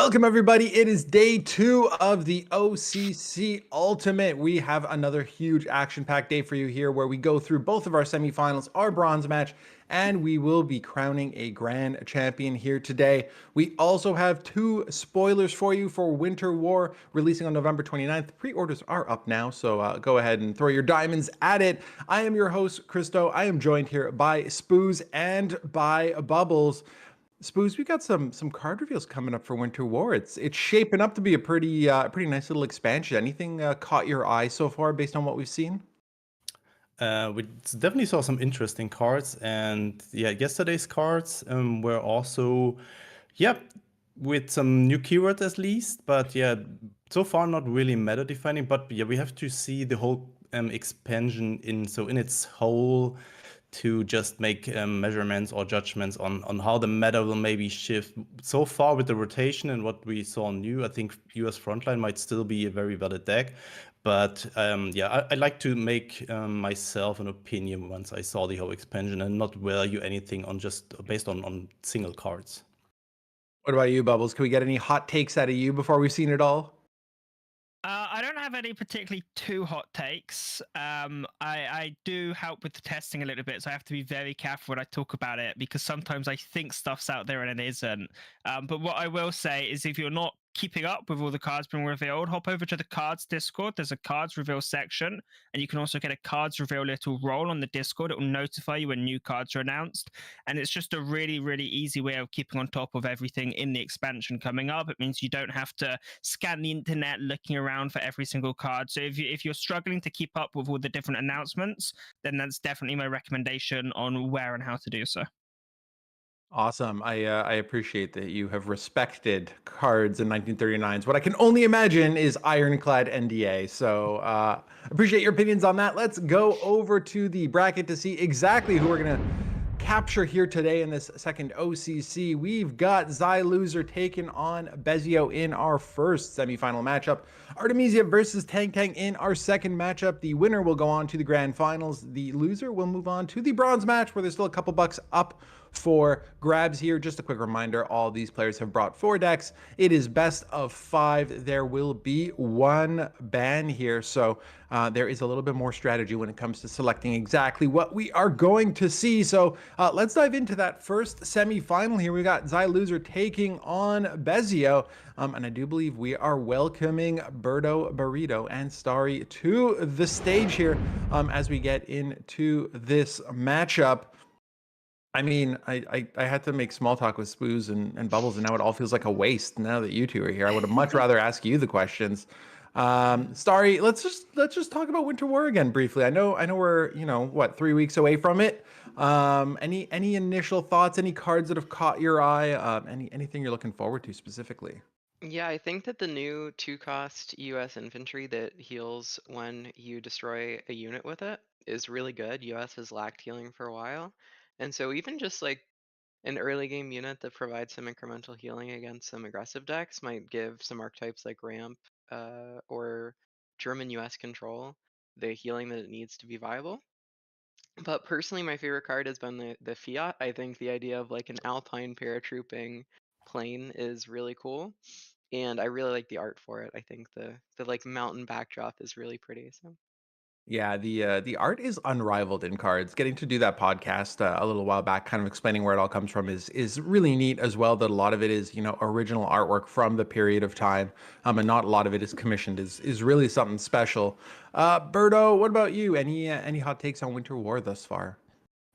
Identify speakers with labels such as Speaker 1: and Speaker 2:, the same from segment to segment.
Speaker 1: Welcome, everybody. It is day 2 of the OCC Ultimate. We have another huge action-packed day for you here where we go through both of our semifinals, our bronze match, and we will be crowning a grand champion here today. We also have 2 spoilers for you for Winter War releasing on November 29th. Pre-orders are up now, so go ahead and throw your diamonds at it. I am your host, Christo. I am joined here by Spooz and by Bubbles. Spooz, we got some card reveals coming up for Winter War. It's shaping up to be a pretty nice little expansion. Anything caught your eye so far based on what we've seen?
Speaker 2: We definitely saw some interesting cards, and yeah, yesterday's cards were also, yeah, with some new keywords at least, but yeah, so far not really meta defining. But yeah, we have to see the whole expansion in its whole to just make measurements or judgments on how the meta will maybe shift. So far with the rotation and what we saw new, I think US Frontline might still be a very valid deck. But yeah, I like to make myself an opinion once I saw the whole expansion and not value anything on just based on single cards.
Speaker 1: What about you, Bubbles? Can we get any hot takes out of you before we've seen it all?
Speaker 3: I don't have any particularly too hot takes. I do help with the testing a little bit, so I have to be very careful when I talk about it because sometimes I think stuff's out there and it isn't. But what I will say is if you're not keeping up with all the cards being revealed, hop over to the cards Discord. There's a cards reveal section, and you can also get a cards reveal little role on the Discord. It will notify you when new cards are announced, and it's just a really, really easy way of keeping on top of everything in the expansion coming up. It means you don't have to scan the internet looking around for every single card. So if you're struggling to keep up with all the different announcements, then that's definitely my recommendation on where and how to do so.
Speaker 1: Awesome. I appreciate that you have respected cards in 1939s. What I can only imagine is ironclad NDA. So appreciate your opinions on that. Let's go over to the bracket to see exactly who we're gonna capture here today in this second OCC. We've got Zyer taking on Bezio in our first semifinal matchup. Artemisia versus Tang Tang in our second matchup. The winner will go on to the grand finals. The loser will move on to the bronze match where there's still a couple bucks up for grabs here. Just a quick reminder, all these players have brought 4 decks. It is best of 5. There will be 1 ban here, so there is a little bit more strategy when it comes to selecting exactly what we are going to see. So let's dive into that first semi-final here. We got Zyer taking on Bezio, and I do believe we are welcoming Berto, Burrito, and Starry to the stage here as we get into this matchup. I mean, I had to make small talk with Spooz and Bubbles, and now it all feels like a waste now that you two are here. I would have much rather ask you the questions. Starry, let's just talk about Winter War again briefly. I know we're, what, 3 weeks away from it. Any initial thoughts, any cards that have caught your eye, anything you're looking forward to specifically?
Speaker 4: Yeah, I think that the new 2-cost US infantry that heals when you destroy a unit with it is really good. US has lacked healing for a while. And so even just like an early game unit that provides some incremental healing against some aggressive decks might give some archetypes like Ramp or German US control the healing that it needs to be viable. But personally, my favorite card has been the Fiat. I think the idea of like an Alpine paratrooping plane is really cool, and I really like the art for it. I think the like mountain backdrop is really pretty. So
Speaker 1: Yeah, the art is unrivaled in cards. Getting to do that podcast a little while back, kind of explaining where it all comes from, is really neat as well. That a lot of it is original artwork from the period of time, and not a lot of it is commissioned. Is really something special. Berto, what about you? Any hot takes on Winter War thus far?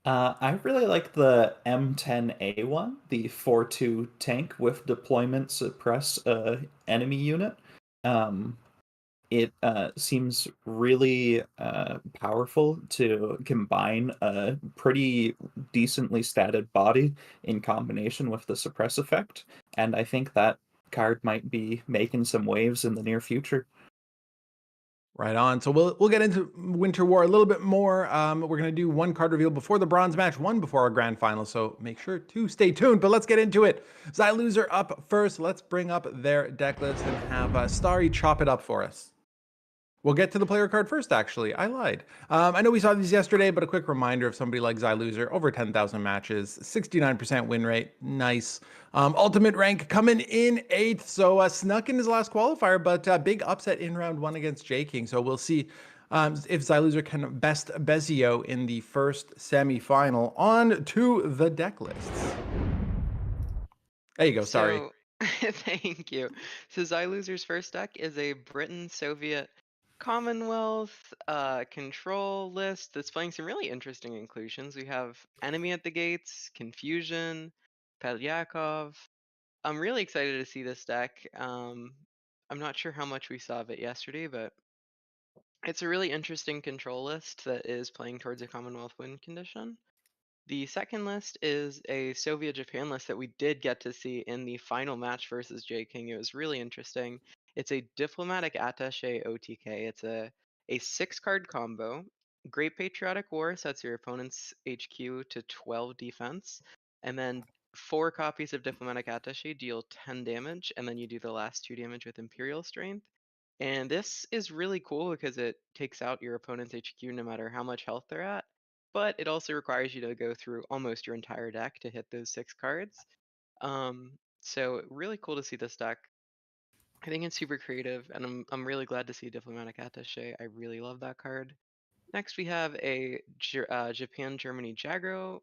Speaker 5: I really like the M10A1, the 4-2 tank with deployment suppress enemy unit. It seems really powerful to combine a pretty decently statted body in combination with the suppress effect, and I think that card might be making some waves in the near future.
Speaker 1: Right on. So we'll get into Winter War a little bit more. We're gonna do 1 card reveal before the bronze match, 1 before our grand final. So make sure to stay tuned. But let's get into it. Zyer up first. Let's bring up their deck list and have Starry chop it up for us. We'll get to the player card first, actually. I lied. I know we saw these yesterday, but a quick reminder of somebody like Zyer, over 10,000 matches, 69% win rate. Nice. Ultimate rank coming in 8th, so snuck in his last qualifier, but big upset in round 1 against J King. So we'll see if Zyer can best Bezio in the first semifinal. On to the deck lists. There you go, sorry.
Speaker 4: So, thank you. So Zyer first deck is a Britain-Soviet Commonwealth control list that's playing some really interesting inclusions. We have Enemy at the Gates, Confusion, Pelyakov. I'm really excited to see this deck. I'm not sure how much we saw of it yesterday, but it's a really interesting control list that is playing towards a Commonwealth win condition. The second list is a Soviet Japan list that we did get to see in the final match versus J King. It was really interesting. It's a diplomatic attaché OTK. It's a 6-card combo. Great Patriotic War sets your opponent's HQ to 12 defense, and then 4 copies of diplomatic attaché deal 10 damage, and then you do the last 2 damage with Imperial Strength. And this is really cool because it takes out your opponent's HQ no matter how much health they're at, but it also requires you to go through almost your entire deck to hit those 6 cards. So really cool to see this deck. I think it's super creative, and I'm really glad to see Diplomatic Attaché. I really love that card. Next, we have a Japan-Germany Jagro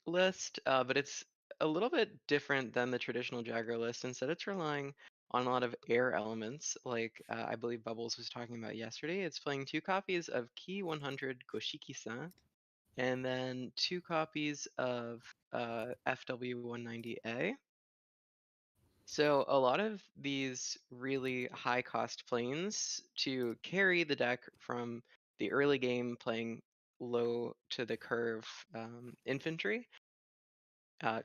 Speaker 4: list, but it's a little bit different than the traditional Jagro list. Instead, it's relying on a lot of air elements, like I believe Bubbles was talking about yesterday. It's playing 2 copies of Ki 100 Goshiki-san, and then 2 copies of FW190A. So a lot of these really high cost planes to carry the deck from the early game playing low to the curve infantry.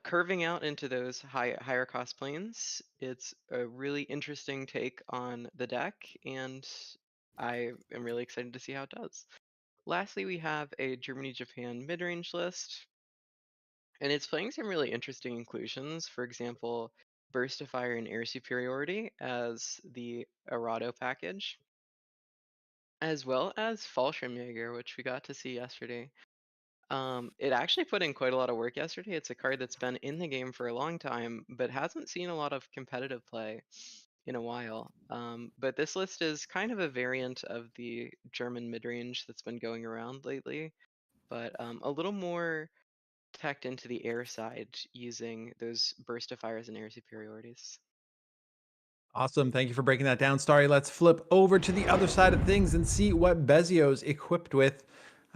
Speaker 4: Curving out into those higher cost planes, it's a really interesting take on the deck, and I am really excited to see how it does. Lastly, we have a Germany-Japan mid-range list, and it's playing some really interesting inclusions. For example, Burst of Fire and Air Superiority as the Arado package, as well as Fallschirmjäger, which we got to see yesterday. It actually put in quite a lot of work yesterday. It's a card that's been in the game for a long time, but hasn't seen a lot of competitive play in a while. But this list is kind of a variant of the German mid-range that's been going around lately, but a little more teched into the air side using those burst of fires and air superiorities.
Speaker 1: Awesome. Thank you for breaking that down, Starry. Let's flip over to the other side of things and see what Bezio's equipped with.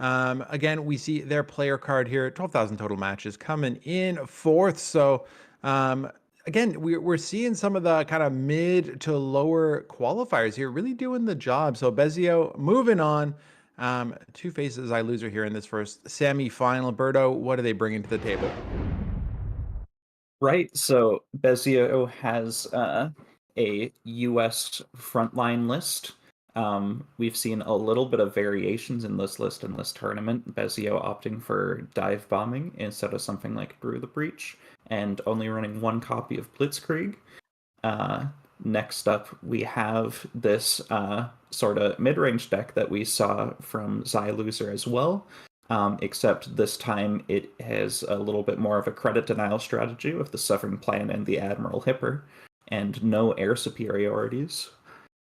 Speaker 1: Again, we see their player card here, 12,000 total matches coming in 4th. So again, we're seeing some of the kind of mid to lower qualifiers here really doing the job. So Bezio moving on. 2 faces I loser here in this first semi-final. Berto, what are they bringing to the table?
Speaker 5: Right, so Bezio has a US frontline list. We've seen a little bit of variations in this list in this tournament. Bezio opting for dive bombing instead of something like Brew the Breach, and only running 1 copy of Blitzkrieg. Next up, we have this sort of mid-range deck that we saw from Zyer as well, except this time it has a little bit more of a credit denial strategy with the Sovereign Plan and the Admiral Hipper, and no air superiorities.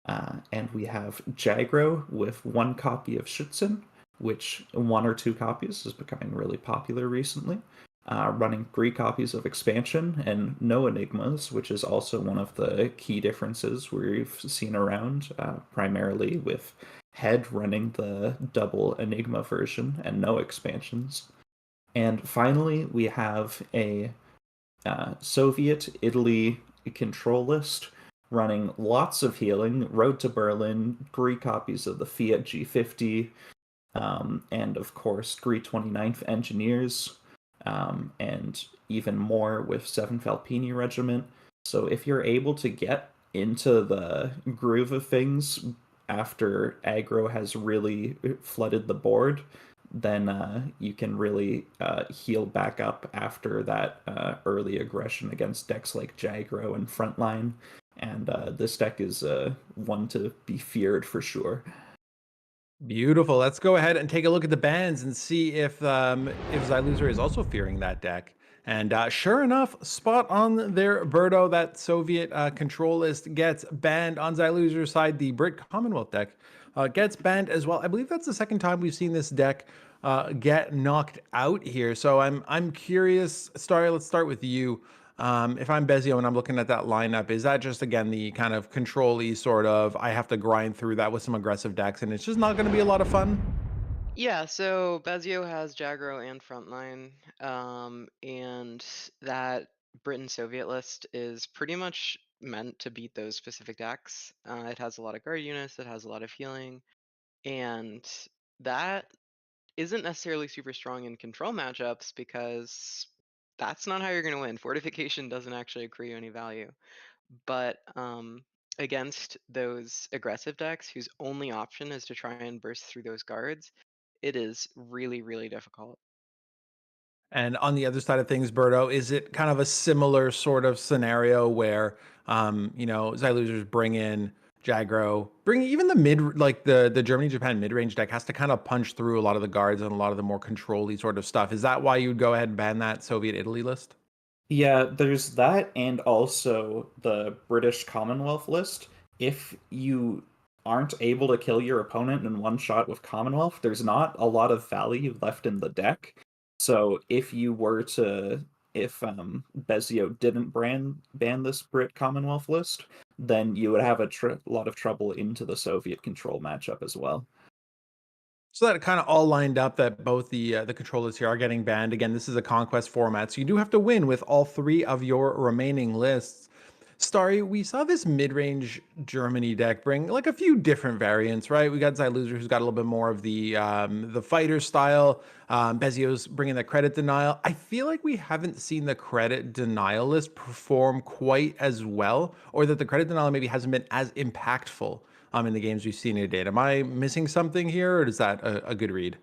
Speaker 5: And we have Jagro with 1 copy of Schützen, which 1 or 2 copies is becoming really popular recently. Running 3 copies of Expansion and no Enigmas, which is also one of the key differences we've seen around, primarily with Head running the double Enigma version and no expansions. And finally, we have a Soviet Italy control list running lots of healing, Road to Berlin, 3 copies of the Fiat G50, and of course 3 29th Engineers, and even more with 7th Alpini Regiment. So if you're able to get into the groove of things after aggro has really flooded the board, then you can really heal back up after that early aggression against decks like Jagro and Frontline. And this deck is one to be feared for sure.
Speaker 1: Beautiful. Let's go ahead and take a look at the bans and see if Xyloser is also fearing that deck. And sure enough, spot on there, Berto. That Soviet control list gets banned on Xyloser's side. The Brit Commonwealth deck gets banned as well. I believe that's the second time we've seen this deck get knocked out here. So I'm curious. Starry, let's start with you. If I'm Bezio and I'm looking at that lineup, is that just again the kind of control-y sort of I have to grind through that with some aggressive decks and it's just not going to be a lot of fun?
Speaker 4: Yeah, so Bezio has Jagro and Frontline, and that Britain Soviet list is pretty much meant to beat those specific decks. It has a lot of guard units, it has a lot of healing, and that isn't necessarily super strong in control matchups because that's not how you're going to win. Fortification doesn't actually accrue you any value. But against those aggressive decks whose only option is to try and burst through those guards, it is really, really difficult.
Speaker 1: And on the other side of things, Berto, is it kind of a similar sort of scenario where, Xyloser's bring in Jagro, bring even the mid, like the Germany Japan mid range deck has to kind of punch through a lot of the guards and a lot of the more control-y sort of stuff. Is that why you'd go ahead and ban that Soviet Italy list?
Speaker 5: Yeah, there's that, and also the British Commonwealth list. If you aren't able to kill your opponent in one shot with Commonwealth, there's not a lot of value left in the deck. So if Bezio didn't ban this Brit Commonwealth list, then you would have a lot of trouble into the Soviet control matchup as well.
Speaker 1: So that kind of all lined up that both the controllers here are getting banned. Again, this is a conquest format, so you do have to win with all three of your remaining lists. Starry, we saw this mid-range Germany deck bring like a few different variants, right? We got Xyloser, who's got a little bit more of the fighter style. Bezio's bringing the credit denial. I feel like we haven't seen the credit denial list perform quite as well, or that the credit denial maybe hasn't been as impactful in the games we've seen to date. Am I missing something here, or is that a good read?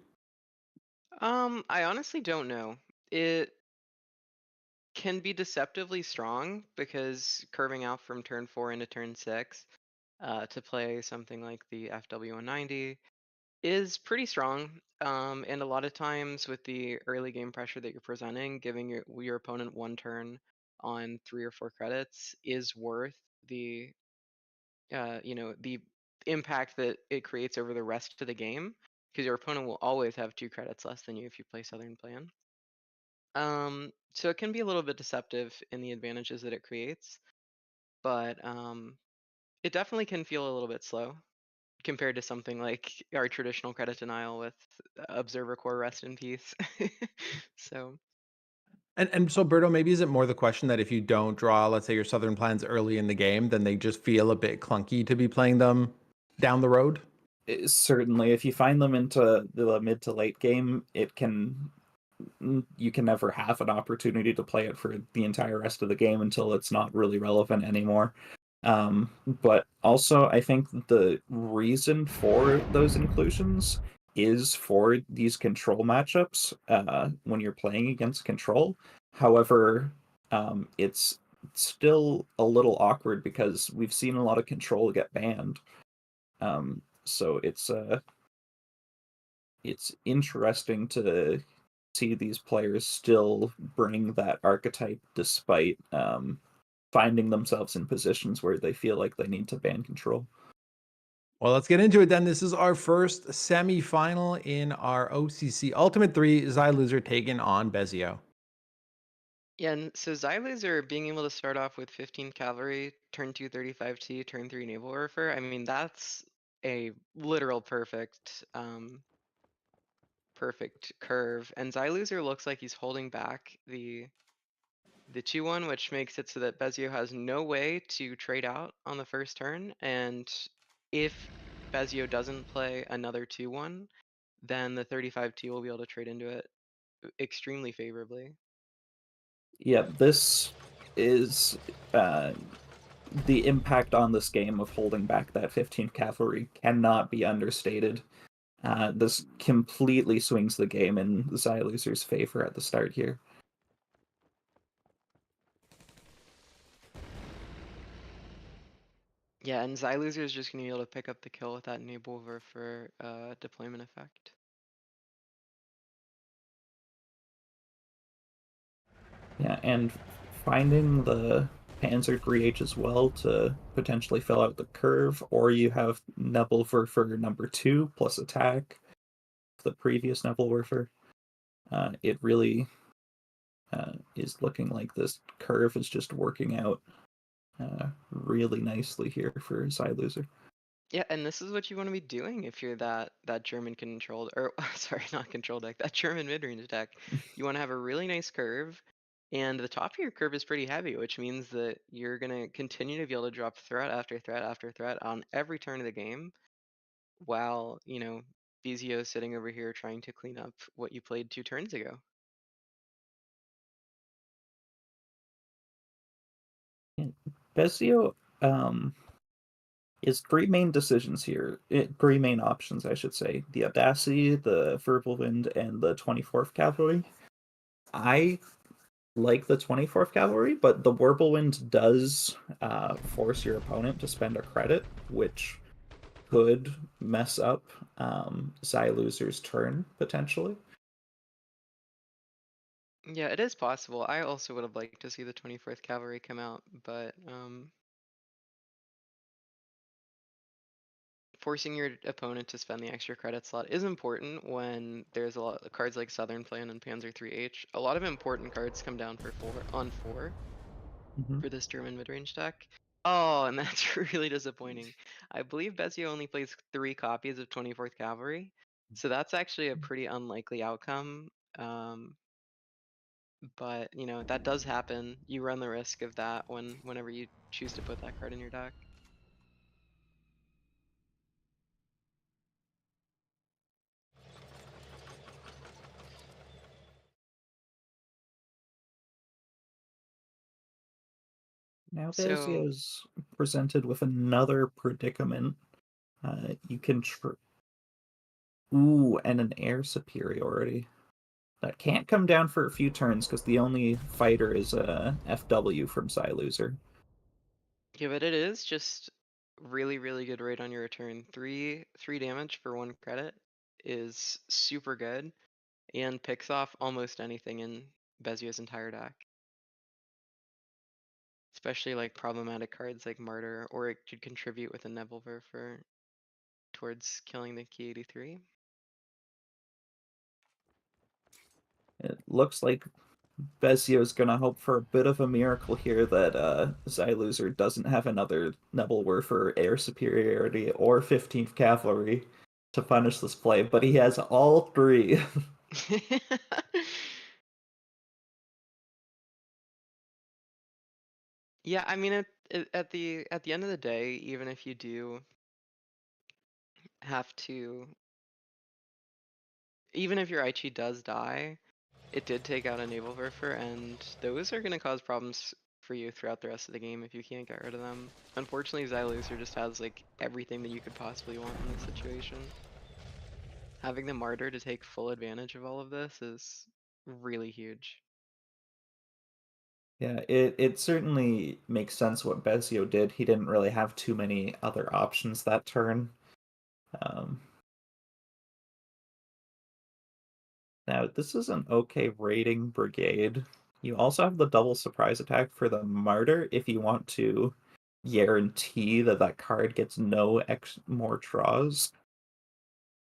Speaker 4: I honestly don't know. It can be deceptively strong because curving out from turn 4 into turn 6 to play something like the FW190 is pretty strong. And a lot of times with the early game pressure that you're presenting, giving your opponent one turn on 3 or 4 credits is worth the the impact that it creates over the rest of the game, because your opponent will always have 2 credits less than you if you play Southern Plan. So it can be a little bit deceptive in the advantages that it creates, but it definitely can feel a little bit slow compared to something like our traditional credit denial with Observer Core Rest in Peace. So
Speaker 1: And so, Berto, maybe is it more the question that if you don't draw, let's say your Southern plans early in the game, then they just feel a bit clunky to be playing them down the road?
Speaker 5: Certainly, if you find them into the mid to late game, you can never have an opportunity to play it for the entire rest of the game until it's not really relevant anymore. But also, I think the reason for those inclusions is for these control matchups when you're playing against control. However, it's still a little awkward because we've seen a lot of control get banned. So it's interesting to see these players still bring that archetype despite finding themselves in positions where they feel like they need to ban control.
Speaker 1: Well, let's get into it then. This is our first semifinal in our OCC Ultimate 3 Xyloser taking on Bezio.
Speaker 4: yeah, and so Xylo's are being able to start off with 15 cavalry, turn 2 35T, turn 3 naval warfare. I mean, that's a literal perfect curve. And Xyloser looks like he's holding back the 2-1, which makes it so that Bezio has no way to trade out on the first turn. And if Bezio doesn't play another 2-1, then the 35T will be able to trade into it extremely favorably.
Speaker 5: Yeah, this is the impact on this game of holding back that 15 cavalry cannot be understated. This completely swings the game in Xyloser's favor at the start here.
Speaker 4: Yeah, and Xyloser is just gonna be able to pick up the kill with that enable over for deployment effect.
Speaker 5: Yeah, and finding the Panzer 3H as well to potentially fill out the curve, or you have Nebelwerfer number 2 plus attack, the previous Nebelwerfer. It really is looking like this curve is just working out really nicely here for Xyloser.
Speaker 4: Yeah, and this is what you want to be doing if you're that German controlled, or sorry, not control deck, that German mid-range deck. You want to have a really nice curve, and the top of your curve is pretty heavy, which means that you're gonna continue to be able to drop threat after threat after threat on every turn of the game, while Bezio sitting over here trying to clean up what you played 2 turns ago.
Speaker 5: Bezio is 3 main decisions here. 3 main options, I should say. The Audacity, the Wind, and the 24th Cavalry. I like the 24th Cavalry, but the Wind does force your opponent to spend a credit, which could mess up Xyloser's turn, potentially.
Speaker 4: Yeah, it is possible. I also would have liked to see the 24th Cavalry come out, but forcing your opponent to spend the extra credit slot is important when there's a lot of cards like Southern Plan and Panzer 3H. A lot of important cards come down for 4
Speaker 5: Mhm.
Speaker 4: for this German mid-range deck. Oh, and that's really disappointing. I believe Bezio only plays 3 copies of 24th Cavalry, so that's actually a pretty unlikely outcome. But that does happen. You run the risk of that whenever you choose to put that card in your deck.
Speaker 5: Now
Speaker 4: So
Speaker 5: Bezio's presented with another predicament. You can ooh, and an air superiority. That can't come down for a few turns because the only fighter is a FW from Xyloser.
Speaker 4: yeah, but it is just really, really good rate on your return. Three damage for 1 credit is super good and picks off almost anything in Bezio's entire deck. Especially like problematic cards like Martyr, or it could contribute with a Nebelver towards killing the Key 83.
Speaker 5: It looks like Bezio's gonna hope for a bit of a miracle here that Xyloser doesn't have another Nebelwerfer air superiority or 15th Cavalry to punish this play, but he has all 3.
Speaker 4: Yeah, I mean, at the end of the day, even if you do have to, even if your Aichi does die, it did take out a Naval Werfer, and those are going to cause problems for you throughout the rest of the game if you can't get rid of them. Unfortunately, Xyloser just has like everything that you could possibly want in this situation. Having the Martyr to take full advantage of all of this is really huge.
Speaker 5: Yeah, it certainly makes sense what Bezio did. He didn't really have too many other options that turn. Now, this is an okay rating brigade. You also have the double surprise attack for the Martyr if you want to guarantee that that card gets no more draws.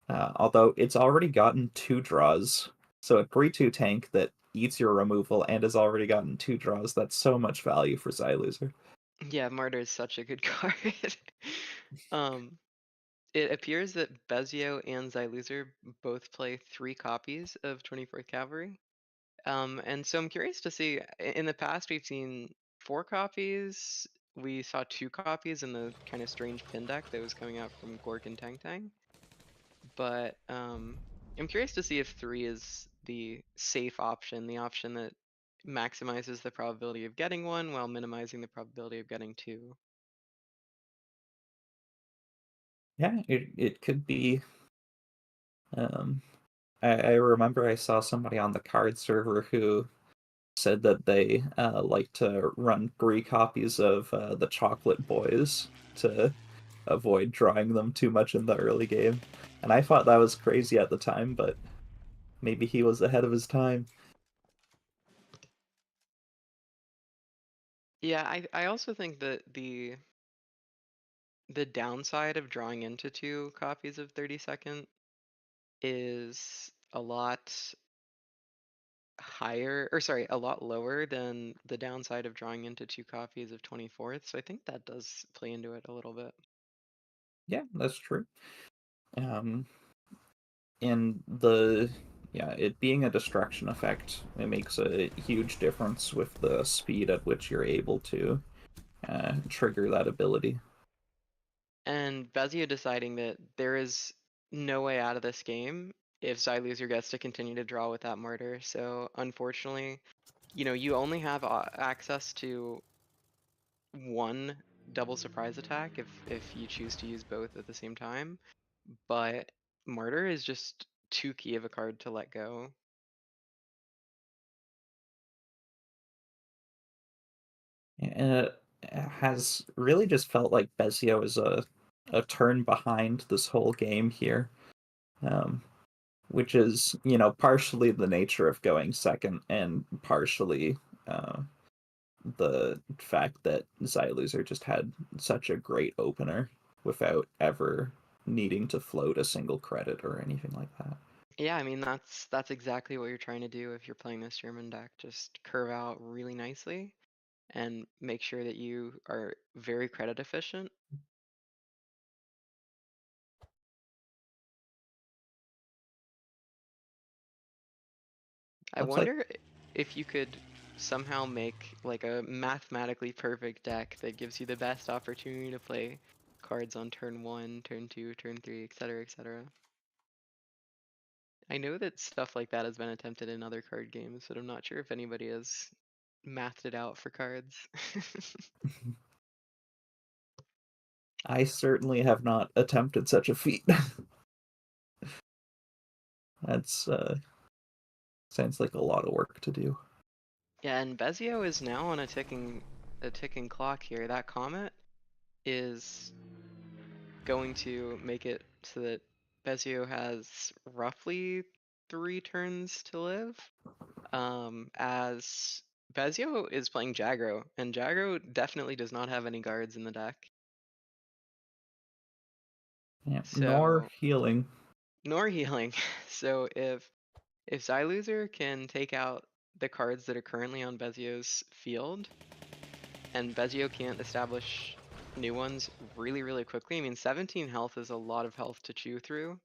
Speaker 5: Although it's already gotten 2 draws, so a 3/2 tank that eats your removal and has already gotten 2 draws, that's so much value for Xyloser.
Speaker 4: Yeah, Martyr is such a good card. um, it appears that Bezio and Xyloser both play 3 copies of 24th Cavalry. And so I'm curious to see, in the past we've seen 4 copies. We saw 2 copies in the kind of strange pin deck that was coming out from Gork and Tang Tang. But I'm curious to see if 3 is the safe option, the option that maximizes the probability of getting 1 while minimizing the probability of getting 2.
Speaker 5: Yeah, it could be. I remember I saw somebody on the card server who said that they like to run 3 copies of the Chocolate Boys to avoid drawing them too much in the early game. And I thought that was crazy at the time, but maybe he was ahead of his time.
Speaker 4: Yeah, I also think that the downside of drawing into 2 copies of 32nd is a lot higher, or sorry, a lot lower than the downside of drawing into 2 copies of 24th. So I think that does play into it a little bit.
Speaker 5: Yeah, that's true. And it being a destruction effect, it makes a huge difference with the speed at which you're able to trigger that ability.
Speaker 4: And Bezio deciding that there is no way out of this game if Xyloser gets to continue to draw with that Martyr. So unfortunately, you only have access to 1 double surprise attack if you choose to use both at the same time. But Martyr is just too key of a card to let go.
Speaker 5: And it has really just felt like Bezio is a turn behind this whole game here, which is, partially the nature of going second and partially the fact that Xyloser just had such a great opener without ever needing to float a single credit or anything like that.
Speaker 4: Yeah, I mean that's exactly what you're trying to do if you're playing this German deck. Just curve out really nicely and make sure that you are very credit efficient. I
Speaker 5: Looks like
Speaker 4: wonder if you could somehow make like a mathematically perfect deck that gives you the best opportunity to play cards on turn 1, turn 2, turn 3, etc., etc. I know that stuff like that has been attempted in other card games, but I'm not sure if anybody has mathed it out for cards.
Speaker 5: I certainly have not attempted such a feat. That's sounds like a lot of work to do.
Speaker 4: Yeah, and Bezio is now on a ticking clock here. That comet is going to make it so that Bezio has roughly 3 turns to live. As Bezio is playing Jagro, and Jagro definitely does not have any guards in the deck.
Speaker 5: Yeah, nor
Speaker 4: So
Speaker 5: healing.
Speaker 4: nor healing. So if Xyloser can take out the cards that are currently on Bezio's field, and Bezio can't establish new ones really, really quickly. I mean, 17 health is a lot of health to chew through,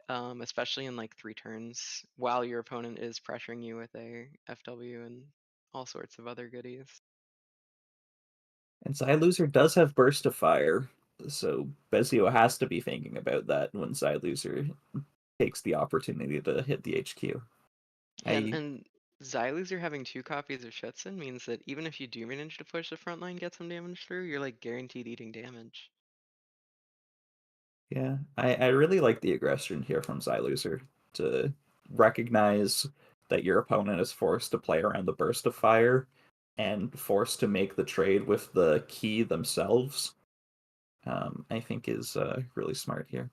Speaker 4: especially in like 3 turns, while your opponent is pressuring you with a FW and all sorts of other goodies.
Speaker 5: And Xyloser does have Burst of Fire, so Bezio has to be thinking about that when Xyloser takes the opportunity to hit the HQ.
Speaker 4: And Xyloser having 2 copies of Schutzen means that even if you do manage to push the front line, get some damage through, you're like guaranteed eating damage.
Speaker 5: Yeah, I really like the aggression here from Xyloser to recognize that your opponent is forced to play around the Burst of Fire and forced to make the trade with the key themselves. I think is really smart here.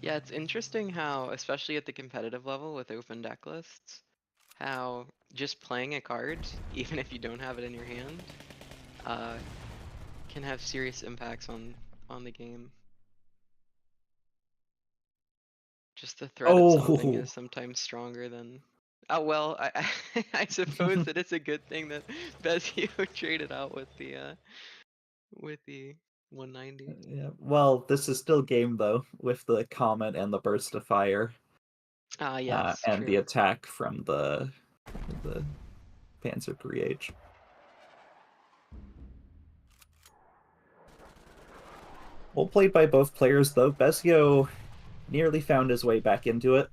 Speaker 4: Yeah, it's interesting how, especially at the competitive level with open deck lists, how just playing a card, even if you don't have it in your hand, can have serious impacts on the game. Just the threat of something is sometimes stronger than. Oh well, I suppose that it's a good thing that Bezio traded out with the 190.
Speaker 5: Yeah. Well, this is still game though, with the Comet and the Burst of Fire.
Speaker 4: Ah, yes,
Speaker 5: And the
Speaker 4: true.
Speaker 5: attack from the Panzer 3H. Well played by both players, though. Bezio nearly found his way back into it.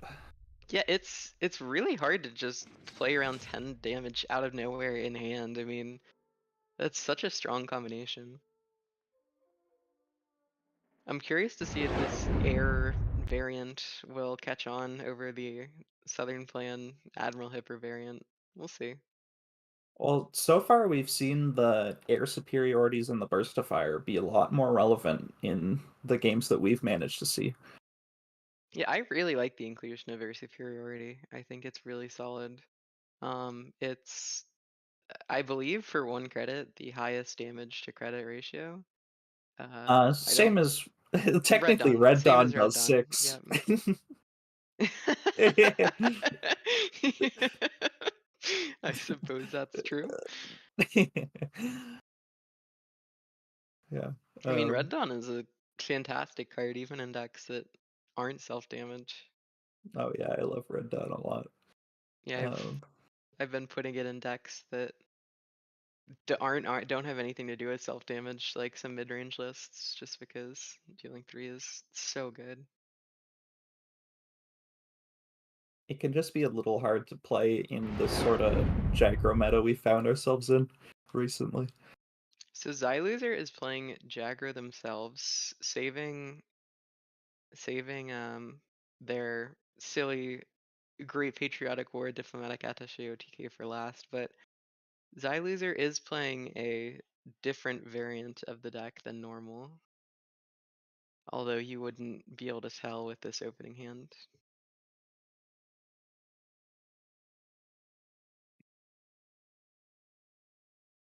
Speaker 4: Yeah, it's really hard to just play around 10 damage out of nowhere in hand. I mean, that's such a strong combination. I'm curious to see if this air variant will catch on over the Southern Plan Admiral Hipper variant. We'll see.
Speaker 5: Well, so far we've seen the air superiorities and the burst of fire be a lot more relevant in the games that we've managed to see.
Speaker 4: Yeah, I really like the inclusion of air superiority. I think it's really solid. It's, I believe, for 1 credit, the highest damage to credit ratio. I
Speaker 5: Same
Speaker 4: don't.
Speaker 5: as
Speaker 4: Red
Speaker 5: technically
Speaker 4: Dawn.
Speaker 5: Red
Speaker 4: Same
Speaker 5: Dawn
Speaker 4: as Red
Speaker 5: does
Speaker 4: Dawn.
Speaker 5: 6.
Speaker 4: I suppose that's true.
Speaker 5: Yeah.
Speaker 4: I mean, Red Dawn is a fantastic card, even in decks that aren't self-damage.
Speaker 5: Oh yeah, I love Red Dawn a lot.
Speaker 4: Yeah, I've been putting it in decks that don't have anything to do with self-damage, like some mid-range lists, just because dealing 3 is so good.
Speaker 5: It can just be a little hard to play in the sort of Jagro meta we found ourselves in recently.
Speaker 4: So Xyloser is playing Jagger themselves, saving their silly Great Patriotic War Diplomatic Attaché OTK for last, but Xyloser is playing a different variant of the deck than normal. Although you wouldn't be able to tell with this opening hand.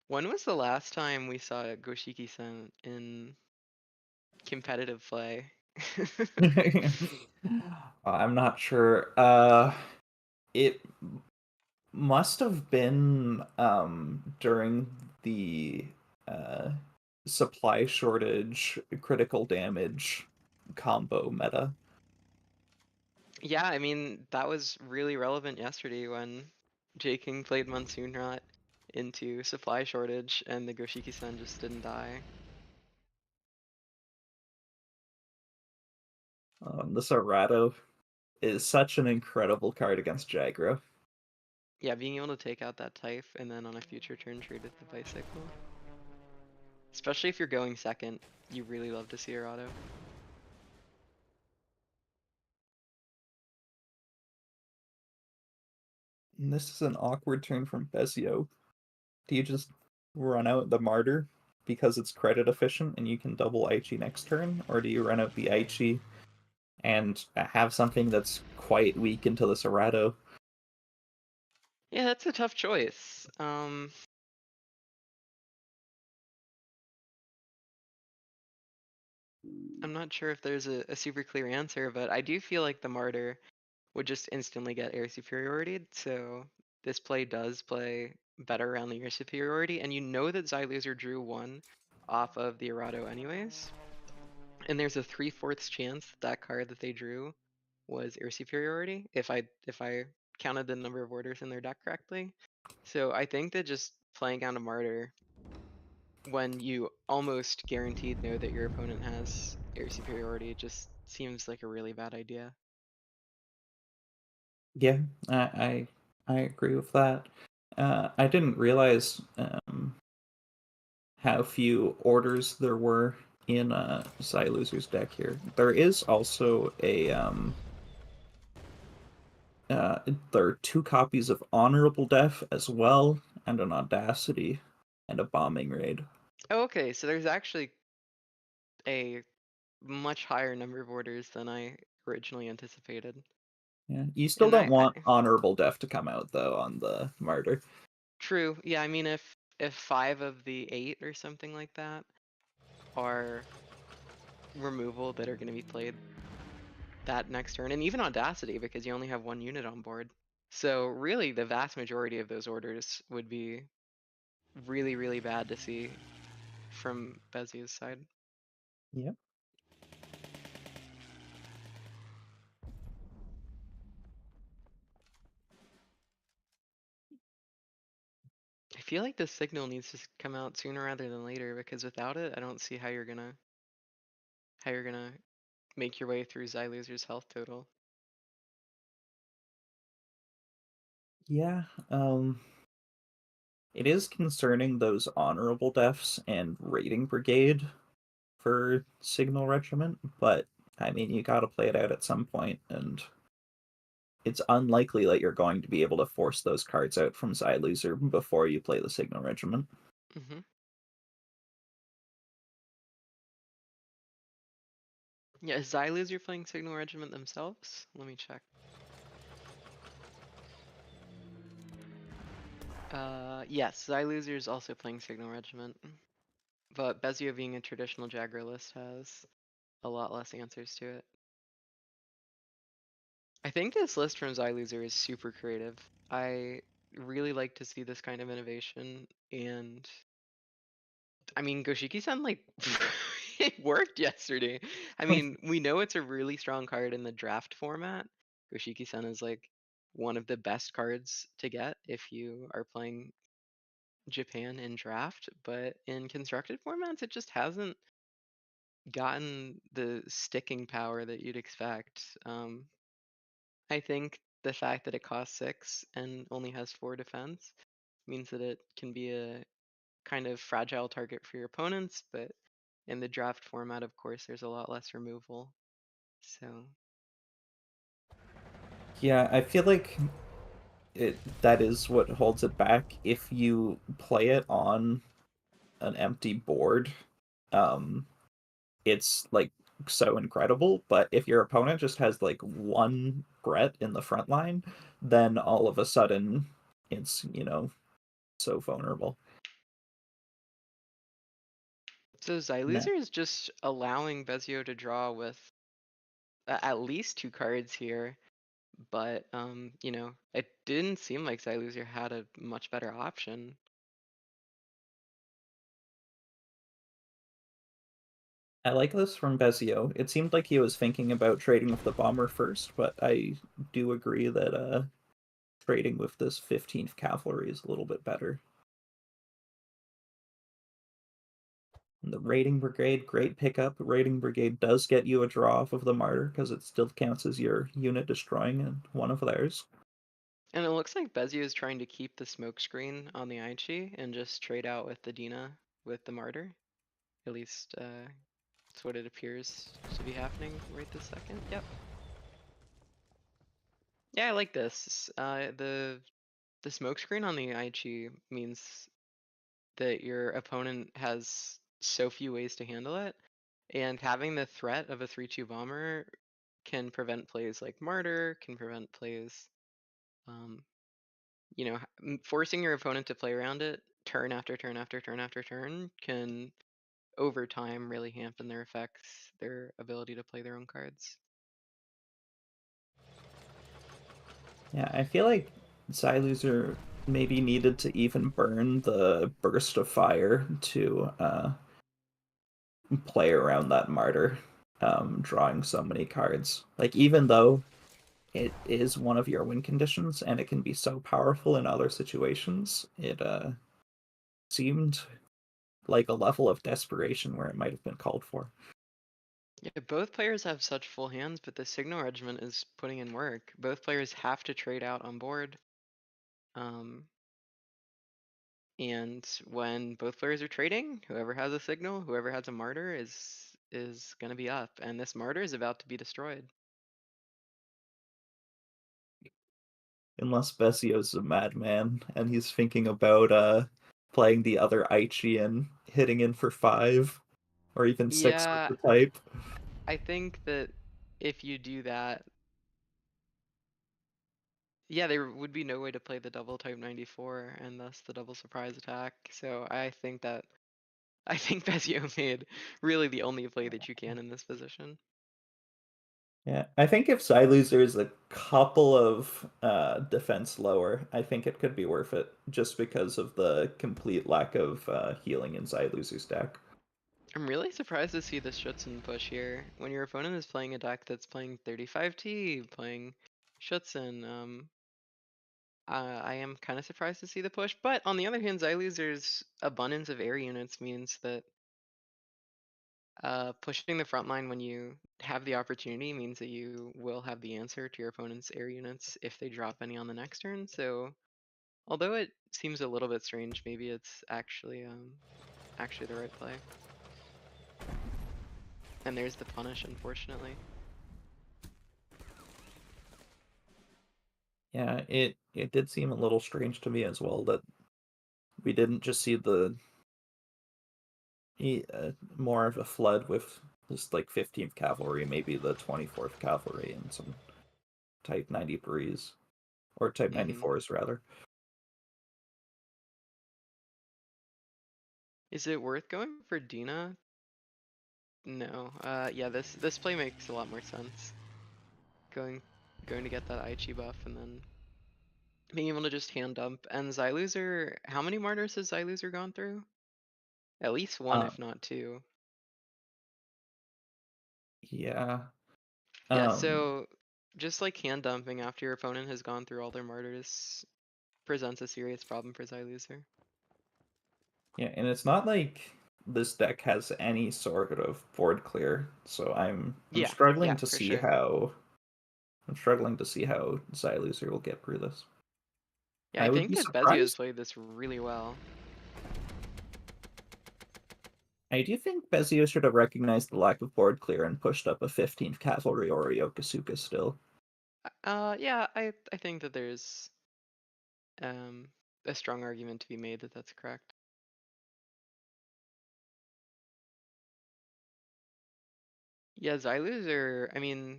Speaker 4: When was the last time we saw Goshiki-san in competitive play?
Speaker 5: I'm not sure. It must have been during the uh, supply shortage critical damage combo meta.
Speaker 4: Yeah, I mean, that was really relevant yesterday when J. King played Monsoon Rot into supply shortage and the Goshiki-san just didn't die.
Speaker 5: The Serrato is such an incredible card against Jagro.
Speaker 4: Yeah, being able to take out that Typh and then on a future turn trade with the Bicycle. Especially if you're going second, you really love to see your auto.
Speaker 5: And this is an awkward turn from Bezio. Do you just run out the Martyr because it's credit efficient and you can double Aichi next turn? Or do you run out the Aichi and have something that's quite weak into the Serrato?
Speaker 4: Yeah, that's a tough choice. I'm not sure if there's a super clear answer, but I do feel like the Martyr would just instantly get air superiority, so this play does play better around the air superiority, and you know that Xyloser drew 1 off of the Errado anyways, and there's a 3/4 chance that card that they drew was air superiority, if I counted the number of orders in their deck correctly. So I think that just playing down a Martyr when you almost guaranteed know that your opponent has air superiority just seems like a really bad idea.
Speaker 5: Yeah, I agree with that. I didn't realize how few orders there were in Xyloser's deck here. There is also a there are 2 copies of Honorable Death as well, and an Audacity, and a Bombing Raid.
Speaker 4: Oh, okay, so there's actually a much higher number of orders than I originally anticipated.
Speaker 5: Yeah, you still
Speaker 4: And
Speaker 5: don't want Honorable Death to come out though on the Martyr.
Speaker 4: true, yeah, I mean if 5 of the 8 or something like that are removal that are going to be played that next turn, and even Audacity because you only have 1 unit on board. So really the vast majority of those orders would be really, really bad to see from Bezio's side.
Speaker 5: Yep.
Speaker 4: I feel like this signal needs to come out sooner rather than later because without it, I don't see how you're gonna make your way through Xyloser's health total.
Speaker 5: Yeah, it is concerning those Honorable Deaths and Raiding Brigade for Signal Regiment, but I mean, you got to play it out at some point, and it's unlikely that you're going to be able to force those cards out from Xyloser before you play the Signal Regiment.
Speaker 4: Mm-hmm. Yeah, is Xyloser playing Signal Regiment themselves? Let me check. Yes, Xyloser is also playing Signal Regiment. But Bezio being a traditional Jagger list has a lot less answers to it. I think this list from Xyloser is super creative. I really like to see this kind of innovation, and I mean, Goshiki-san, like, it worked yesterday. I mean, we know it's a really strong card in the draft format. Goshiki-san is like one of the best cards to get if you are playing Japan in draft, but in constructed formats, it just hasn't gotten the sticking power that you'd expect. I think the fact that it costs 6 and only has 4 defense means that it can be a kind of fragile target for your opponents, but in the draft format, of course, there's a lot less removal. So
Speaker 5: Yeah, I feel like that is what holds it back. If you play it on an empty board, it's like so incredible. But if your opponent just has like one Brett in the front line, then all of a sudden it's, so vulnerable.
Speaker 4: So Xyloser is just allowing Bezio to draw with at least 2 cards here, but it didn't seem like Xyloser had a much better option.
Speaker 5: I like this from Bezio. It seemed like he was thinking about trading with the bomber first, but I do agree that trading with this 15th cavalry is a little bit better. And the raiding brigade, great pickup. Raiding brigade does get you a draw off of the martyr because it still counts as your unit destroying one of theirs.
Speaker 4: And it looks like Bezio is trying to keep the smoke screen on the Aichi and just trade out with the Dina with the martyr. At least that's what it appears to be happening right this second. Yep. Yeah, I like this. The smoke screen on the Aichi means that your opponent has so few ways to handle it, and having the threat of a 3-2 bomber can prevent plays like Martyr, can prevent plays, forcing your opponent to play around it turn after turn after turn after turn can over time really dampen their effects, their ability to play their own cards.
Speaker 5: Yeah, I feel like Xyloser maybe needed to even burn the burst of fire to play around that martyr, drawing so many cards. Like, even though it is one of your win conditions and it can be so powerful in other situations, it seemed like a level of desperation where it might have been called for.
Speaker 4: Yeah, both players have such full hands, but the Signal Regiment is putting in work. Both players have to trade out on board. And when both players are trading, whoever has a signal, whoever has a martyr is gonna be up, and this martyr is about to be destroyed.
Speaker 5: Unless Bezio's a madman and he's thinking about playing the other Aichi and hitting in for 5 or even 6 with
Speaker 4: Yeah,
Speaker 5: the type.
Speaker 4: I think that if you do that, yeah, there would be no way to play the double type 94 and thus the double surprise attack. So I think Bezio made really the only play that you can in this position.
Speaker 5: Yeah, I think if Xyloser is a couple of defense lower, I think it could be worth it just because of the complete lack of healing in Xyloser's deck.
Speaker 4: I'm really surprised to see the Schutzen push here. When your opponent is playing a deck that's playing 35T, playing Schutzen, I am kind of surprised to see the push. But on the other hand, Xyloser's abundance of air units means that pushing the front line when you have the opportunity means that you will have the answer to your opponent's air units if they drop any on the next turn. So although it seems a little bit strange, maybe it's actually the right play. And there's the punish, unfortunately.
Speaker 5: Yeah, it did seem a little strange to me as well that we didn't just see the more of a flood with just like 15th Cavalry, maybe the 24th Cavalry, and some Type 93s, or Type 94s rather.
Speaker 4: Is it worth going for Dina? No. Yeah, this play makes a lot more sense. Going to get that Aichi buff and then being able to just hand dump. And Xyloser, how many martyrs has Xyloser gone through? At least one, if not two.
Speaker 5: Yeah.
Speaker 4: Yeah, so just like hand dumping after your opponent has gone through all their martyrs presents a serious problem for Xyloser.
Speaker 5: Yeah, and it's not like this deck has any sort of board clear, so I'm
Speaker 4: Yeah,
Speaker 5: struggling
Speaker 4: yeah,
Speaker 5: to
Speaker 4: for
Speaker 5: see
Speaker 4: sure.
Speaker 5: how Xyloser will get through this.
Speaker 4: Yeah,
Speaker 5: I
Speaker 4: I
Speaker 5: would
Speaker 4: think
Speaker 5: be
Speaker 4: that Bezio has
Speaker 5: surprised.
Speaker 4: played this really well.
Speaker 5: I do think Bezio should have recognized the lack of board clear and pushed up a 15th Cavalry or a Yokosuka still.
Speaker 4: Yeah, I think that there's a strong argument to be made that that's correct. Yeah, Xyloser, I mean,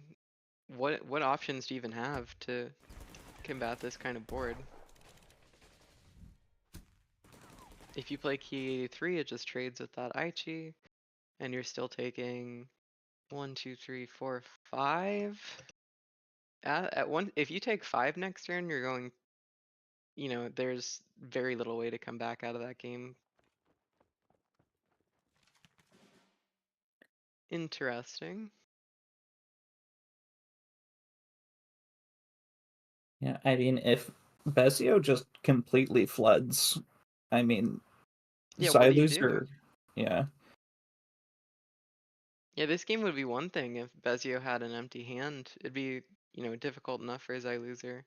Speaker 4: what options do you even have to combat this kind of board? If you play Key 83, it just trades with that Aichi, and you're still taking 1, 2, 3, 4, 5. At one, if you take 5 next turn, you're going, there's very little way to come back out of that game. Interesting.
Speaker 5: Yeah, I mean, if Bezio just completely floods, I mean,
Speaker 4: Yeah, what do you do?
Speaker 5: Xyloser, yeah.
Speaker 4: Yeah, this game would be one thing if Bezio had an empty hand. It'd be, difficult enough for Xyloser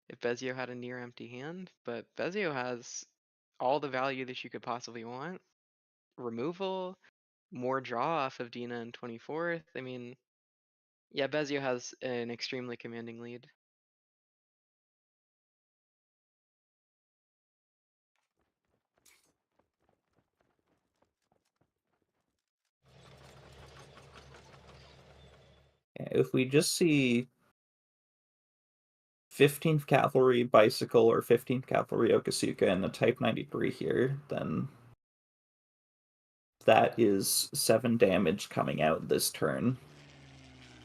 Speaker 4: if Bezio had a near empty hand, but Bezio has all the value that you could possibly want. Removal, more draw off of Dina in 24th. I mean, yeah, Bezio has an extremely commanding lead.
Speaker 5: If we just see 15th Cavalry Bicycle or 15th Cavalry Yokosuka and the Type 93 here, then that is 7 damage coming out this turn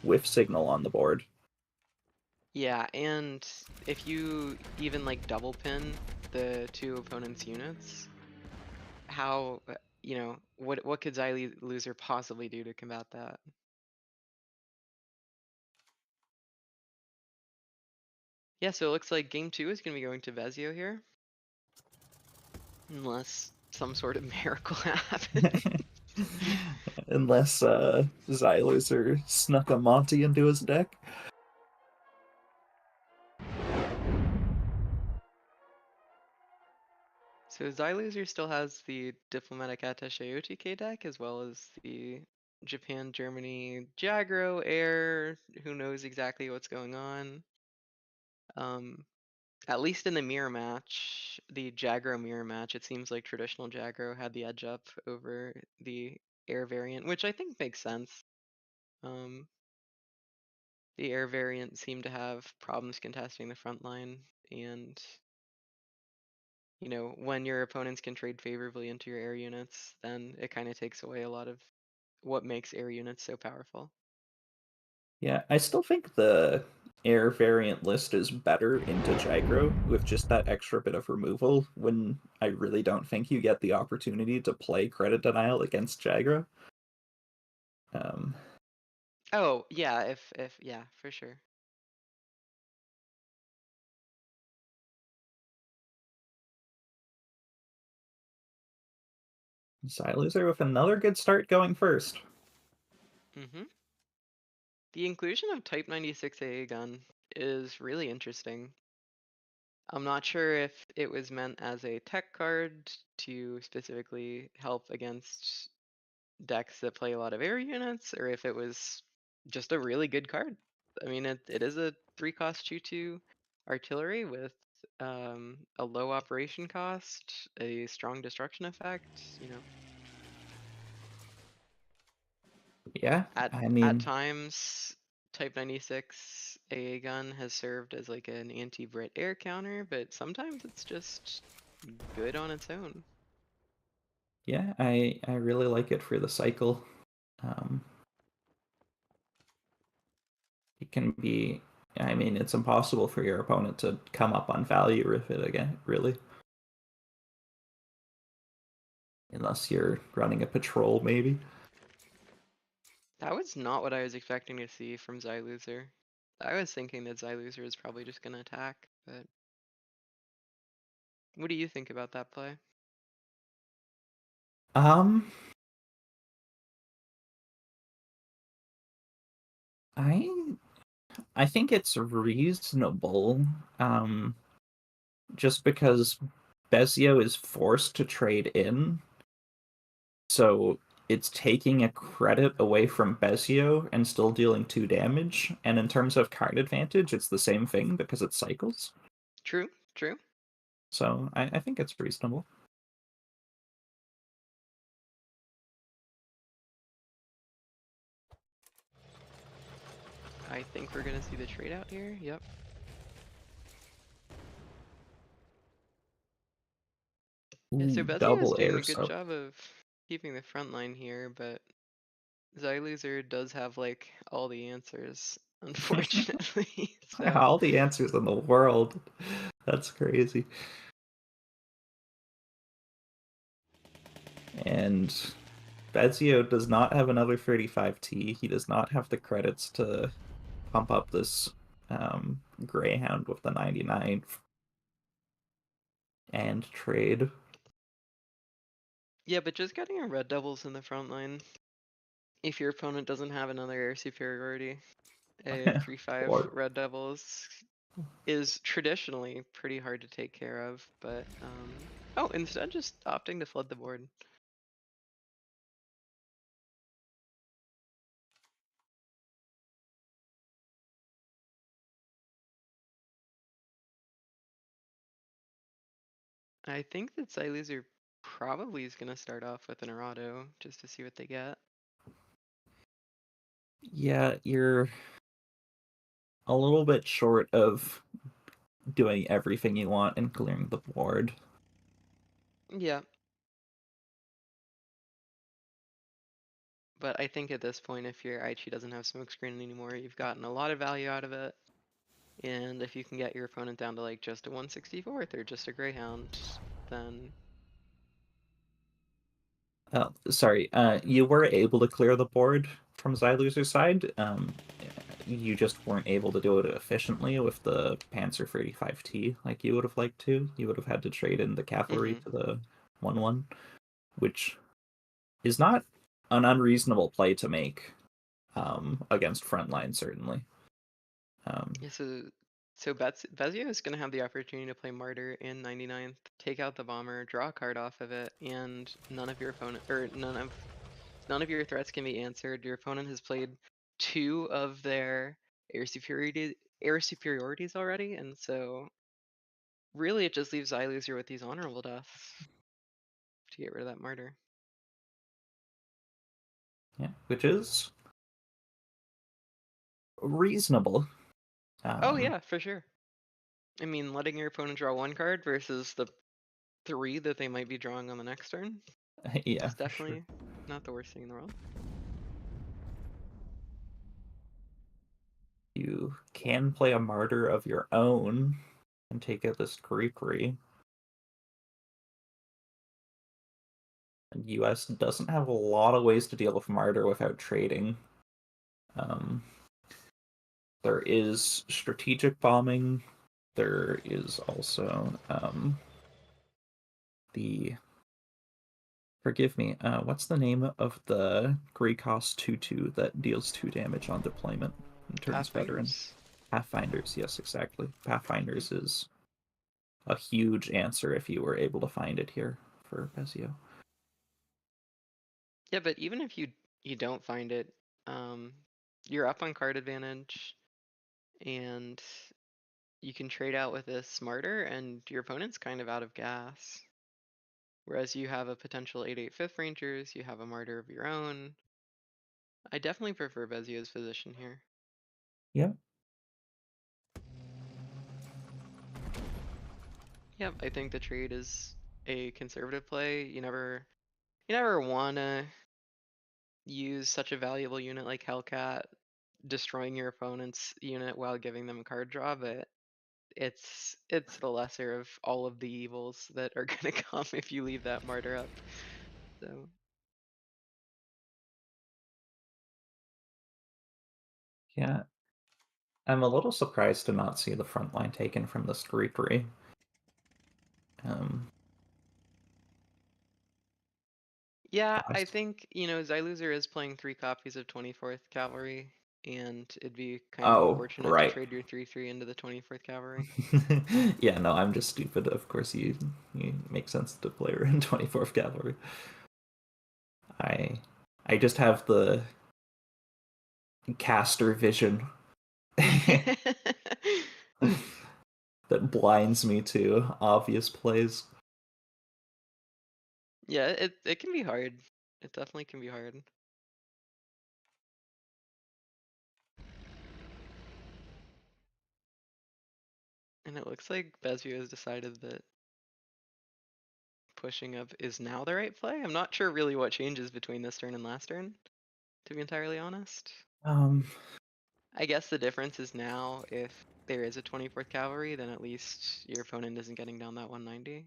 Speaker 5: with Signal on the board.
Speaker 4: Yeah, and if you even like double pin the two opponents' units, how, what could Xyloser possibly do to combat that? Yeah, so it looks like game 2 is going to be going to Bezio here. Unless some sort of miracle happens.
Speaker 5: Unless Xyloser snuck a Monty into his deck.
Speaker 4: So Xyloser still has the Diplomatic Attaché OTK deck, as well as the Japan, Germany, Jagro, Air, who knows exactly what's going on. At least in the mirror match, the Jagro mirror match, it seems like traditional Jagro had the edge up over the Air variant, which I think makes sense. The Air variant seemed to have problems contesting the front line, and when your opponents can trade favorably into your air units, then it kind of takes away a lot of what makes air units so powerful.
Speaker 5: Yeah, I still think the Air variant list is better into Jagro with just that extra bit of removal when I really don't think you get the opportunity to play Credit Denial against Jagro.
Speaker 4: Oh, yeah, if yeah, for sure.
Speaker 5: Xyloser with another good start going first.
Speaker 4: Mm-hmm. The inclusion of Type 96 AA gun is really interesting. I'm not sure if it was meant as a tech card to specifically help against decks that play a lot of air units, or if it was just a really good card. I mean, it is a 3-cost 2/2 artillery with a low operation cost, a strong destruction effect. You know,
Speaker 5: Yeah,
Speaker 4: at
Speaker 5: I mean,
Speaker 4: times, Type 96 AA gun has served as like an anti-Brit air counter, but sometimes it's just good on its own.
Speaker 5: yeah, I really like it for the cycle. It can be, I mean, it's impossible for your opponent to come up on value with it again, really. Unless you're running a patrol, maybe.
Speaker 4: That was not what I was expecting to see from Xyloser. I was thinking that Xyloser is probably just gonna attack, but what do you think about that play?
Speaker 5: Um, I think it's reasonable. Just because Bezio is forced to trade in, so it's taking a credit away from Bezio and still dealing 2 damage. And in terms of card advantage, it's the same thing because it cycles.
Speaker 4: True, true.
Speaker 5: So I think it's reasonable.
Speaker 4: I think we're gonna see the trade out here. Yep. Yeah, so
Speaker 5: Ooh,
Speaker 4: Bezio is
Speaker 5: double
Speaker 4: doing
Speaker 5: air
Speaker 4: a good
Speaker 5: sub.
Speaker 4: job of keeping the front line here, but Xyloser does have like all the answers, unfortunately. So
Speaker 5: All the answers in the world. That's crazy. And Bezio does not have another 35T. He does not have the credits to pump up this Greyhound with the 99 and trade.
Speaker 4: yeah, but just getting a red devils in the front line, if your opponent doesn't have another air superiority, a 3/5
Speaker 5: Or
Speaker 4: red devils is traditionally pretty hard to take care of, but oh, instead just opting to flood the board. I think that Xyloser probably is gonna start off with an errado just to see what they get.
Speaker 5: yeah, you're a little bit short of doing everything you want and clearing the board.
Speaker 4: Yeah. But I think at this point, if your Aichi doesn't have smokescreen anymore, you've gotten a lot of value out of it. And if you can get your opponent down to like just a 1/64th or just a Greyhound, then
Speaker 5: Sorry, you were able to clear the board from Xyloser's side. You just weren't able to do it efficiently with the Panzer 35T like you would have liked to. You would have had to trade in the cavalry to the 1/1, which is not an unreasonable play to make against frontline, certainly.
Speaker 4: yeah, so Bezio is gonna have the opportunity to play Martyr in 99th, take out the bomber, draw a card off of it, and none of your opponent or none of your threats can be answered. Your opponent has played 2 of their air superiorities already, and so really it just leaves Xyloser with these honorable deaths to get rid of that martyr.
Speaker 5: Yeah, which is reasonable.
Speaker 4: Oh yeah, for sure. I mean, letting your opponent draw 1 card versus the 3 that they might be drawing on the next turn
Speaker 5: Yeah,
Speaker 4: is
Speaker 5: for sure.
Speaker 4: definitely not the worst thing in the world.
Speaker 5: You can play a martyr of your own and take out this creepery. And US doesn't have a lot of ways to deal with martyr without trading. There is strategic bombing. There is also the forgive me, what's the name of the Grey cost 2/2 that deals 2 damage on deployment and turns veteran?
Speaker 4: Pathfinders?
Speaker 5: Pathfinders, yes, exactly. Pathfinders is a huge answer if you were able to find it here for Bezio.
Speaker 4: Yeah, but even if you don't find it, you're up on card advantage, and you can trade out with a smarter, and your opponent's kind of out of gas. Whereas you have a potential 8/8 fifth rangers, you have a martyr of your own. I definitely prefer Bezio's position here.
Speaker 5: Yep.
Speaker 4: Yep, I think the trade is a conservative play. You never wanna use such a valuable unit like Hellcat, destroying your opponent's unit while giving them a card draw, but it's the lesser of all of the evils that are gonna come if you leave that martyr up. So
Speaker 5: Yeah. I'm a little surprised to not see the front line taken from this Greepery.
Speaker 4: yeah, I
Speaker 5: Cost.
Speaker 4: think, Xyloser is playing 3 copies of 24th Cavalry, and it'd be kind of
Speaker 5: Oh,
Speaker 4: unfortunate to
Speaker 5: right.
Speaker 4: trade your 3/3 into the 24th Cavalry.
Speaker 5: Yeah, no, I'm just stupid. Of course, you make sense to play her in 24th Cavalry. I just have the caster vision that blinds me to obvious plays.
Speaker 4: Yeah, it can be hard. It definitely can be hard. And it looks like Bezio has decided that pushing up is now the right play. I'm not sure really what changes between this turn and last turn, to be entirely honest. I guess the difference is now if there is a 24th Cavalry, then at least your opponent isn't getting down that 190.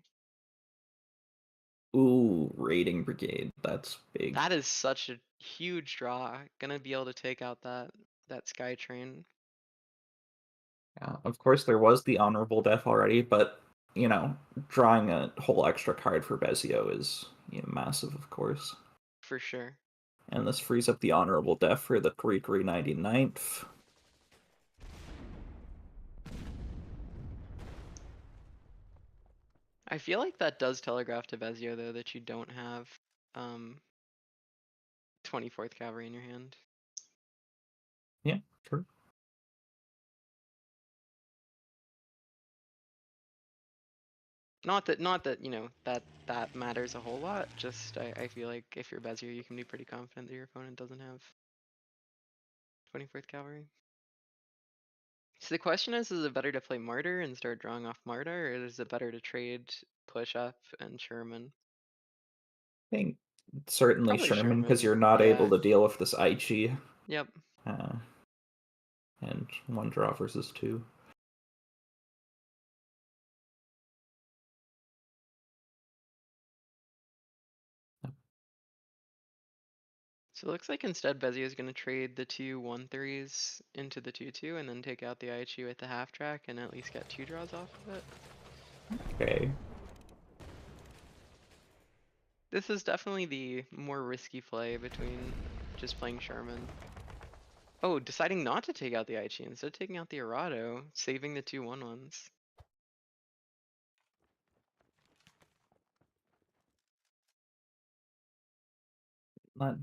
Speaker 5: Ooh, raiding brigade. That's big.
Speaker 4: That is such a huge draw. Gonna be able to take out that Sky Train.
Speaker 5: Yeah, of course, there was the honorable death already, but drawing a whole extra card for Bezio is massive, of course.
Speaker 4: For sure.
Speaker 5: And this frees up the honorable death for the Greekery 99th.
Speaker 4: I feel like that does telegraph to Bezio though that you don't have 24th Cavalry in your hand.
Speaker 5: Yeah, true.
Speaker 4: Not that that matters a whole lot. Just I feel like if you're Bezio, you can be pretty confident that your opponent doesn't have 24th Cavalry. So the question is it better to play Martyr and start drawing off Martyr, or is it better to trade push up and Sherman?
Speaker 5: I think certainly
Speaker 4: Probably
Speaker 5: Sherman, because you're
Speaker 4: Sherman,
Speaker 5: not
Speaker 4: yeah.
Speaker 5: able to deal with this Aichi.
Speaker 4: Yep.
Speaker 5: And 1 draw versus 2.
Speaker 4: So it looks like instead Bezio is going to trade the 2 1/3s into the 2/2 and then take out the Aichi with the half track and at least get 2 draws off of it.
Speaker 5: Okay.
Speaker 4: This is definitely the more risky play between just playing Sherman. Oh, deciding not to take out the Aichi instead of taking out the Arado, saving the 2 1/1s.
Speaker 5: That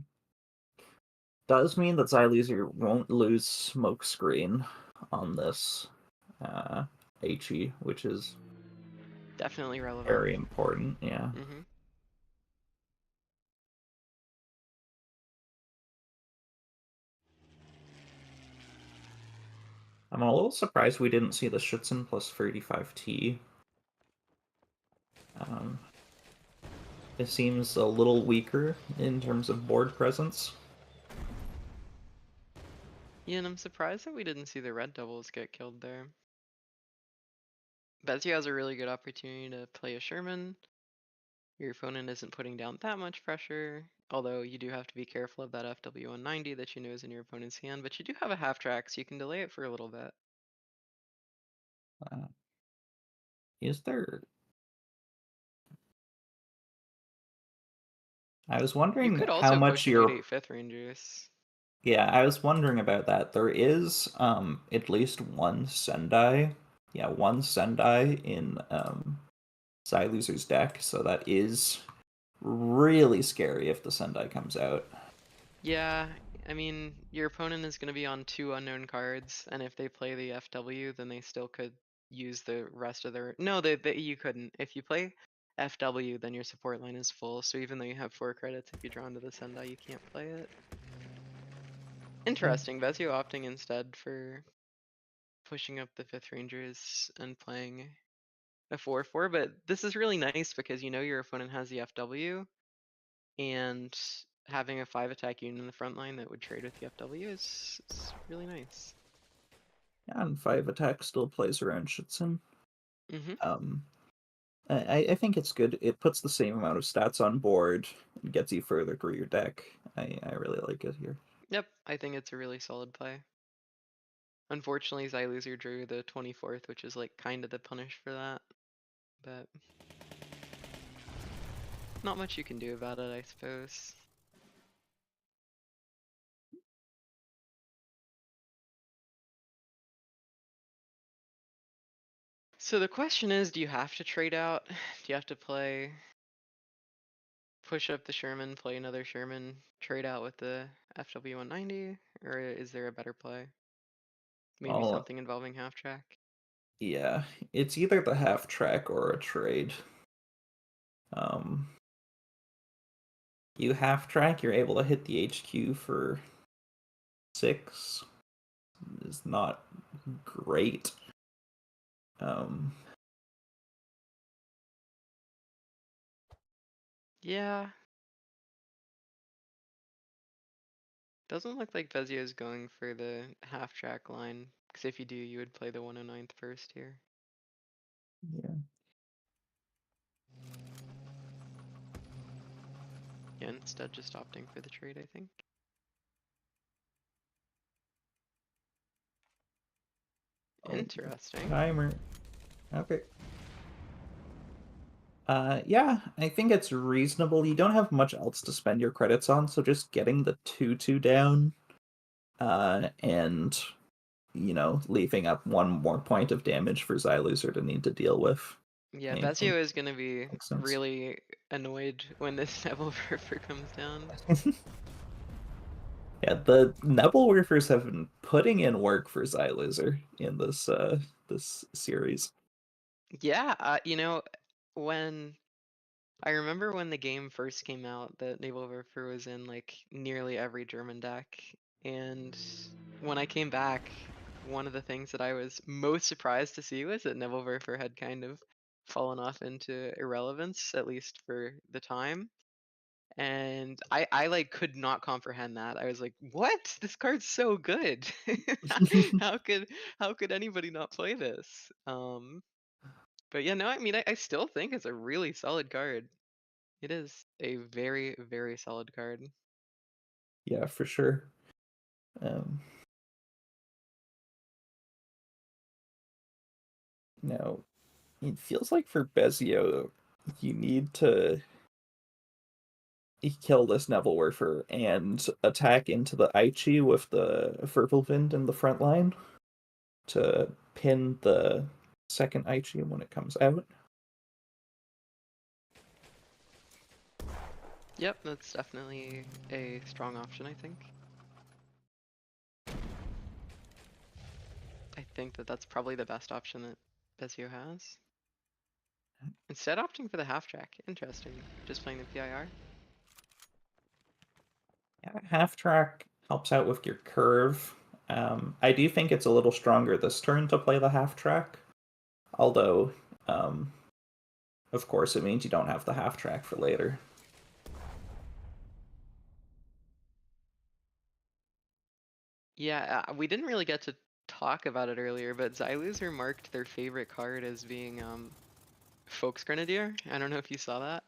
Speaker 5: does mean that Xyloser won't lose smokescreen on this HE, which is
Speaker 4: Definitely relevant.
Speaker 5: very important, yeah. I'm a little surprised we didn't see the Schützen plus 35T. It seems a little weaker in terms of board presence.
Speaker 4: Yeah, and I'm surprised that we didn't see the red doubles get killed there. Bezio has a really good opportunity to play a Sherman. Your opponent isn't putting down that much pressure, although you do have to be careful of that FW190 that you know is in your opponent's hand, but you do have a half track, so you can delay it for a little bit.
Speaker 5: Is there... I was wondering
Speaker 4: You could
Speaker 5: how
Speaker 4: also
Speaker 5: much
Speaker 4: push an
Speaker 5: your...
Speaker 4: 8/8 fifth rangers.
Speaker 5: Yeah, I was wondering about that. There is at least one Sendai. Yeah, one Sendai in Xyloser's deck, so that is really scary if the Sendai comes out.
Speaker 4: Yeah, I mean, your opponent is going to be on 2 unknown cards, and if they play the FW, then they still could use the rest of their. No, you couldn't. If you play FW, then your support line is full. So even though you have 4 credits, if you draw into the Sendai, you can't play it. Interesting. Bezio opting instead for pushing up the 5th Rangers and playing a 4/4, but this is really nice because you know your opponent has the FW, and having a 5 attack unit in the front line that would trade with the FW is really nice.
Speaker 5: Yeah, and 5 attack still plays around Schützen.
Speaker 4: Mm-hmm.
Speaker 5: I think it's good. It puts the same amount of stats on board and gets you further through your deck. I really like it here.
Speaker 4: Yep, I think it's a really solid play. Unfortunately, Xyloser drew the 24th, which is like kind of the punish for that, but not much you can do about it, I suppose. So the question is, do you have to trade out? Do you have to push up the Sherman, play another Sherman, trade out with the FW 190, or is there a better play? Maybe
Speaker 5: Well,
Speaker 4: something involving half track?
Speaker 5: yeah, it's either the half track or a trade. You half track, you're able to hit the HQ for 6. Is not great.
Speaker 4: Yeah. Doesn't look like Bezio is going for the half track line, because if you do, you would play the 109th first here.
Speaker 5: Yeah.
Speaker 4: Yeah, instead just opting for the trade, I think. Interesting.
Speaker 5: Timer. Okay. Yeah, I think it's reasonable. You don't have much else to spend your credits on, so just getting the 2/2 down, and leaving up 1 more point of damage for Xyloser to need to deal with.
Speaker 4: Yeah,
Speaker 5: Makes
Speaker 4: Bezio is gonna be
Speaker 5: sense.
Speaker 4: really annoyed when this Neville Verfer comes down.
Speaker 5: Yeah, the Nebelwerfers have been putting in work for Xyloser in this series.
Speaker 4: Yeah, when I remember when the game first came out, that Naval Verfer was in like nearly every German deck, and when I came back, one of the things that I was most surprised to see was that Naval Verfer had kind of fallen off into irrelevance, at least for the time. And I like could not comprehend that. I was like, what? This card's so good. How could anybody not play this? But yeah, no, I mean I still think it's a really solid card. It is a very, very solid card.
Speaker 5: Yeah, for sure. Now, it feels like for Bezio, you need to kill this Nebelwerfer and attack into the Aichi with the Verpelwind in the front line to pin the second Aichi when it comes out.
Speaker 4: Yep, that's definitely a strong option, I think. I think that that's probably the best option that Bezio has. Instead opting for the half track. Interesting. Just playing the PIR.
Speaker 5: Yeah, half track helps out with your curve. I do think it's a little stronger this turn to play the half track, although, of course, it means you don't have the half track for later.
Speaker 4: Yeah, we didn't really get to talk about it earlier, but Xyloser marked their favorite card as being Volksgrenadier. I don't know if you saw that.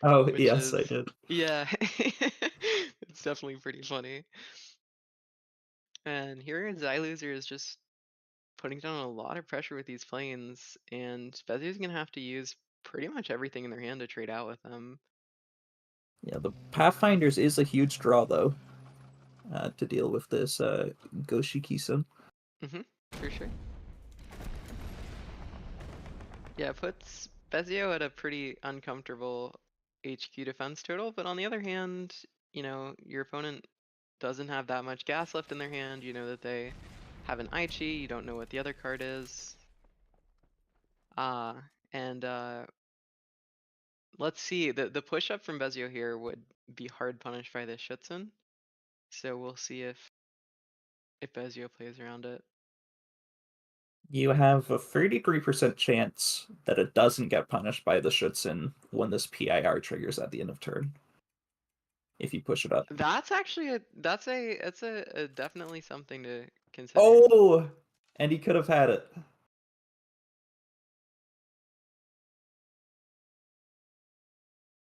Speaker 5: Oh,
Speaker 4: Which
Speaker 5: yes, I
Speaker 4: is,
Speaker 5: did.
Speaker 4: yeah, it's definitely pretty funny. And here Xyloser is just putting down a lot of pressure with these planes, and Bezio's gonna have to use pretty much everything in their hand to trade out with them.
Speaker 5: Yeah, the Pathfinders is a huge draw, though, to deal with this Goshiki-san.
Speaker 4: For sure. Yeah, it puts Bezio had a pretty uncomfortable HQ defense total, but on the other hand, you know, your opponent doesn't have that much gas left in their hand. You know that they have an Aichi, you don't know what the other card is. And let's see, the push up from Bezio here would be hard punished by this Schutzen. So we'll see if Bezio plays around it.
Speaker 5: You have a 33% chance that it doesn't get punished by the Schutzen when this PIR triggers at the end of turn. If you push it up.
Speaker 4: That's actually that's a definitely something to consider.
Speaker 5: Oh! And he could have had it.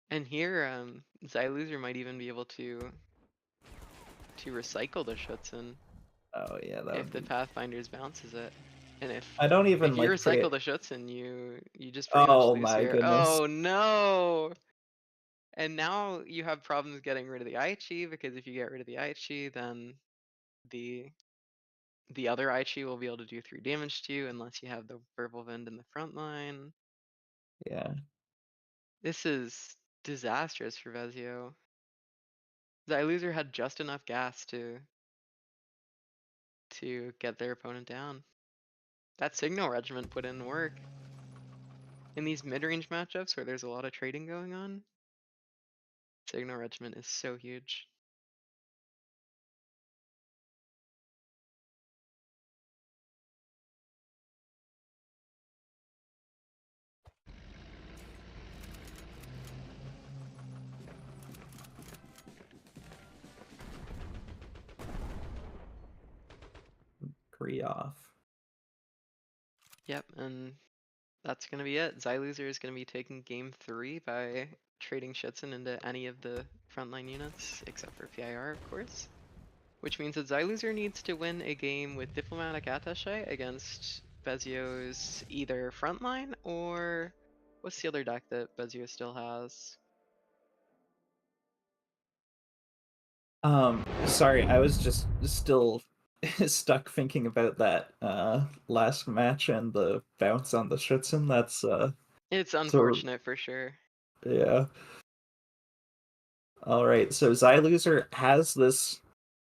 Speaker 4: And here, Xyloser might even be able to recycle the Schutzen
Speaker 5: Oh yeah, that
Speaker 4: if
Speaker 5: would
Speaker 4: the
Speaker 5: be...
Speaker 4: Pathfinder's bounces it. And if
Speaker 5: I don't even
Speaker 4: you
Speaker 5: like
Speaker 4: recycle
Speaker 5: create...
Speaker 4: the Schutzen, you just pretty much
Speaker 5: Oh
Speaker 4: lose
Speaker 5: my
Speaker 4: here.
Speaker 5: goodness.
Speaker 4: Oh no! And now you have problems getting rid of the Aichi, because if you get rid of the Aichi, then the other Aichi will be able to do 3 damage to you unless you have the Purple Wind in the front line.
Speaker 5: Yeah.
Speaker 4: This is disastrous for Bezio. Xyloser had just enough gas to get their opponent down. That Signal Regiment put in work. In these mid-range matchups where there's a lot of trading going on, Signal Regiment is so huge.
Speaker 5: Kriyov.
Speaker 4: Yep, and that's gonna be it. Xyloser is gonna be taking game 3 by trading Schutzen into any of the frontline units, except for PIR, of course. Which means that Xyloser needs to win a game with Diplomatic Attaché against Bezio's either frontline or what's the other deck that Bezio still has?
Speaker 5: Sorry, I was just still stuck thinking about that last match and the bounce on the Schutzen. That's
Speaker 4: It's
Speaker 5: so
Speaker 4: unfortunate for sure.
Speaker 5: yeah. Alright, so Xyloser has this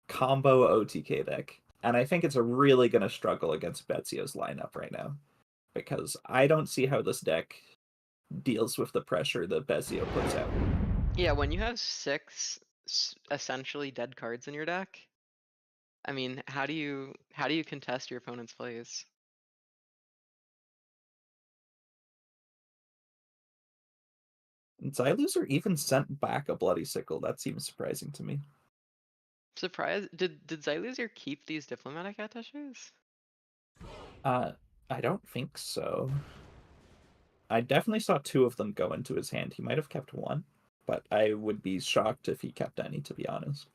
Speaker 5: combo OTK deck, and I think it's really gonna struggle against Bezio's lineup right now. Because I don't see how this deck deals with the pressure that Bezio puts out.
Speaker 4: Yeah, when you have 6 essentially dead cards in your deck, I mean, how do you contest your opponent's plays?
Speaker 5: And Xyloser even sent back a Bloody Sickle. That seems surprising to me.
Speaker 4: Surprise! Did Xyloser keep these Diplomatic Attachés?
Speaker 5: I don't think so. I definitely saw 2 of them go into his hand. He might have kept 1, but I would be shocked if he kept any, to be honest.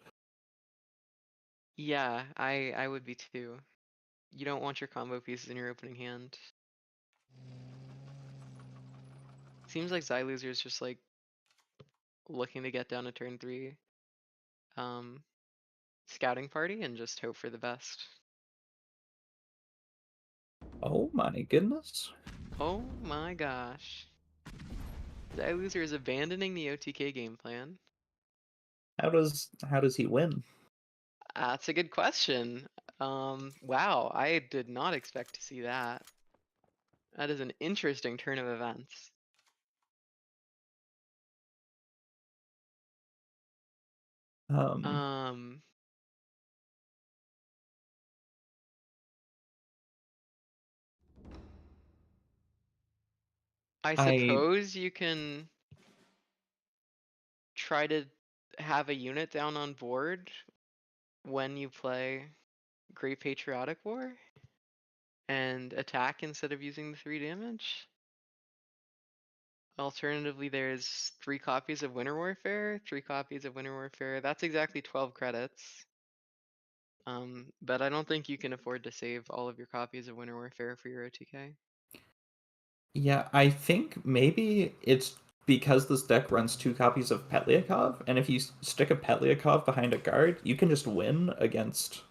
Speaker 4: Yeah, I would be too. You don't want your combo pieces in your opening hand. Seems like Xyloser is just like looking to get down to turn 3 scouting party and just hope for the best.
Speaker 5: Oh my goodness.
Speaker 4: Oh my gosh. Xyloser is abandoning the OTK game plan.
Speaker 5: How does he win?
Speaker 4: That's a good question. Wow, I did not expect to see that. That is an interesting turn of events. I suppose you can try to have a unit down on board when you play Great Patriotic War and attack instead of using the 3 damage. Alternatively, there's 3 copies of Winter Warfare, 3 copies of Winter Warfare. That's exactly 12 credits. But I don't think you can afford to save all of your copies of Winter Warfare for your OTK.
Speaker 5: Yeah, I think maybe it's because this deck runs 2 copies of Petliakov, and if you stick a Petliakov behind a guard, you can just win against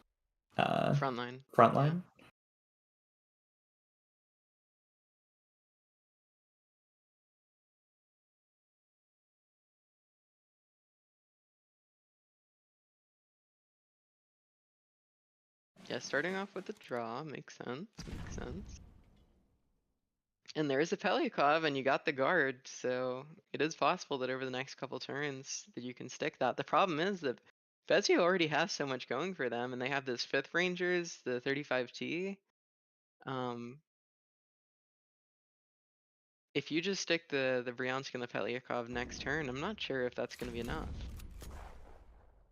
Speaker 4: Frontline.
Speaker 5: frontline.
Speaker 4: Yeah, starting off with a draw makes sense. Makes sense. And there is a Pelyakov, and you got the guard, so it is possible that over the next couple turns that you can stick that. The problem is that Bezio already has so much going for them, and they have this 5th Rangers, the 35T. If you just stick the Bryansk and the Pelyakov next turn, I'm not sure if that's gonna be enough.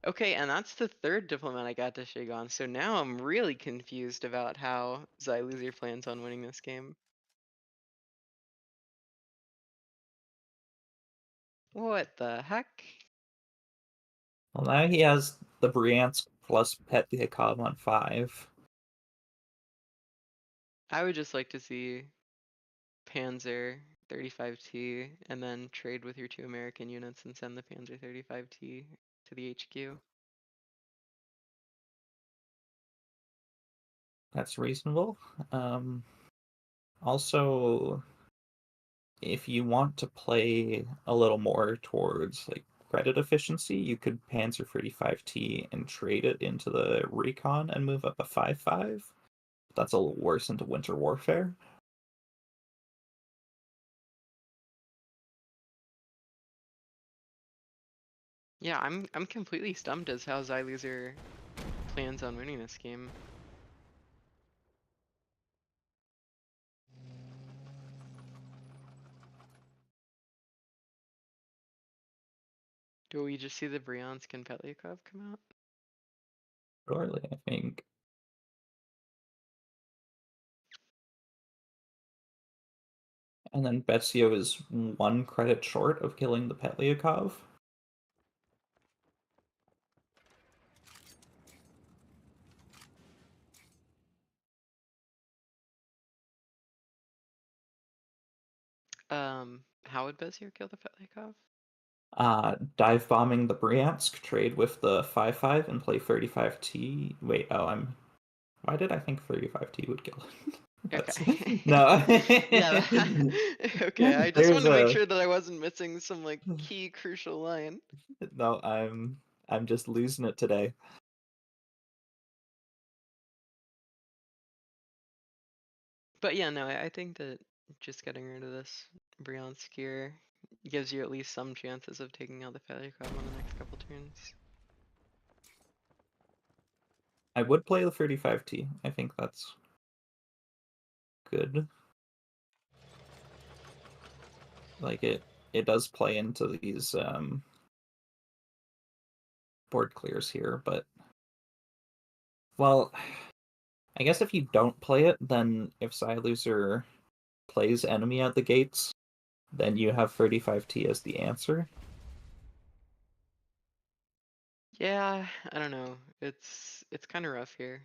Speaker 4: Okay, and that's the 3rd diplomat I got to shig on, so now I'm really confused about how Zyer plans on winning this game. What the heck?
Speaker 5: Well, now he has the Bryansk plus Petliakov on 5.
Speaker 4: I would just like to see Panzer 35T and then trade with your 2 American units and send the Panzer 35T to the HQ.
Speaker 5: That's reasonable. Also, if you want to play a little more towards like credit efficiency, you could Panzer 35T and trade it into the recon and move up a 5-5. That's a little worse into winter warfare.
Speaker 4: Yeah, I'm completely stumped as how Zyer plans on winning this game. Do we just see the Bryansk and Pelyakov come out?
Speaker 5: Surely, I think. And then Bezio is 1 credit short of killing the Petliakov.
Speaker 4: How would Bezio kill the Pelyakov?
Speaker 5: Dive bombing the Bryansk, trade with the 5-5 and play 35T. Wait, why did I think 35T would kill it?
Speaker 4: Okay.
Speaker 5: No.
Speaker 4: Yeah. Okay, I just
Speaker 5: There's
Speaker 4: wanted to make
Speaker 5: a-
Speaker 4: sure that I wasn't missing some like key crucial line.
Speaker 5: No, I'm just losing it today.
Speaker 4: But yeah, no, I think that just getting rid of this Bryansk here gives you at least some chances of taking out the Pelyakov on the next couple turns.
Speaker 5: I would play the 35T. I think that's good. Like it does play into these board clears here, but well, I guess if you don't play it, then if Zyer plays enemy at the gates, then you have 35T as the answer.
Speaker 4: Yeah, I don't know. It's kind of rough here.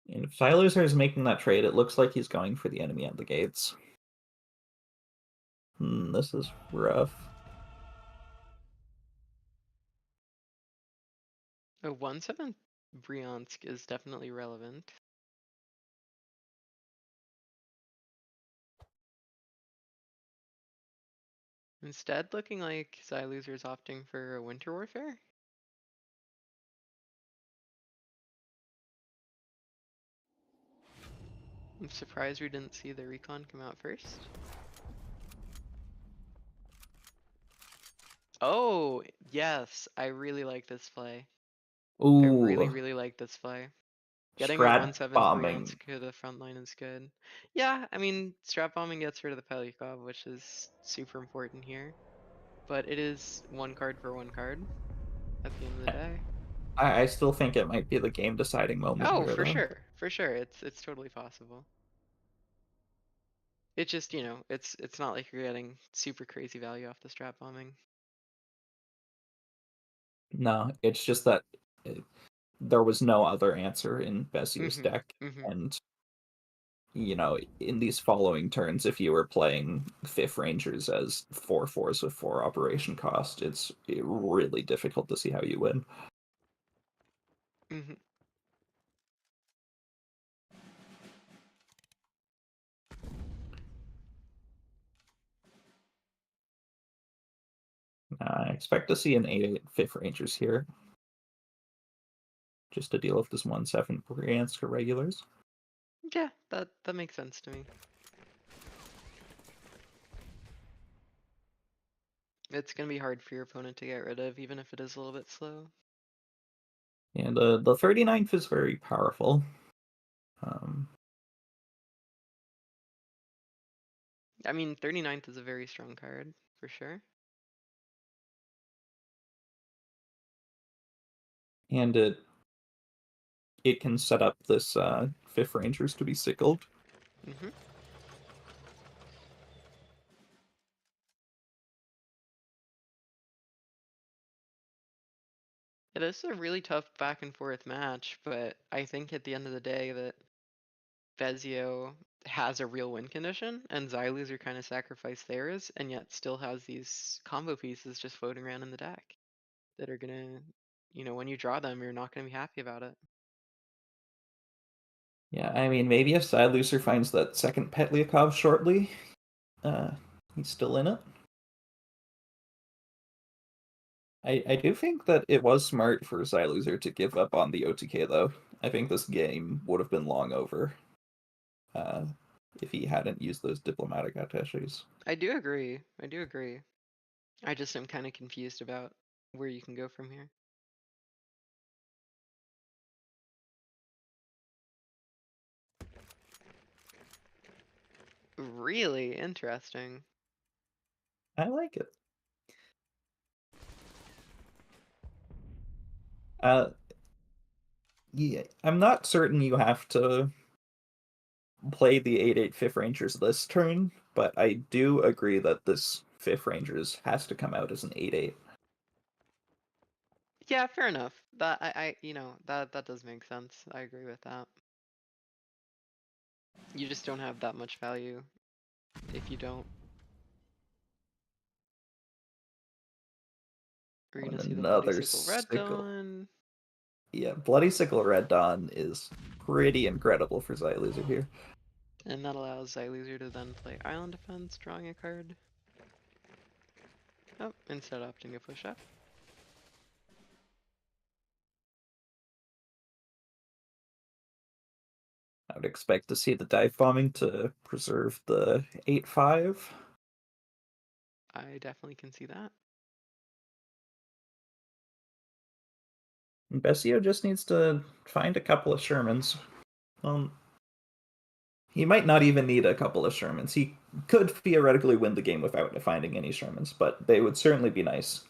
Speaker 5: And if Zyer is making that trade, it looks like he's going for the enemy at the gates. This is rough.
Speaker 4: A 1/7 Bryansk is definitely relevant. Instead, looking like Zyer is opting for a winter warfare. I'm surprised we didn't see the recon come out first. Oh, yes, I really like this play. I really,
Speaker 5: Ooh,
Speaker 4: really like this play. Getting a
Speaker 5: strat
Speaker 4: 1/7
Speaker 5: bombing.
Speaker 4: Bryansk to the front line is good. Yeah, I mean, strat bombing gets rid of the Pelyakov, which is super important here. But it is 1 card for 1 card at the end of the day.
Speaker 5: I still think it might be the game deciding moment
Speaker 4: Oh,
Speaker 5: here,
Speaker 4: for
Speaker 5: though.
Speaker 4: sure, for sure. It's totally possible. It just, it's not like you're getting super crazy value off the strat bombing.
Speaker 5: No, it's just that there was no other answer in Bezio's deck,
Speaker 4: Mm-hmm.
Speaker 5: and in these following turns, if you were playing 5th Rangers as 4/4s with 4 operation cost, it's really difficult to see how you win.
Speaker 4: Mm-hmm.
Speaker 5: I expect to see an 8/8 5th Rangers here. just to deal with this 1/7 against regulars.
Speaker 4: Yeah, that makes sense to me. It's gonna be hard for your opponent to get rid of, even if it is a little bit slow.
Speaker 5: And the 39th is very powerful.
Speaker 4: I mean, 39th is a very strong card, for sure.
Speaker 5: And it can set up this 5th Rangers to be sickled.
Speaker 4: Mm-hmm. It is a really tough back and forth match, but I think at the end of the day that Bezio has a real win condition, and Xyloser kind of sacrificed theirs, and yet still has these combo pieces just floating around in the deck that are gonna, when you draw them, you're not gonna be happy about it.
Speaker 5: Yeah, I mean, maybe if Xyloser finds that second Petliakov shortly, he's still in it. I do think that it was smart for Xyloser to give up on the OTK, though. I think this game would have been long over if he hadn't used those diplomatic attaches.
Speaker 4: I do agree. I do agree. I just am kind of confused about where you can go from here. Really interesting.
Speaker 5: I like it. Yeah, I'm not certain you have to play the 8/8 5th Rangers this turn, but I do agree that this 5th Rangers has to come out as an 8/8.
Speaker 4: Yeah, fair enough. That that does make sense. I agree with that. You just don't have that much value if you don't. We're gonna see the Bloody
Speaker 5: Another
Speaker 4: Sickle Red
Speaker 5: sickle.
Speaker 4: Dawn.
Speaker 5: Yeah, Bloody Sickle Red Dawn is pretty incredible for Xyloser here.
Speaker 4: And that allows Xyloser to then play Island Defense, drawing a card. Oh, instead of opting to push up.
Speaker 5: I would expect to see the dive bombing to preserve the 8/5.
Speaker 4: I definitely can see that.
Speaker 5: And Bezio just needs to find a couple of Shermans. He might not even need a couple of Shermans. He could theoretically win the game without finding any Shermans, but they would certainly be nice.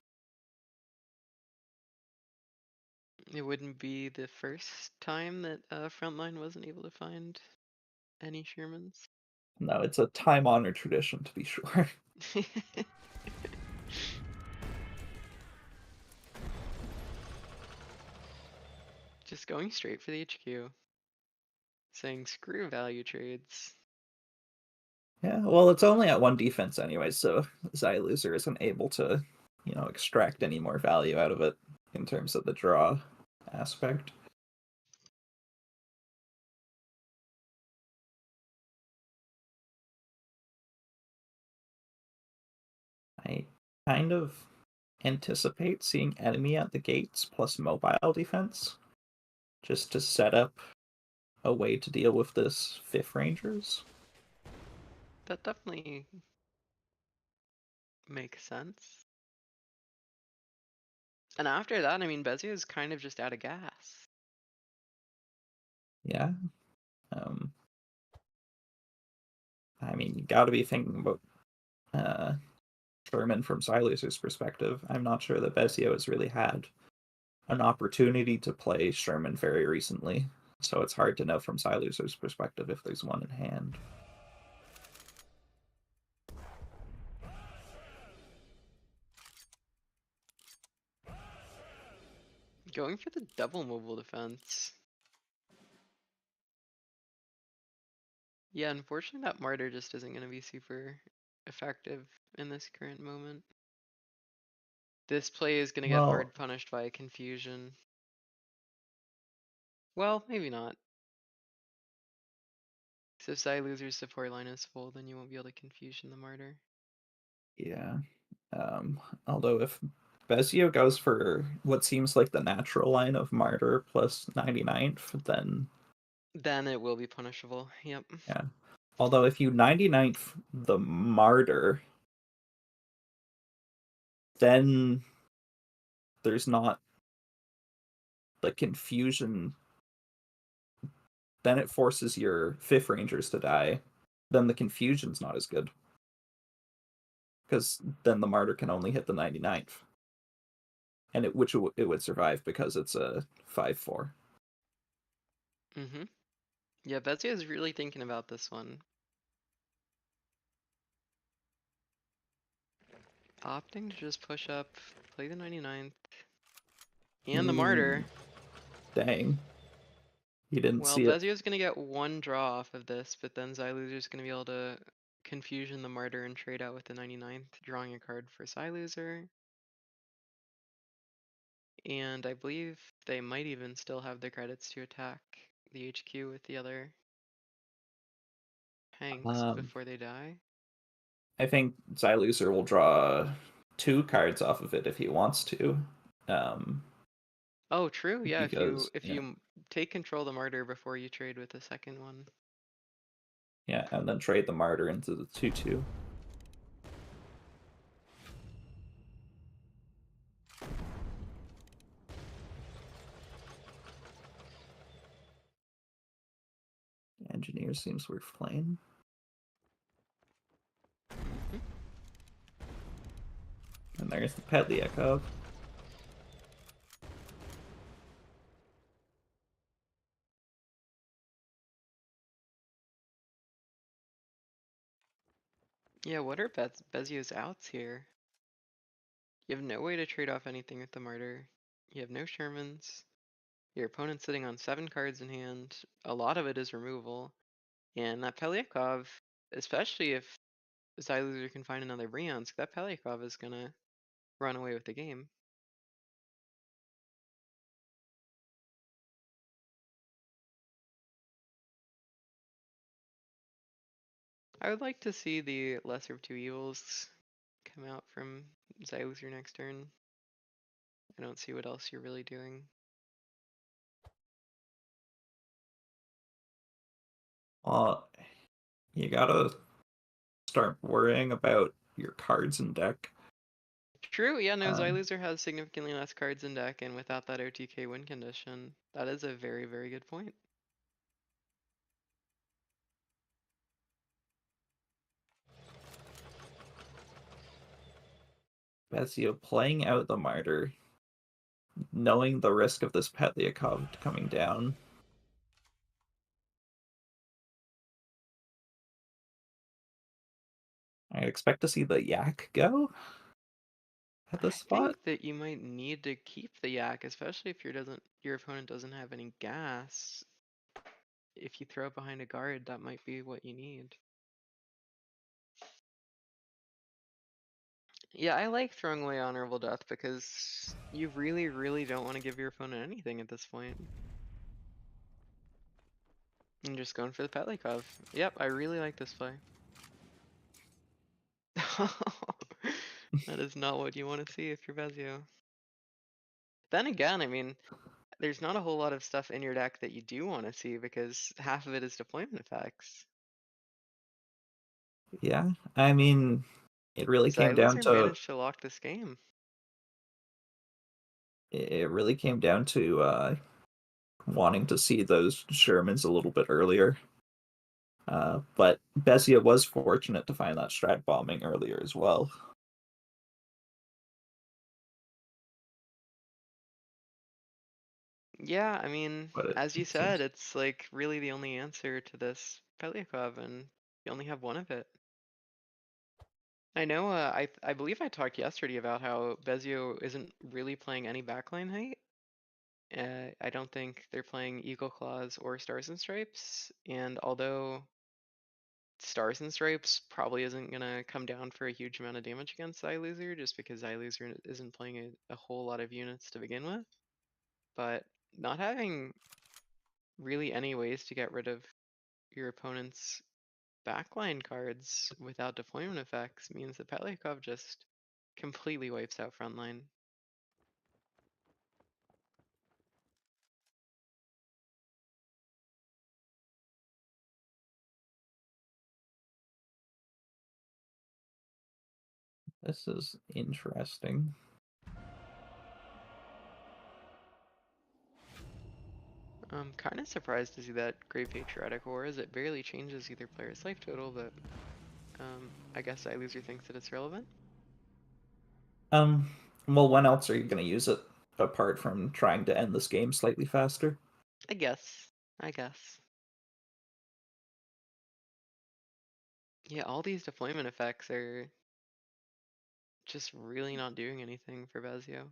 Speaker 4: It wouldn't be the first time that Frontline wasn't able to find any Shermans.
Speaker 5: No, it's a time-honored tradition, to be sure.
Speaker 4: Just going straight for the HQ. Saying screw value trades.
Speaker 5: Yeah, well, it's only at 1 defense anyway, so Xyloser isn't able to, extract any more value out of it in terms of the draw aspect. I kind of anticipate seeing enemy at the gates plus mobile defense, just to set up a way to deal with this 5th Rangers.
Speaker 4: That definitely makes sense. And after that, I mean, Bezio is kind of just out of gas.
Speaker 5: Yeah. I mean, you gotta be thinking about Sherman from Xyloser's perspective. I'm not sure that Bezio has really had an opportunity to play Sherman very recently, so it's hard to know from Xyloser's perspective if there's one in hand.
Speaker 4: Going for the double mobile defense. Yeah, unfortunately that Martyr just isn't going to be super effective in this current moment. This play is going to get
Speaker 5: Well,
Speaker 4: hard punished by confusion. Well, maybe not. So if Xyloser's support line is full, then you won't be able to confusion the Martyr.
Speaker 5: yeah. Although if Bezio goes for what seems like the natural line of Martyr plus 99th,
Speaker 4: Then it will be punishable. Yep.
Speaker 5: yeah. Although if you 99th the Martyr, then there's not the confusion. Then it forces your 5th Rangers to die. Then the confusion's not as good. Because then the Martyr can only hit the 99th. And it would survive because it's a 5/4.
Speaker 4: Mm-hmm. Yeah, Bezio is really thinking about this one. Opting to just push up, play the 99th. And the Martyr.
Speaker 5: Dang. He didn't
Speaker 4: Well,
Speaker 5: see it.
Speaker 4: Bezio's gonna get 1 draw off of this, but then Xyloser's gonna be able to confusion the Martyr and trade out with the 99th, drawing a card for Xyloser. And I believe they might even still have the credits to attack the HQ with the other tanks before they die.
Speaker 5: I think Xyloser will draw 2 cards off of it if he wants to.
Speaker 4: Oh, true. Yeah,
Speaker 5: Because,
Speaker 4: if
Speaker 5: yeah.
Speaker 4: you take control of the Martyr before you trade with the second one.
Speaker 5: Yeah, and then trade the Martyr into the 2/2. Engineer seems worth playing. And there's the Petliakov.
Speaker 4: Yeah, what are Bezio's outs here? You have no way to trade off anything with the Martyr. You have no Shermans. Your opponent's sitting on 7 cards in hand. A lot of it is removal. And that Pelyakov, especially if Xyloser can find another Brionsk, that Pelyakov is gonna run away with the game. I would like to see the Lesser of Two Evils come out from Xyloser next turn. I don't see what else you're really doing.
Speaker 5: Well, you gotta start worrying about your cards in deck.
Speaker 4: True, yeah, no, Xyloser has significantly less cards in deck, and without that OTK win condition, that is a very, very good point.
Speaker 5: Bezio playing out the Martyr, knowing the risk of this Petliakov coming down. I expect to see the Yak go at this
Speaker 4: I
Speaker 5: spot.
Speaker 4: think that you might need to keep the Yak, especially if your opponent doesn't have any gas. If you throw it behind a guard, that might be what you need. Yeah, I like throwing away honorable death because you really, really don't want to give your opponent anything at this point. And just going for the Petlikov. Yep, I really like this play. That is not what you want to see if you're Bezio. Then again, I mean, there's not a whole lot of stuff in your deck that you do want to see because half of it is deployment effects.
Speaker 5: Yeah, I mean, it really came down
Speaker 4: Xyloser
Speaker 5: to
Speaker 4: managed to lock this game.
Speaker 5: Wanting to see those Shermans a little bit earlier. But Bezia was fortunate to find that strat bombing earlier as well.
Speaker 4: Yeah, I mean,
Speaker 5: But
Speaker 4: as you
Speaker 5: it
Speaker 4: said,
Speaker 5: seems
Speaker 4: it's like really the only answer to this Pelyakov, and you only have one of it. I know, I believe I talked yesterday about how Bezio isn't really playing any backline height. I don't think they're playing Eagle Claws or Stars and Stripes, and although Stars and Stripes probably isn't gonna come down for a huge amount of damage against Xyloser, just because Xyloser isn't playing a whole lot of units to begin with. But not having really any ways to get rid of your opponent's backline cards without deployment effects means that Petlikov just completely wipes out frontline.
Speaker 5: This is interesting.
Speaker 4: I'm kind of surprised to see that Great Patriotic War, as it barely changes either player's life total, but I guess iLoser thinks that it's relevant.
Speaker 5: Well, when else are you going to use it apart from trying to end this game slightly faster?
Speaker 4: I guess. I guess. Yeah, all these deployment effects are just really not doing anything for Bezio.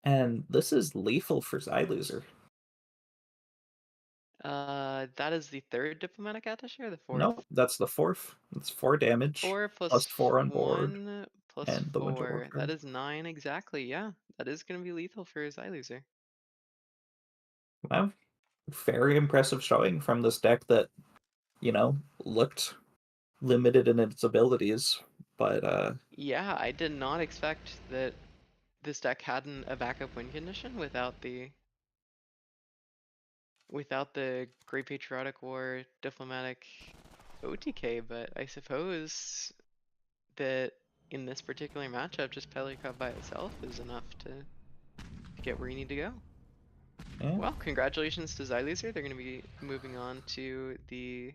Speaker 5: And this is lethal for Xyloser.
Speaker 4: That is the third diplomatic attaché or the fourth?
Speaker 5: No, that's the fourth. It's 4 damage.
Speaker 4: 4 plus
Speaker 5: +4 on board.
Speaker 4: 1 plus
Speaker 5: And the Winter
Speaker 4: 4.
Speaker 5: Warcry.
Speaker 4: That is 9 exactly. Yeah, that is going to be lethal for his iLoser.
Speaker 5: Well, very impressive showing from this deck that, looked limited in its abilities. But
Speaker 4: Yeah, I did not expect that this deck had a backup win condition without the Great Patriotic War diplomatic OTK, but I suppose that in this particular matchup, just Pelican by itself is enough to get where you need to go.
Speaker 5: yeah.
Speaker 4: Well, congratulations to Xyloser. They're going to be moving on to the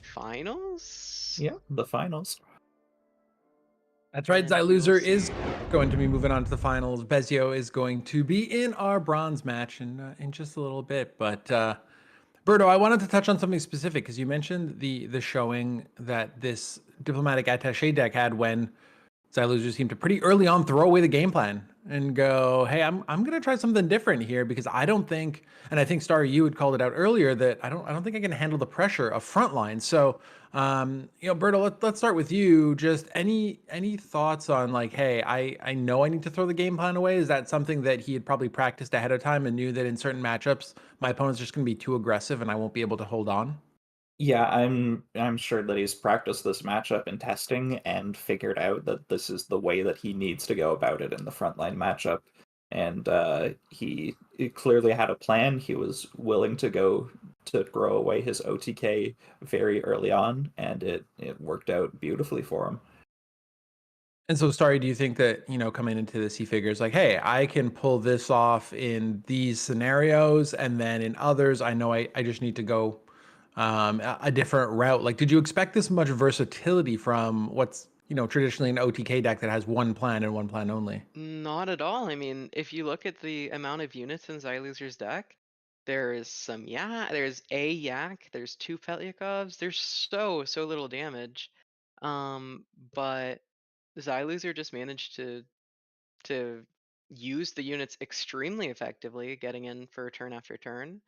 Speaker 4: finals.
Speaker 5: Yeah, the finals.
Speaker 1: That's right.
Speaker 4: And we will
Speaker 1: Xyloser
Speaker 4: see.
Speaker 1: is going to be moving on to the finals. Bezio is going to be in our bronze match in just a little bit. But Berto, I wanted to touch on something specific because you mentioned the showing that this diplomatic attaché deck had when Xyloser seemed to pretty early on throw away the game plan and go, "Hey, I'm gonna try something different here because I don't think," and I think Starry, you had called it out earlier that I don't think I can handle the pressure of frontline. So, Berto, let's start with you. Just any thoughts on like, hey, I know I need to throw the game plan away. Is that something that he had probably practiced ahead of time and knew that in certain matchups my opponent's just gonna be too aggressive and I won't be able to hold on?
Speaker 5: Yeah, I'm sure that he's practiced this matchup in testing and figured out that this is the way that he needs to go about it in the frontline matchup. And he clearly had a plan. He was willing to go to grow away his OTK very early on, and it worked out beautifully for him.
Speaker 1: And so, Starry, do you think that, coming into this, he figures like, hey, I can pull this off in these scenarios, and then in others, I know I just need to go a different route. Like, did you expect this much versatility from what's, traditionally an OTK deck that has one plan and one plan only?
Speaker 4: Not at all. I mean, if you look at the amount of units in Xyloser's deck, there is some there's a Yak, there's 2 Petliakovs, there's so little damage. But Xyloser just managed to use the units extremely effectively, getting in for turn after turn.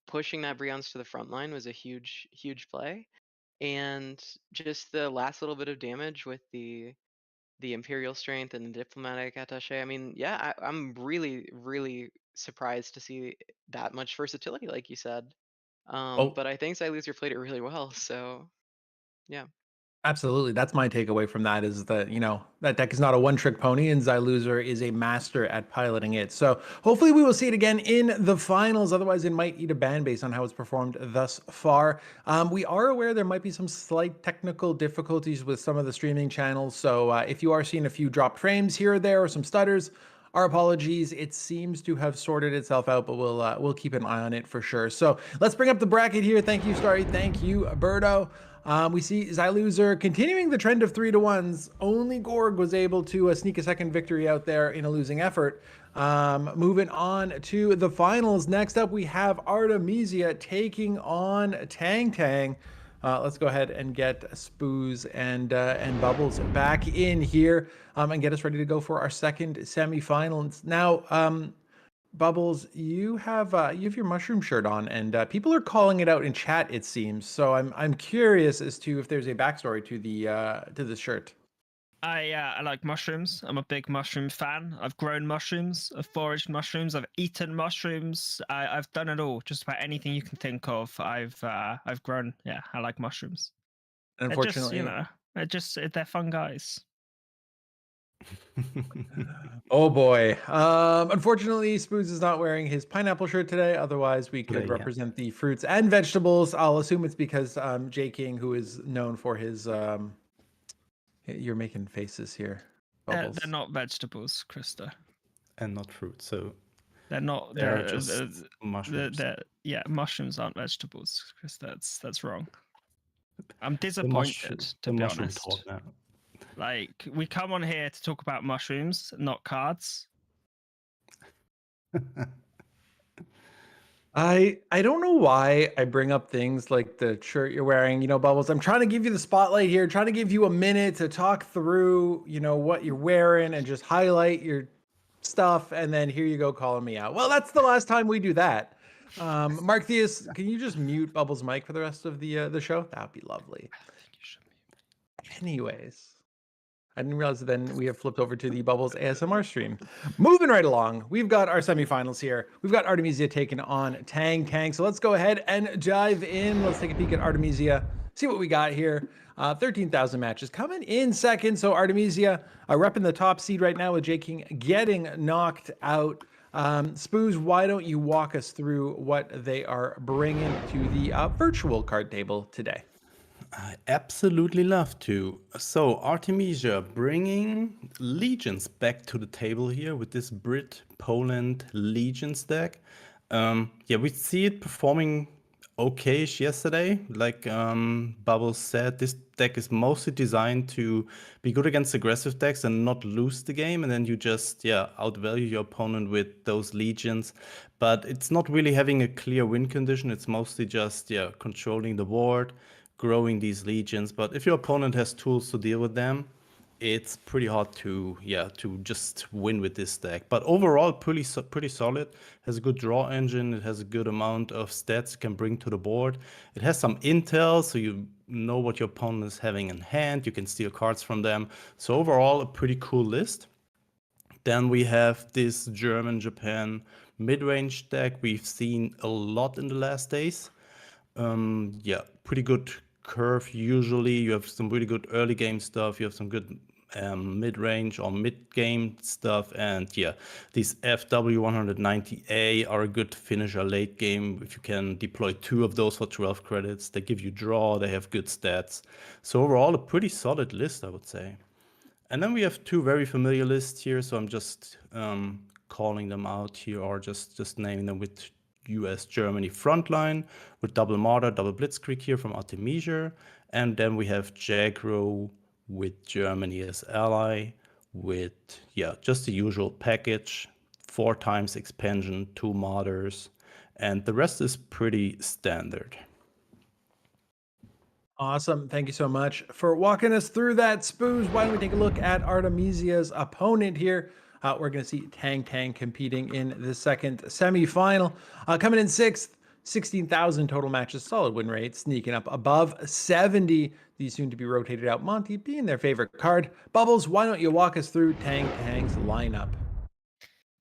Speaker 4: Pushing that Brion's to the front line was a huge play. And just the last little bit of damage with the Imperial Strength and the Diplomatic Attaché. I mean, yeah, I'm really surprised to see that much versatility, like you said.
Speaker 1: Oh,
Speaker 4: But I think Xyloser played it really well, so yeah.
Speaker 1: absolutely. That's my takeaway from that is that, that deck is not a one-trick pony and Xyloser is a master at piloting it. So hopefully we will see it again in the finals. Otherwise, it might eat a ban based on how it's performed thus far. We are aware there might be some slight technical difficulties with some of the streaming channels. So if you are seeing a few dropped frames here or there or some stutters, our apologies. It seems to have sorted itself out, but we'll keep an eye on it for sure. So let's bring up the bracket here. Thank you, Starry. Thank you, Berto. We see Xyloser continuing the trend of 3-1s. Only Gorg was able to sneak a second victory out there in a losing effort. Moving on to the finals. Next up, we have Artemisia taking on Tang Tang. Let's go ahead and get Spooz and Bubbles back in here and get us ready to go for our second semifinals. Now, Bubbles, you have your mushroom shirt on, and people are calling it out in chat. It seems so. I'm curious as to if there's a backstory to the shirt.
Speaker 3: I like mushrooms. I'm a big mushroom fan. I've grown mushrooms. I've foraged mushrooms. I've eaten mushrooms. I've done it all. Just about anything you can think of. I've grown. Yeah, I like mushrooms.
Speaker 1: Unfortunately,
Speaker 3: They're fun guys.
Speaker 1: Oh boy. Unfortunately, Spooz is not wearing his pineapple shirt today. Otherwise, we could
Speaker 2: Yeah.
Speaker 1: represent the fruits and vegetables. I'll assume it's because J King, who is known for his You're making faces here.
Speaker 3: They're
Speaker 1: Bubbles.
Speaker 3: not vegetables, Krista.
Speaker 2: And not fruit. So
Speaker 3: They're not.
Speaker 2: they're just mushrooms.
Speaker 3: Yeah, mushrooms aren't vegetables, Krista. That's wrong. I'm
Speaker 2: The
Speaker 3: disappointed, to be
Speaker 2: mushroom
Speaker 3: honest.
Speaker 2: talk now.
Speaker 3: Like, we come on here to talk about mushrooms, not cards.
Speaker 1: I don't know why I bring up things like the shirt you're wearing, Bubbles. I'm trying to give you the spotlight here, trying to give you a minute to talk through, what you're wearing and just highlight your stuff. And then here you go calling me out. Well, that's the last time we do that. Mark Theus, can you just mute Bubbles' mic for the rest of the show? That would be lovely.
Speaker 3: I think you should be.
Speaker 1: Anyways. I didn't realize that then we have flipped over to the Bubbles ASMR stream. Moving right along, we've got our semifinals here. We've got Artemisia taking on Tang Tang. So let's go ahead and dive in. Let's take a peek at Artemisia, see what we got here. 13,000 matches coming in second. So Artemisia repping the top seed right now with J King getting knocked out. Spooz, why don't you walk us through what they are bringing to the virtual card table today?
Speaker 2: I absolutely love to. So Artemisia bringing Legions back to the table here with this Brit Poland Legions deck. Yeah, we see it performing okayish yesterday. Like Bubbles said, this deck is mostly designed to be good against aggressive decks and not lose the game, and then you just outvalue your opponent with those Legions. But it's not really having a clear win condition. It's mostly just controlling the board, growing these Legions. But if your opponent has tools to deal with them, it's pretty hard to just win with this deck. But overall, pretty solid. Has a good draw engine. It has a good amount of stats it can bring to the board. It has some intel, so you know what your opponent is having in hand. You can steal cards from them. So overall, a pretty cool list. Then we have this German-Japan mid-range deck we've seen a lot in the last days. Pretty good curve usually. You have some really good early game stuff. You have some good mid-range or mid-game stuff. And these FW190A are a good finisher late game. If you can deploy 2 of those for 12 credits, they give you draw, they have good stats. So overall, a pretty solid list, I would say. And then we have 2 very familiar lists here. So I'm just calling them out here, or just naming them with US-Germany frontline with double Martyr, double Blitzkrieg here from Artemisia. And then we have Jagro with Germany as ally with, just the usual package, 4 times expansion, 2 Martyrs, and the rest is pretty standard.
Speaker 1: Awesome. Thank you so much for walking us through that, Spooz. Why don't we take a look at Artemisia's opponent here? We're going to see Tang Tang competing in the second semifinal. Coming in 6th, 16,000 total matches, solid win rate, sneaking up above 70. These soon to be rotated out Monty being their favorite card. Bubbles, why don't you walk us through Tang Tang's lineup?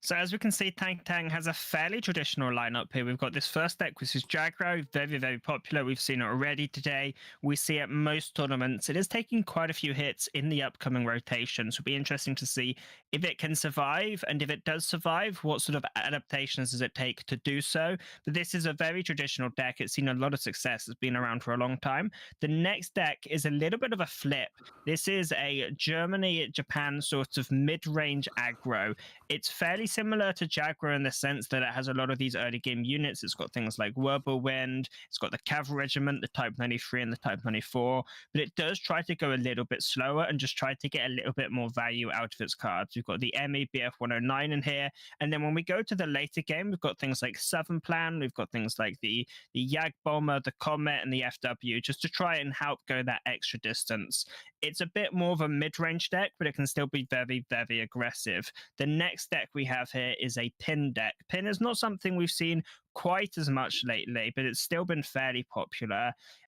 Speaker 3: So as we can see, Tang Tang has a fairly traditional lineup here. We've got this first deck, which is Jagro, very, very popular. We've seen it already today. We see it most tournaments. It is taking quite a few hits in the upcoming rotation. So it'll be interesting to see if it can survive. And if it does survive, what sort of adaptations does it take to do so? But this is a very traditional deck. It's seen a lot of success. It's been around for a long time. The next deck is a little bit of a flip. This is a Germany-Japan sort of mid-range aggro. It's fairly similar to Jagro in the sense that it has a lot of these early game units. It's got things like Wirbelwind, it's got the Cavalry Regiment, the Type 93 and the Type 94, but it does try to go a little bit slower and just try to get a little bit more value out of its cards. We've got the ME BF109 in here, and then when we go to the later game, we've got things like Southern Plan, we've got things like the Yag Bomber, the Comet, and the FW, just to try and help go that extra distance. It's a bit more of a mid-range deck, but it can still be very, very aggressive. The next deck we have here is a Pin deck. Pin is not something we've seen quite as much lately, but it's still been fairly popular.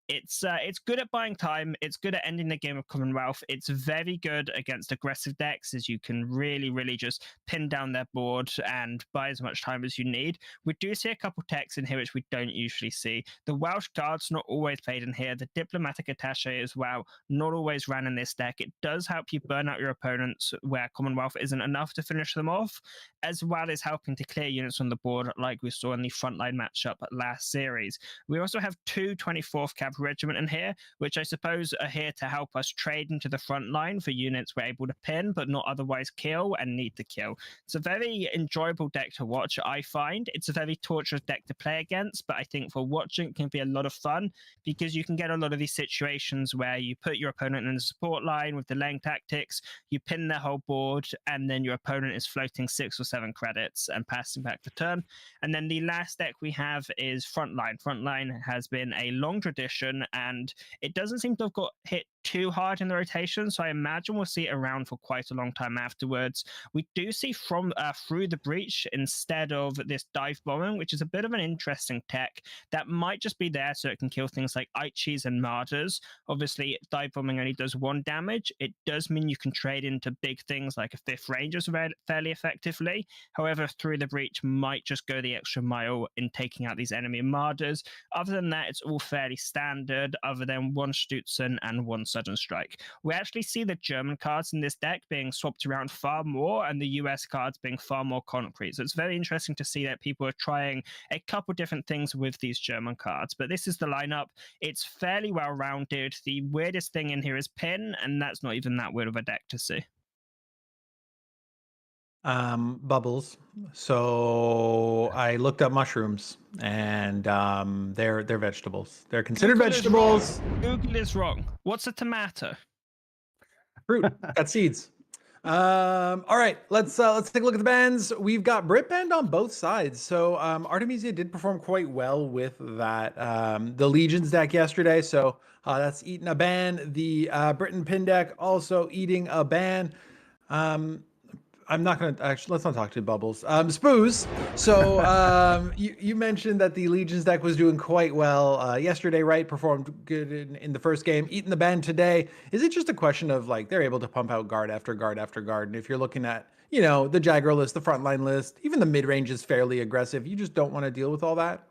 Speaker 3: It's good at buying time. It's good at ending the game of Commonwealth. It's very good against aggressive decks, as you can really, really just pin down their board and buy as much time as you need. We do see a couple techs in here which we don't usually see. The Welsh Guard's not always played in here. The Diplomatic Attaché as well, not always ran in this deck. It does help you burn out your opponents where Commonwealth isn't enough to finish them off, as well as helping to clear units on the board like we saw in the frontline matchup last series. We also have 2 24th Cavalry cavalry regiment in here, which I suppose are here to help us trade into the front line for units we're able to pin, but not otherwise kill and need to kill. It's a very enjoyable deck to watch, I find. It's a very torturous deck to play against, but I think for watching it can be a lot of fun because you can get a lot of these situations where you put your opponent in the support line with delaying tactics, you pin their whole board, and then your opponent is floating 6 or 7 credits and passing back the turn. And then the last deck we have is Frontline. Frontline has been a long tradition, and it doesn't seem to have got hit too hard in the rotation, so I imagine we'll see it around for quite a long time afterwards. We do see from Through the Breach instead of this dive bombing, which is a bit of an interesting tech that might just be there so it can kill things like Aichis and Martyrs. Obviously, dive bombing only does 1 damage. It does mean you can trade into big things like a 5th Rangers fairly effectively. However, Through the Breach might just go the extra mile in taking out these enemy Martyrs. Other than that, it's all fairly standard, other than 1 Stutzen and 1 Sudden Strike. We actually see the German cards in this deck being swapped around far more and the US cards being far more concrete. So it's very interesting to see that people are trying a couple different things with these German cards. But this is the lineup. It's fairly well rounded. The weirdest thing in here is Pin, and that's not even that weird of a deck to see.
Speaker 1: Bubbles. So I looked up mushrooms, and they're vegetables. They're considered vegetables.
Speaker 3: Google is wrong. What's a tomato?
Speaker 1: Fruit. Got seeds. All right, let's take a look at the bans. We've got Brit banned on both sides. So Artemisia did perform quite well with that the Legions deck yesterday. So that's eating a ban. The Britain pin deck also eating a ban. I'm not going to actually, let's not talk to Bubbles. Spooz. So you mentioned that the Legions deck was doing quite well yesterday, right? Performed good in the first game, eating the ban today. Is it just a question of like they're able to pump out guard after guard after guard? And if you're looking at, you know, the Jagger list, the frontline list, even the mid range is fairly aggressive. You just don't want to deal with all that.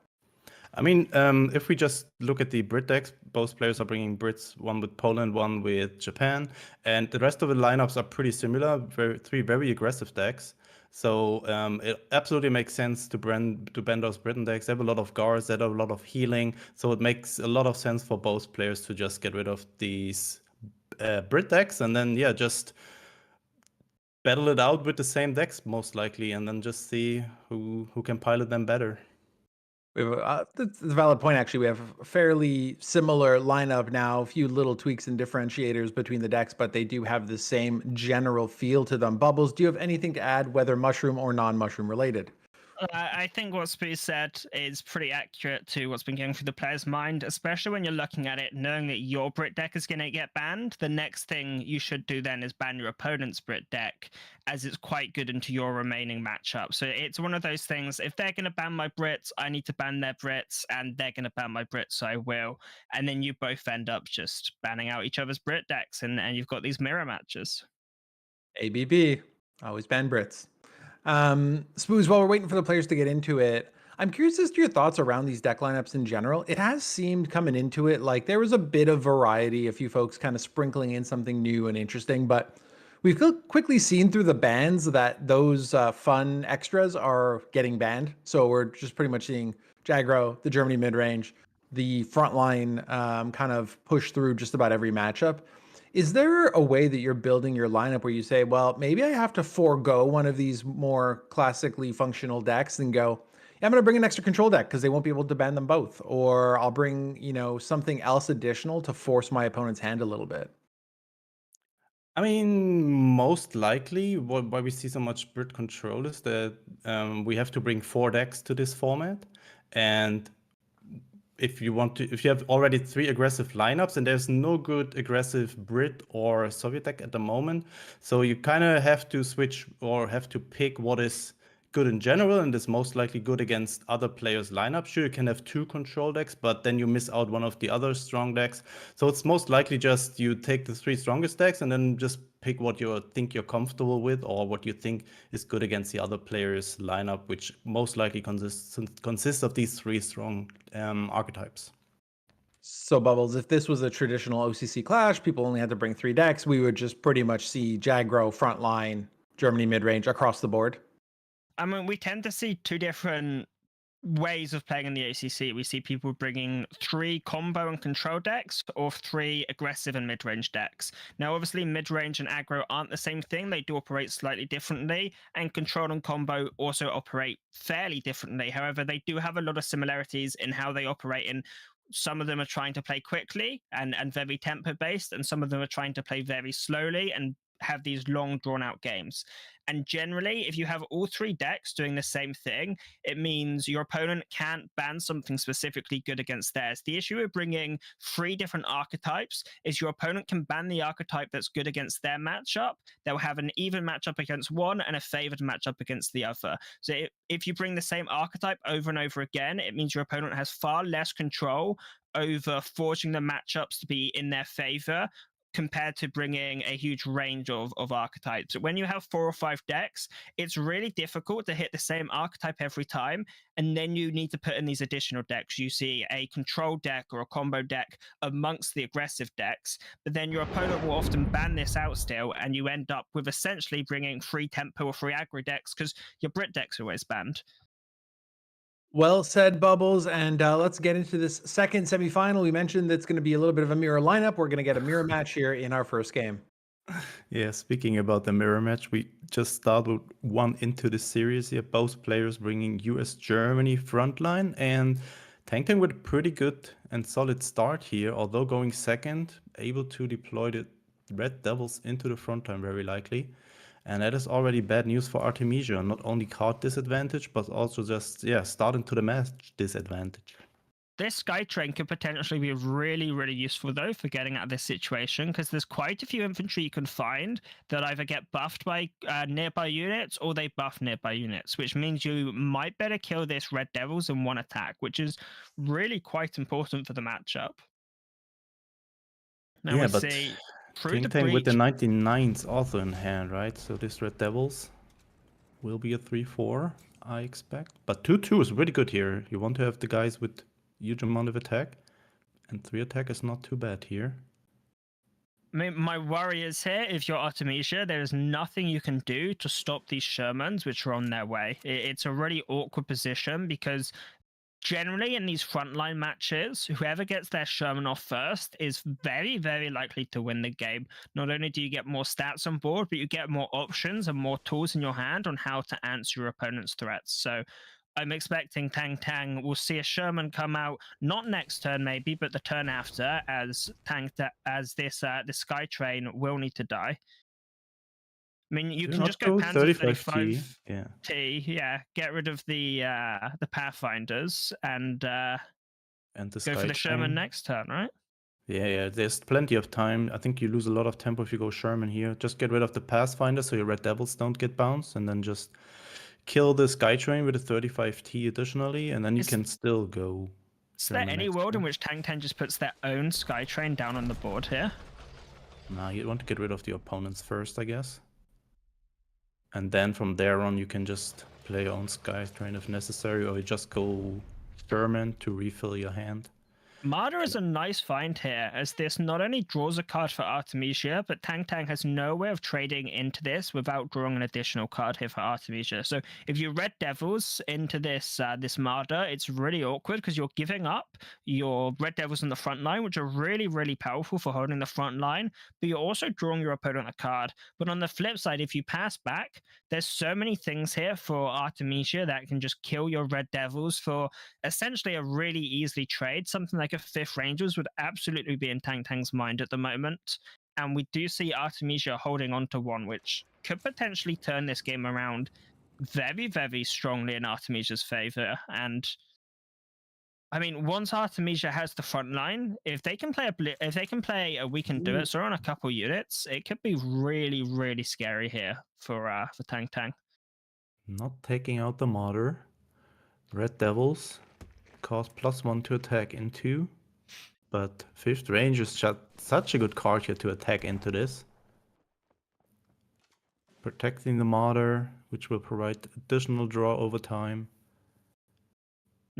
Speaker 2: I mean, if we just look at the Brit decks, both players are bringing Brits, one with Poland, one with Japan, and the rest of the lineups are pretty similar, 3 very aggressive decks. So it absolutely makes sense to bend those Britain decks. They have a lot of guards, they have a lot of healing, so it makes a lot of sense for both players to just get rid of these Brit decks and then, yeah, just battle it out with the same decks, most likely, and then just see who can pilot them better.
Speaker 1: We have that's a valid point, actually. We have a fairly similar lineup now, a few little tweaks and differentiators between the decks, but they do have the same general feel to them. Bubbles, do you have anything to add, whether mushroom or non-mushroom related?
Speaker 3: I think what Spooz said is pretty accurate to what's been going through the player's mind, especially when you're looking at it, knowing that your Brit deck is going to get banned. The next thing you should do then is ban your opponent's Brit deck, as it's quite good into your remaining matchup. So it's one of those things, if they're going to ban my Brits, I need to ban their Brits, and they're going to ban my Brits, so I will. And then you both end up just banning out each other's Brit decks, and you've got these mirror matches.
Speaker 1: ABB, always ban Brits. Spooz, while we're waiting for the players to get into it, I'm curious as to your thoughts around these deck lineups in general. It has seemed coming into it like there was a bit of variety, a few folks kind of sprinkling in something new and interesting, but we've quickly seen through the bans that those fun extras are getting banned. So we're just pretty much seeing Jagro, the Germany mid-range, the frontline kind of push through just about every matchup. Is there a way that you're building your lineup where you say, well, maybe I have to forego one of these more classically functional decks and go, yeah, I'm going to bring an extra control deck because they won't be able to ban them both. Or I'll bring, you know, something else additional to force my opponent's hand a little bit.
Speaker 2: I mean, most likely, why we see so much Brit control is that we have to bring 4 decks to this format. And if you have already 3 aggressive lineups and there's no good aggressive Brit or Soviet deck at the moment, so you kind of have to switch or have to pick what is good in general and is most likely good against other players' lineup. Sure, you can have 2 control decks, but then you miss out one of the other strong decks. So it's most likely just you take the 3 strongest decks and then just pick what you think you're comfortable with or what you think is good against the other players' lineup, which most likely consists of these 3 strong archetypes.
Speaker 1: So Bubbles, if this was a traditional OCC clash, people only had to bring 3 decks, we would just pretty much see Jagro, frontline, Germany mid-range across the board.
Speaker 3: I mean, we tend to see 2 different ways of playing in the OCC. We see people bringing 3 combo and control decks or 3 aggressive and mid-range decks. Now, obviously, mid-range and aggro aren't the same thing. They do operate slightly differently, and control and combo also operate fairly differently. However, they do have a lot of similarities in how they operate. In some of them are trying to play quickly and very tempo-based, and some of them are trying to play very slowly and have these long drawn-out games. And generally, if you have all 3 decks doing the same thing, it means your opponent can't ban something specifically good against theirs. The issue with bringing 3 different archetypes is your opponent can ban the archetype that's good against their matchup. They'll have an even matchup against one and a favored matchup against the other. So if you bring the same archetype over and over again, it means your opponent has far less control over forging the matchups to be in their favor compared to bringing a huge range of archetypes. When you have 4 or 5 decks, it's really difficult to hit the same archetype every time, and then you need to put in these additional decks. You see a control deck or a combo deck amongst the aggressive decks, but then your opponent will often ban this out still, and you end up with essentially bringing 3 tempo or 3 aggro decks because your Brit deck's always banned.
Speaker 1: Well said, Bubbles. And let's get into this second semifinal. We mentioned that's going to be a little bit of a mirror lineup. We're going to get a mirror match here in our first game.
Speaker 2: Yeah, speaking about the mirror match, we just started one into the series here. Both players bringing US-Germany frontline, and Tang with a pretty good and solid start here, although going second, able to deploy the Red Devils into the frontline very likely. And that is already bad news for Artemisia. Not only card disadvantage, but also just, starting to the match disadvantage.
Speaker 3: This Skytrain could potentially be really, really useful, though, for getting out of this situation, because there's quite a few infantry you can find that either get buffed by nearby units or they buff nearby units, which means you might better kill this Red Devils in one attack, which is really quite important for the matchup. Now
Speaker 2: Yeah,
Speaker 3: we
Speaker 2: but
Speaker 3: see through the
Speaker 2: Tang with the
Speaker 3: breach.
Speaker 2: 99s also in hand, right? So this Red Devils will be a 3-4, I expect. But 2-2 is really good here. You want to have the guys with huge amount of attack, and 3 attack is not too bad here.
Speaker 3: I mean, my worry is here, if you're Artemisia, there is nothing you can do to stop these Shermans, which are on their way. It's a really awkward position because generally in these frontline matches, whoever gets their Sherman off first is very, very likely to win the game. Not only do you get more stats on board, but you get more options and more tools in your hand on how to answer your opponent's threats. So I'm expecting Tang will see a Sherman come out, not next turn maybe, but the turn after, as this Skytrain will need to die. I mean, you can just go Panzer 35
Speaker 2: yeah.
Speaker 3: T, get rid of the Pathfinders and
Speaker 2: the
Speaker 3: go for the Sherman next turn, right?
Speaker 2: Yeah, there's plenty of time. I think you lose a lot of tempo if you go Sherman here. Just get rid of the Pathfinder so your Red Devils don't get bounced, and then just kill the Skytrain with a 35T additionally, and then you can still go.
Speaker 3: Is there any world in which Tang just puts their own Skytrain down on the board here?
Speaker 2: Nah, you want to get rid of the opponents first, I guess. And then from there on, you can just play your own Skytrain if necessary, or you just go Sherman to refill your hand.
Speaker 3: Marder is a nice find here, as this not only draws a card for Artemisia, but Tang has no way of trading into this without drawing an additional card here for Artemisia. So if you Red Devils into this this Marder, it's really awkward because you're giving up your Red Devils in the front line, which are really, really powerful for holding the front line, but you're also drawing your opponent a card. But on the flip side, if you pass back, there's so many things here for Artemisia that can just kill your Red Devils for essentially a really easy trade. Something like a 5th Rangers would absolutely be in Tang's mind at the moment. And we do see Artemisia holding on to one, which could potentially turn this game around very, very strongly in Artemisia's favor. And I mean, once Artemisia has the front line, if they can play a We Can Do It, so on a couple units, it could be really, really scary here for Tang.
Speaker 2: Not taking out the Marder. Red Devils cost +1 to attack into, but 5th Rangers shot such a good card here to attack into this. Protecting the Marder, which will provide additional draw over time.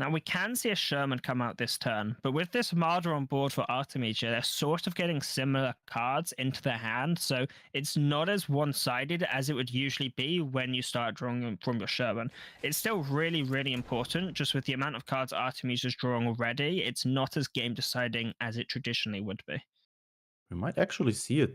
Speaker 3: Now, we can see a Sherman come out this turn, but with this Marder on board for Artemisia, they're sort of getting similar cards into their hand, so it's not as one-sided as it would usually be when you start drawing from your Sherman. It's still really, really important, just with the amount of cards Artemisia's drawing already, it's not as game-deciding as it traditionally would be.
Speaker 2: We might actually see a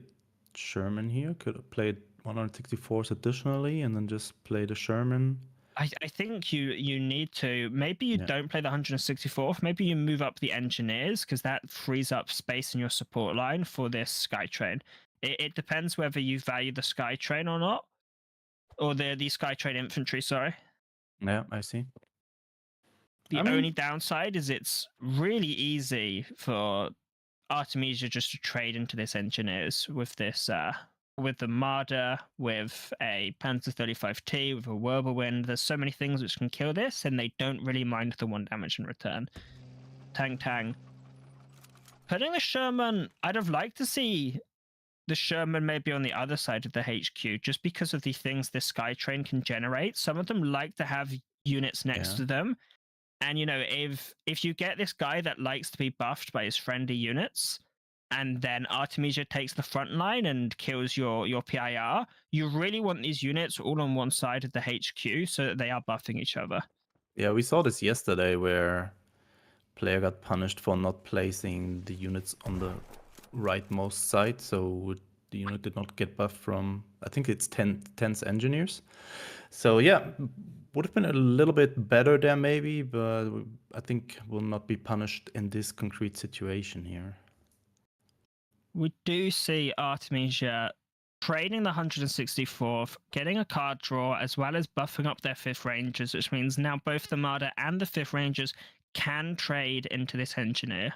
Speaker 2: Sherman here. Could have played 164s additionally and then just play the Sherman.
Speaker 3: I think you need to. Maybe you
Speaker 2: Yeah.
Speaker 3: don't play the 164th. Maybe you move up the engineers because that frees up space in your support line for this Skytrain. It depends whether you value the Skytrain or not, or the Skytrain infantry. Sorry.
Speaker 2: Yeah, I see.
Speaker 3: The
Speaker 2: I mean-
Speaker 3: only downside is it's really easy for Artemisia just to trade into this engineers with this with the Marder, with a Panzer 35T, with a Whirlwind. There's so many things which can kill this, and they don't really mind the 1 damage in return. Tang. Putting the Sherman, I'd have liked to see the Sherman maybe on the other side of the HQ, just because of the things this Skytrain can generate. Some of them like to have units next to them. And, you know, if you get this guy that likes to be buffed by his friendly units, and then Artemisia takes the front line and kills your PIR, you really want these units all on one side of the HQ so that they are buffing each other.
Speaker 2: Yeah, we saw this yesterday where player got punished for not placing the units on the rightmost side, so the unit did not get buffed from, I think it's 10's engineers. So yeah, would have been a little bit better there maybe, but I think will not be punished in this concrete situation here.
Speaker 3: We do see Artemisia trading the 164th, getting a card draw, as well as buffing up their 5th Rangers, which means now both the Marder and the 5th Rangers can trade into this engineer.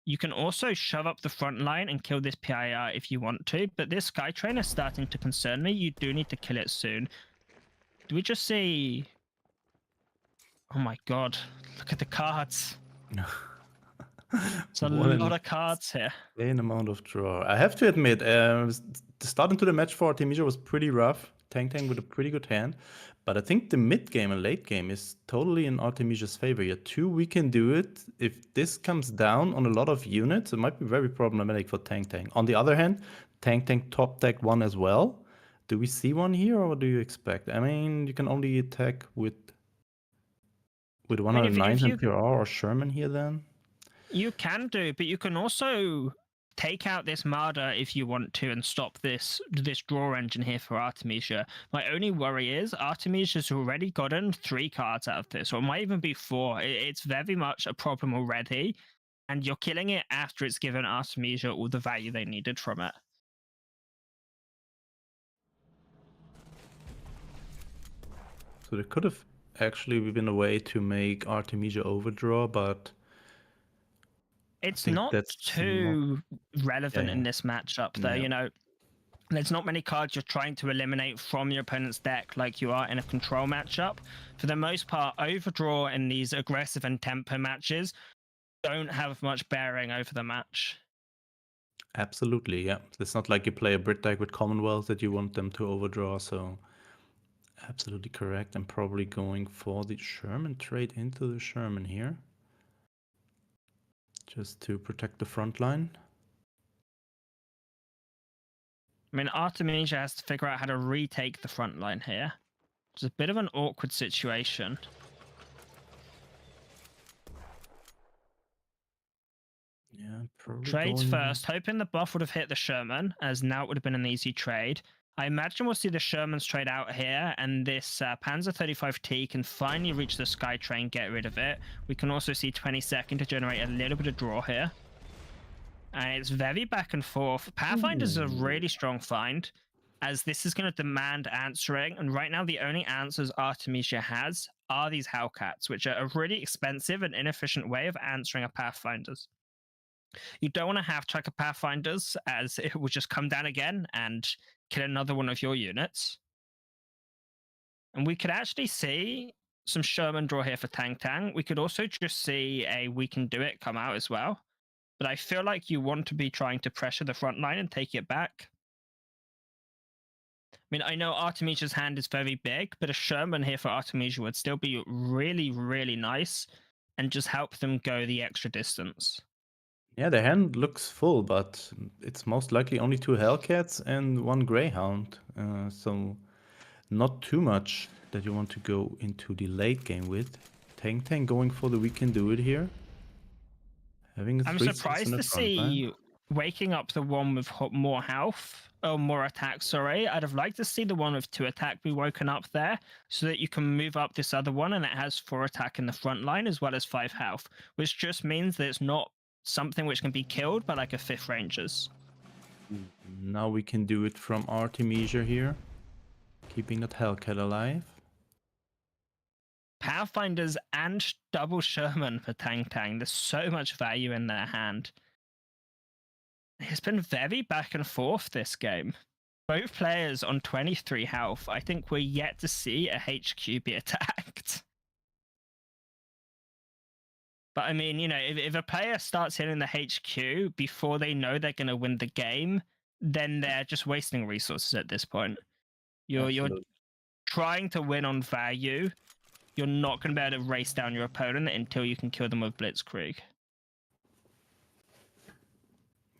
Speaker 3: You can also shove up the front line and kill this PIR if you want to, but this Skytrain is starting to concern me. You do need to kill it soon. Do we just see... Oh my god, look at the cards. It's a lot of cards here.
Speaker 2: Insane amount of draw. I have to admit, the start into the match for Artemisia was pretty rough. Tang with a pretty good hand. But I think the mid game and late game is totally in Artemisia's favor here. 2, we can do it. If this comes down on a lot of units, it might be very problematic for Tang. On the other hand, Tang top deck 1 as well. Do we see one here, or what do you expect? I mean, you can only attack with 109 and PR or Sherman here then.
Speaker 3: You can do, but you can also take out this Marder if you want to and stop this draw engine here for Artemisia. My only worry is Artemisia's already gotten 3 cards out of this, or it might even be 4. It's very much a problem already, and you're killing it after it's given Artemisia all the value they needed from it.
Speaker 2: So there could have actually been a way to make Artemisia overdraw, but
Speaker 3: it's not too relevant in this matchup, though.
Speaker 2: Yeah.
Speaker 3: You know, there's not many cards you're trying to eliminate from your opponent's deck like you are in a control matchup. For the most part, overdraw in these aggressive and tempo matches don't have much bearing over the match.
Speaker 2: Absolutely, yeah. It's not like you play a Brit deck with Commonwealth that you want them to overdraw, so absolutely correct. I'm probably going for the Sherman trade into the Sherman here, just to protect the front line.
Speaker 3: I mean, Artemisia has to figure out how to retake the front line here. It's a bit of an awkward situation.
Speaker 2: Yeah, probably
Speaker 3: Trades
Speaker 2: going...
Speaker 3: first, hoping the buff would have hit the Sherman, as now it would have been an easy trade. I imagine we'll see the Shermans trade out here, and this Panzer 35T can finally reach the Skytrain, get rid of it. We can also see 22nd to generate a little bit of draw here. And it's very back and forth. Pathfinder's is a really strong find, as this is going to demand answering. And right now, the only answers Artemisia has are these Hellcats, which are a really expensive and inefficient way of answering a Pathfinder's. You don't want to have track of Pathfinders, as it will just come down again and kill another one of your units. And we could actually see some Sherman draw here for Tang. We could also just see a We Can Do It come out as well. But I feel like you want to be trying to pressure the front line and take it back. I mean, I know Artemisia's hand is very big, but a Sherman here for Artemisia would still be really, really nice and just help them go the extra distance.
Speaker 2: Yeah, the hand looks full, but it's most likely only 2 Hellcats and 1 Greyhound. So not too much that you want to go into the late game with. Tang going for the we can do it here. Having a
Speaker 3: I'm
Speaker 2: 3/6 in
Speaker 3: surprised
Speaker 2: the
Speaker 3: to
Speaker 2: front line.
Speaker 3: see waking up the one with more health, or more attack, sorry. I'd have liked to see the one with 2 attack be woken up there so that you can move up this other one and it has 4 attack in the front line as well as 5 health, which just means that it's not something which can be killed by like a 5th Rangers.
Speaker 2: Now we can do it from Artemisia here. Keeping that Hellcat alive.
Speaker 3: Pathfinders and double Sherman for Tang. There's so much value in their hand. It's been very back and forth this game. Both players on 23 health. I think we're yet to see a HQ be attacked. But I mean, you know, if a player starts hitting the HQ before they know they're going to win the game, then they're just wasting resources at this point. You're trying to win on value. You're not going to be able to race down your opponent until you can kill them with Blitzkrieg.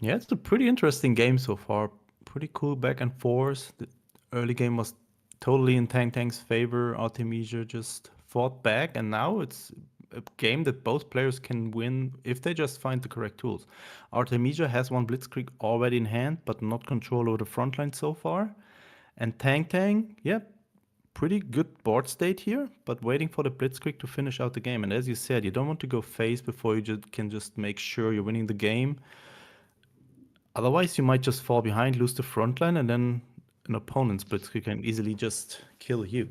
Speaker 2: Yeah, it's a pretty interesting game so far. Pretty cool back and forth. The early game was totally in Tang's favor. Artemisia just fought back, and now it's a game that both players can win if they just find the correct tools. Artemisia has 1 Blitzkrieg already in hand, but not control over the front line so far. And Tang, yeah, pretty good board state here, but waiting for the Blitzkrieg to finish out the game. And as you said, you don't want to go phase before you can just make sure you're winning the game. Otherwise, you might just fall behind, lose the front line, and then an opponent's Blitzkrieg can easily just kill you.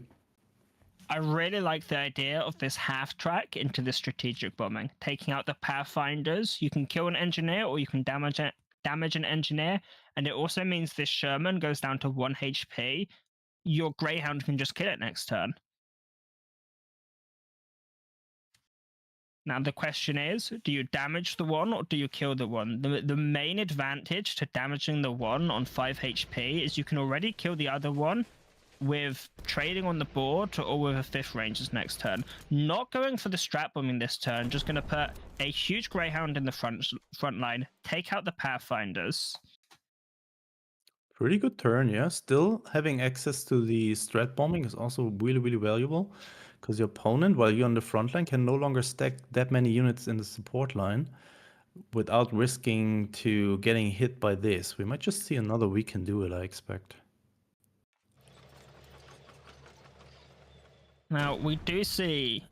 Speaker 3: I really like the idea of this half track into the strategic bombing. Taking out the Pathfinders, you can kill an engineer or you can damage an engineer, and it also means this Sherman goes down to 1 HP. Your Greyhound can just kill it next turn. Now the question is, do you damage the one or do you kill the one? The main advantage to damaging the one on 5 HP is you can already kill the other one with trading on the board or with a 5th Rangers next turn. Not going for the strat bombing this turn, just going to put a huge Greyhound in the front line, take out the Pathfinders.
Speaker 2: Pretty good turn, yeah. Still having access to the strat bombing is also really, really valuable, because your opponent, while you're on the front line, can no longer stack that many units in the support line without risking to getting hit by this. We might just see another we can do it, I expect.
Speaker 3: Now, we do see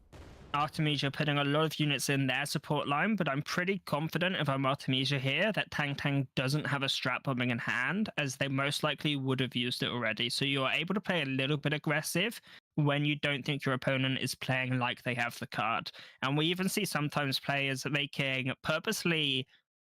Speaker 3: Artemisia putting a lot of units in their support line, but I'm pretty confident if I'm Artemisia here that Tang doesn't have a strat bombing in hand, as they most likely would have used it already. So you're able to play a little bit aggressive when you don't think your opponent is playing like they have the card. And we even see sometimes players making purposely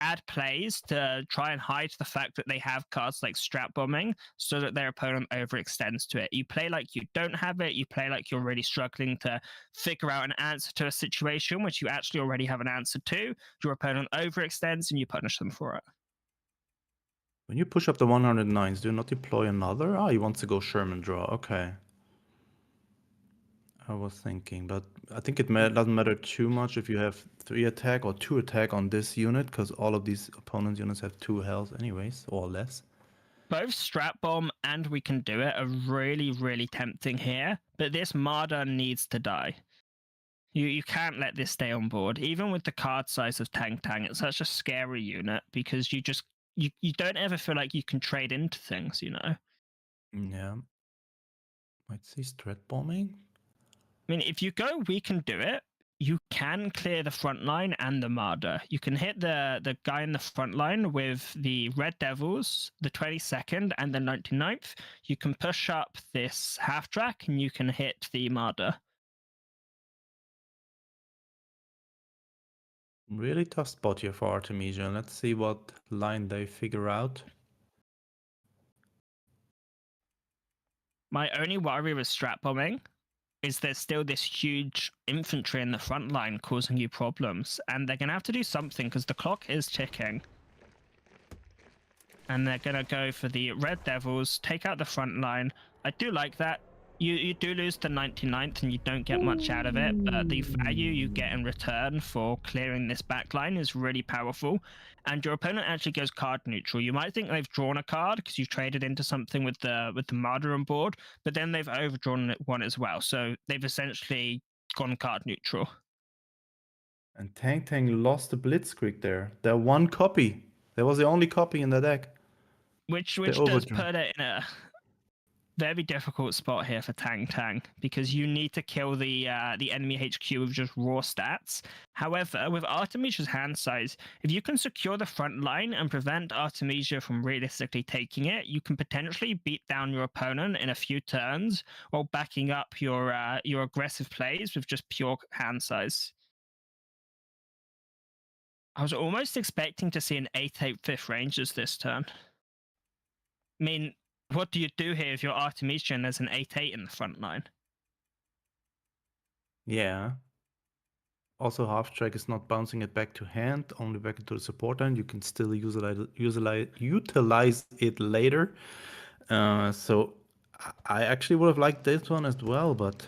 Speaker 3: add plays to try and hide the fact that they have cards like strat bombing so that their opponent overextends to it. You play like you don't have it, you play like you're really struggling to figure out an answer to a situation which you actually already have an answer to. Your opponent overextends and you punish them for it.
Speaker 2: When you push up the 109s, do you not deploy another? Ah, he wants to go Sherman draw, okay. I was thinking, but I think it doesn't matter too much if you have 3 attack or 2 attack on this unit, because all of these opponents' units have 2 health anyways, or less.
Speaker 3: Both Strat Bomb and We Can Do It are really, really tempting here, but this Marder needs to die. You can't let this stay on board. Even with the card size of Tang, it's such a scary unit because you don't ever feel like you can trade into things, you know?
Speaker 2: Yeah. Might see strat bombing.
Speaker 3: I mean, if you go We Can Do It, you can clear the front line and the Marder. You can hit the guy in the front line with the Red Devils, the 22nd and the 99th. You can push up this half track and you can hit the Marder.
Speaker 2: Really tough spot here for Artemisia. Let's see what line they figure out.
Speaker 3: My only worry with strat bombing is there's still this huge infantry in the front line causing you problems, and they're going to have to do something because the clock is ticking. and they're going to go for the Red Devils, take out the front line. I do like that. You do lose the 99th and you don't get much out of it, but the value you get in return for clearing this backline is really powerful. And your opponent actually goes card neutral. You might think they've drawn a card because you traded into something with the Marder on board, but then they've overdrawn one as well. So they've essentially gone card neutral.
Speaker 2: And Tang lost the Blitzkrieg there. Their one copy. That was the only copy in the deck.
Speaker 3: Which
Speaker 2: They
Speaker 3: does
Speaker 2: overdrew.
Speaker 3: put it in a very difficult spot here for Tang, because you need to kill the enemy HQ with just raw stats. However, with Artemisia's hand size, if you can secure the front line and prevent Artemisia from realistically taking it, you can potentially beat down your opponent in a few turns while backing up your aggressive plays with just pure hand size. I was almost expecting to see an 8/8 5th Rangers this turn. I mean, what do you do here if you're Artemisia and there's an 8/8 in the front line?
Speaker 2: Yeah. Also, half track is not bouncing it back to hand, only back into the support line. You can still utilize it later. So I actually would have liked this one as well, but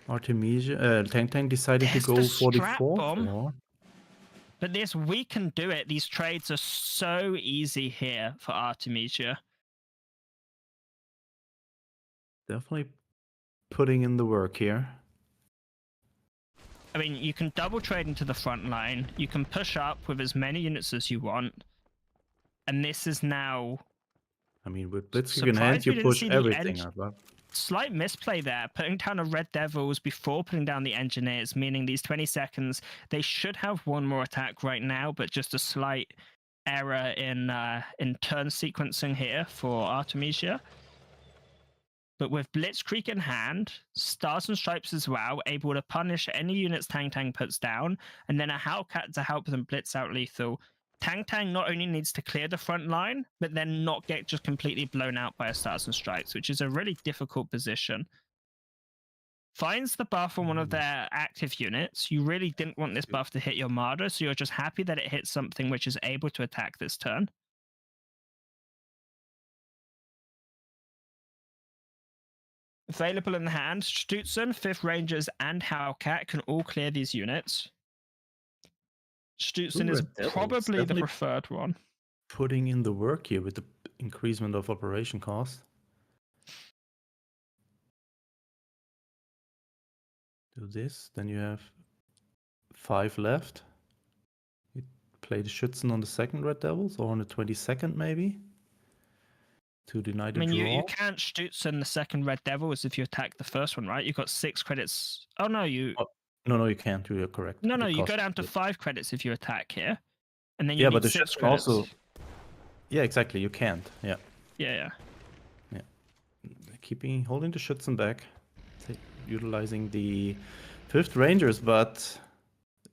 Speaker 2: Artemisia, Tang decided
Speaker 3: There's
Speaker 2: to go
Speaker 3: the strap
Speaker 2: 44.
Speaker 3: bomb. But we can do it. These trades are so easy here for Artemisia.
Speaker 2: Definitely putting in the work here.
Speaker 3: I mean, you can double trade into the front line. You can push up with as many units as you want. And this is now...
Speaker 2: I mean, with Blitzkrieg in hand, you push everything up.
Speaker 3: Slight misplay there, putting down a Red Devils before putting down the Engineers, meaning these 20 seconds, they should have one more attack right now, but just a slight error in turn sequencing here for Artemisia. But with Blitzkrieg in hand, Stars and Stripes as well, able to punish any units Tang puts down, and then a Hellcat to help them blitz out lethal. Tang not only needs to clear the front line, but then not get just completely blown out by a Stars and Stripes, which is a really difficult position. Finds the buff on one of their active units. You really didn't want this buff to hit your Marder, so you're just happy that it hits something which is able to attack this turn. Available in the hand, Stutzen, 5th Rangers, and Hellcat can all clear these units. Stutzen is probably the preferred one.
Speaker 2: Putting in the work here with the increasement of operation cost. Do this, then you have 5 left. You play the Schützen on the second Red Devils, or on the 22nd maybe, to deny the draw.
Speaker 3: You can't Stutzen the second Red Devils if you attack the first one, right? You've got 6 credits. Oh no, you...
Speaker 2: No, you can't. You're correct.
Speaker 3: No, you go down to 5 credits if you attack here, and then you need 6 credits. Also...
Speaker 2: Yeah, exactly. You can't. Yeah.
Speaker 3: Yeah.
Speaker 2: Holding the Schützen back, utilizing the 5th Rangers, but...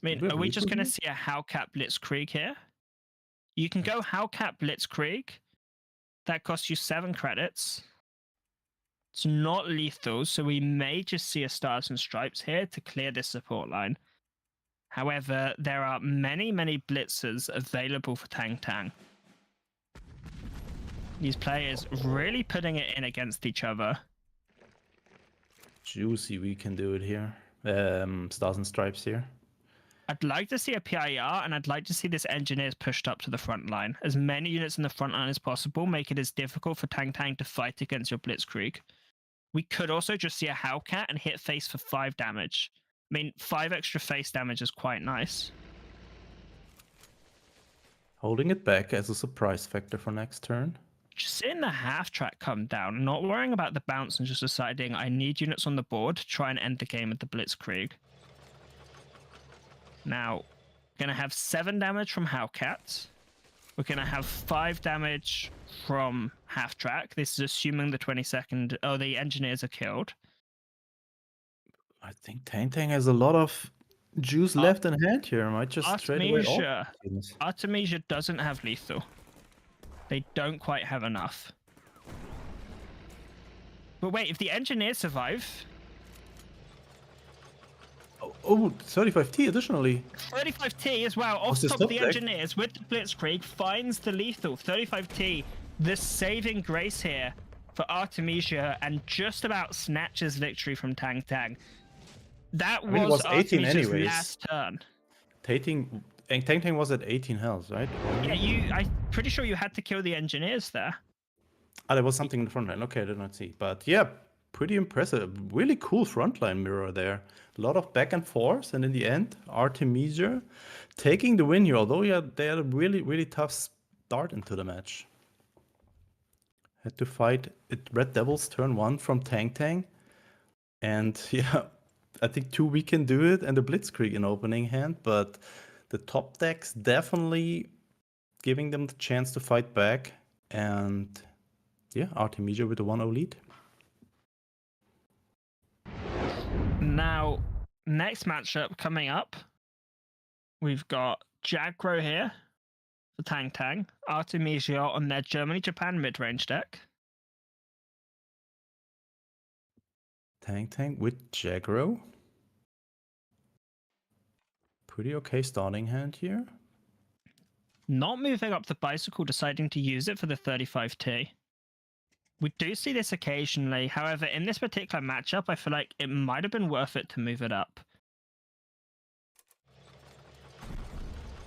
Speaker 3: I mean, are we just going to see a Hellcat Blitzkrieg here? You can go Hellcat Blitzkrieg. That costs you 7 credits. It's not lethal, so we may just see a Stars and Stripes here to clear this support line. However, there are many blitzers available for Tang. These players really putting it in against each other.
Speaker 2: Juicy, we can do it here. Stars and Stripes here.
Speaker 3: I'd like to see a PIR, and I'd like to see this Engineers pushed up to the front line. As many units in the front line as possible, make it as difficult for Tang to fight against your Blitzkrieg. We could also just see a Hellcat and hit face for 5 damage. I mean, 5 extra face damage is quite nice.
Speaker 2: Holding it back as a surprise factor for next turn.
Speaker 3: Just seeing the half track come down, not worrying about the bounce and just deciding I need units on the board to try and end the game with the Blitzkrieg. Now, going to have 7 damage from Hellcat. We're going to have 5 damage from half track. This is assuming the 22nd... Oh, the Engineers are killed.
Speaker 2: I think Tang has a lot of juice left in hand here. I might just trade away all.
Speaker 3: Artemisia doesn't have lethal. They don't quite have enough. But wait, if the Engineers survive...
Speaker 2: Oh, 35T additionally.
Speaker 3: 35T as well, off
Speaker 2: What's this
Speaker 3: top of the
Speaker 2: top deck?
Speaker 3: engineers with the Blitzkrieg, finds the lethal. 35T, the saving grace here for Artemisia, and just about snatches victory from Tang Tang. That
Speaker 2: mean, it
Speaker 3: was
Speaker 2: was 18
Speaker 3: Artemisia's
Speaker 2: anyways.
Speaker 3: last turn.
Speaker 2: Tang Tang was at 18 health, right?
Speaker 3: Yeah, I'm pretty sure you had to kill the engineers there.
Speaker 2: Ah, there was something in the front line. Okay, I did not see. But yeah, pretty impressive. Really cool frontline mirror there. A lot of back and forth, and in the end, Artemisia taking the win here. Although yeah, they had a really, really tough start into the match. Had to fight it Red Devils turn 1 from Tang Tang. And yeah, I think 2 we can do it, and the Blitzkrieg in opening hand, but the top decks definitely giving them the chance to fight back. And yeah, Artemisia with a 1-0 lead.
Speaker 3: Now, next matchup coming up, we've got Jagro here for Tang Tang, Artemisia on their Germany-Japan mid-range deck.
Speaker 2: Tang Tang with Jagro. Pretty okay starting hand here.
Speaker 3: Not moving up the bicycle, deciding to use it for the 35T. We do see this occasionally. However, in this particular matchup, I feel like it might have been worth it to move it up.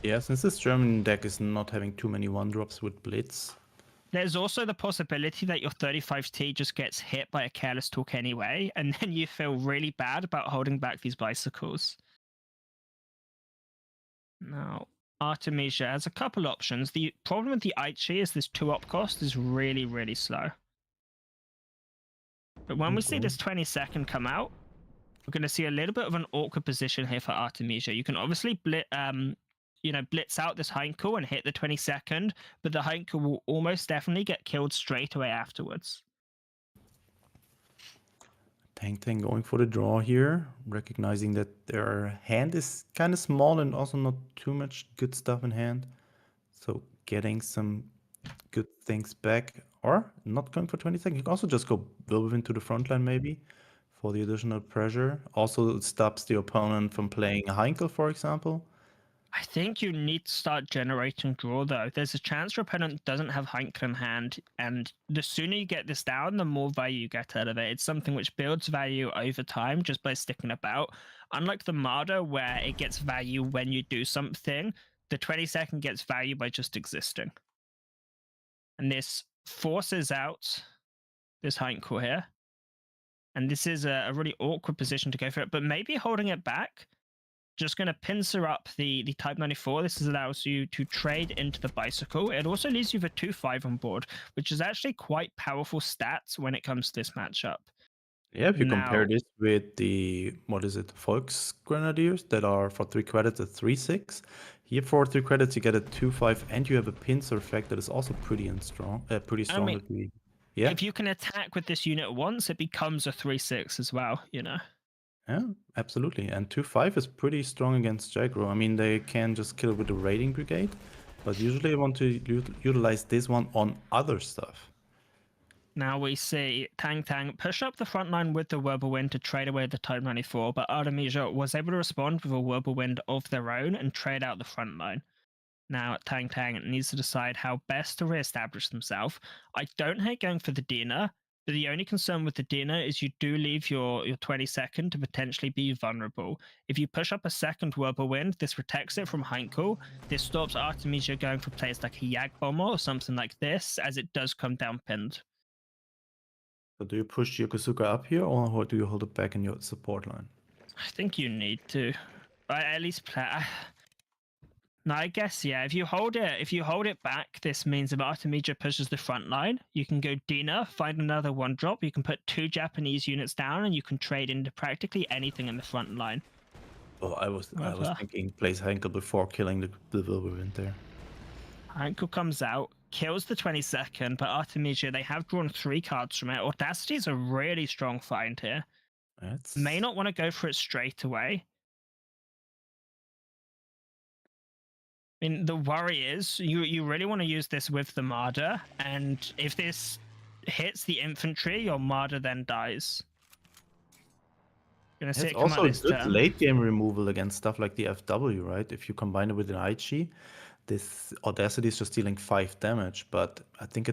Speaker 2: Yeah, since this German deck is not having too many 1-drops with Blitz.
Speaker 3: There's also the possibility that your 35T just gets hit by a careless talk anyway, and then you feel really bad about holding back these bicycles. Now, Artemisia has a couple options. The problem with the Aichi is this 2-op cost is really, really slow. But when we see this 22nd come out, we're going to see a little bit of an awkward position here for Artemisia. You can obviously blitz out this Heinkel and hit the 22nd, but the Heinkel will almost definitely get killed straight away afterwards.
Speaker 2: Tang Tang going for the draw here, recognizing that their hand is kind of small and also not too much good stuff in hand. So getting some good things back, or not going for 20 seconds. You can also just go Wilbur into the front line maybe for the additional pressure. Also, it stops the opponent from playing a Heinkel, for example.
Speaker 3: I think you need to start generating draw, though. There's a chance your opponent doesn't have Heinkel in hand, and the sooner you get this down, the more value you get out of it. It's something which builds value over time just by sticking about. Unlike the Marder, where it gets value when you do something, the 22nd gets value by just existing. And this forces out this Heinkel here. And this is a really awkward position to go for it, but maybe holding it back, just going to pincer up the Type 94. This allows you to trade into the bicycle. It also leaves you with 2-5 on board, which is actually quite powerful stats when it comes to this matchup.
Speaker 2: Yeah, if you compare
Speaker 3: Now-
Speaker 2: this with the, Volks Grenadiers that are for 3 credits at 3-6. Here for 3 credits you get a 2-5 and you have a pincer effect that is also pretty strong.
Speaker 3: mean,
Speaker 2: Yeah,
Speaker 3: If you can attack with this unit once, it becomes a 3-6 as well, you know?
Speaker 2: yeah, absolutely. And 2-5 is pretty strong against Jagro. I mean, they can just kill with the raiding brigade, but usually I want to utilize this one on other stuff.
Speaker 3: Now we see Tang Tang push up the front line with the Whirlwind to trade away the Type 94, but Artemisia was able to respond with a Whirlwind of their own and trade out the front line. Now Tang Tang needs to decide how best to re-establish themselves. I don't hate going for the Dina, but the only concern with the Dina is you do leave your 22nd to potentially be vulnerable. If you push up a second Whirlwind, this protects it from Heinkel. This stops Artemisia going for plays like a Yag Bomber or something like this, as it does come down pinned.
Speaker 2: So do you push Yokosuka up here, or do you hold it back in your support line?
Speaker 3: I think you need to. At least play. No, I guess yeah. If you hold it back, this means if Artemisia pushes the front line, you can go Dina, find another 1-drop. You can put 2 Japanese units down, and you can trade into practically anything in the front line.
Speaker 2: Oh, I was
Speaker 3: Rather.
Speaker 2: thinking place Heinkel before killing the Whirlwind there.
Speaker 3: Heinkel comes out, kills the 22nd, but Artemisia, they have drawn 3 cards from it. Audacity is a really strong find here.
Speaker 2: That's...
Speaker 3: May not want to go for it straight away. I mean, the worry is you really want to use this with the Marder, and if this hits the infantry, your Marder then dies. Gonna see
Speaker 2: It's
Speaker 3: it come out
Speaker 2: also a
Speaker 3: this
Speaker 2: good
Speaker 3: turn.
Speaker 2: late game removal against stuff like the FW, right? If you combine it with an IG, this Audacity is just dealing 5 damage. But I think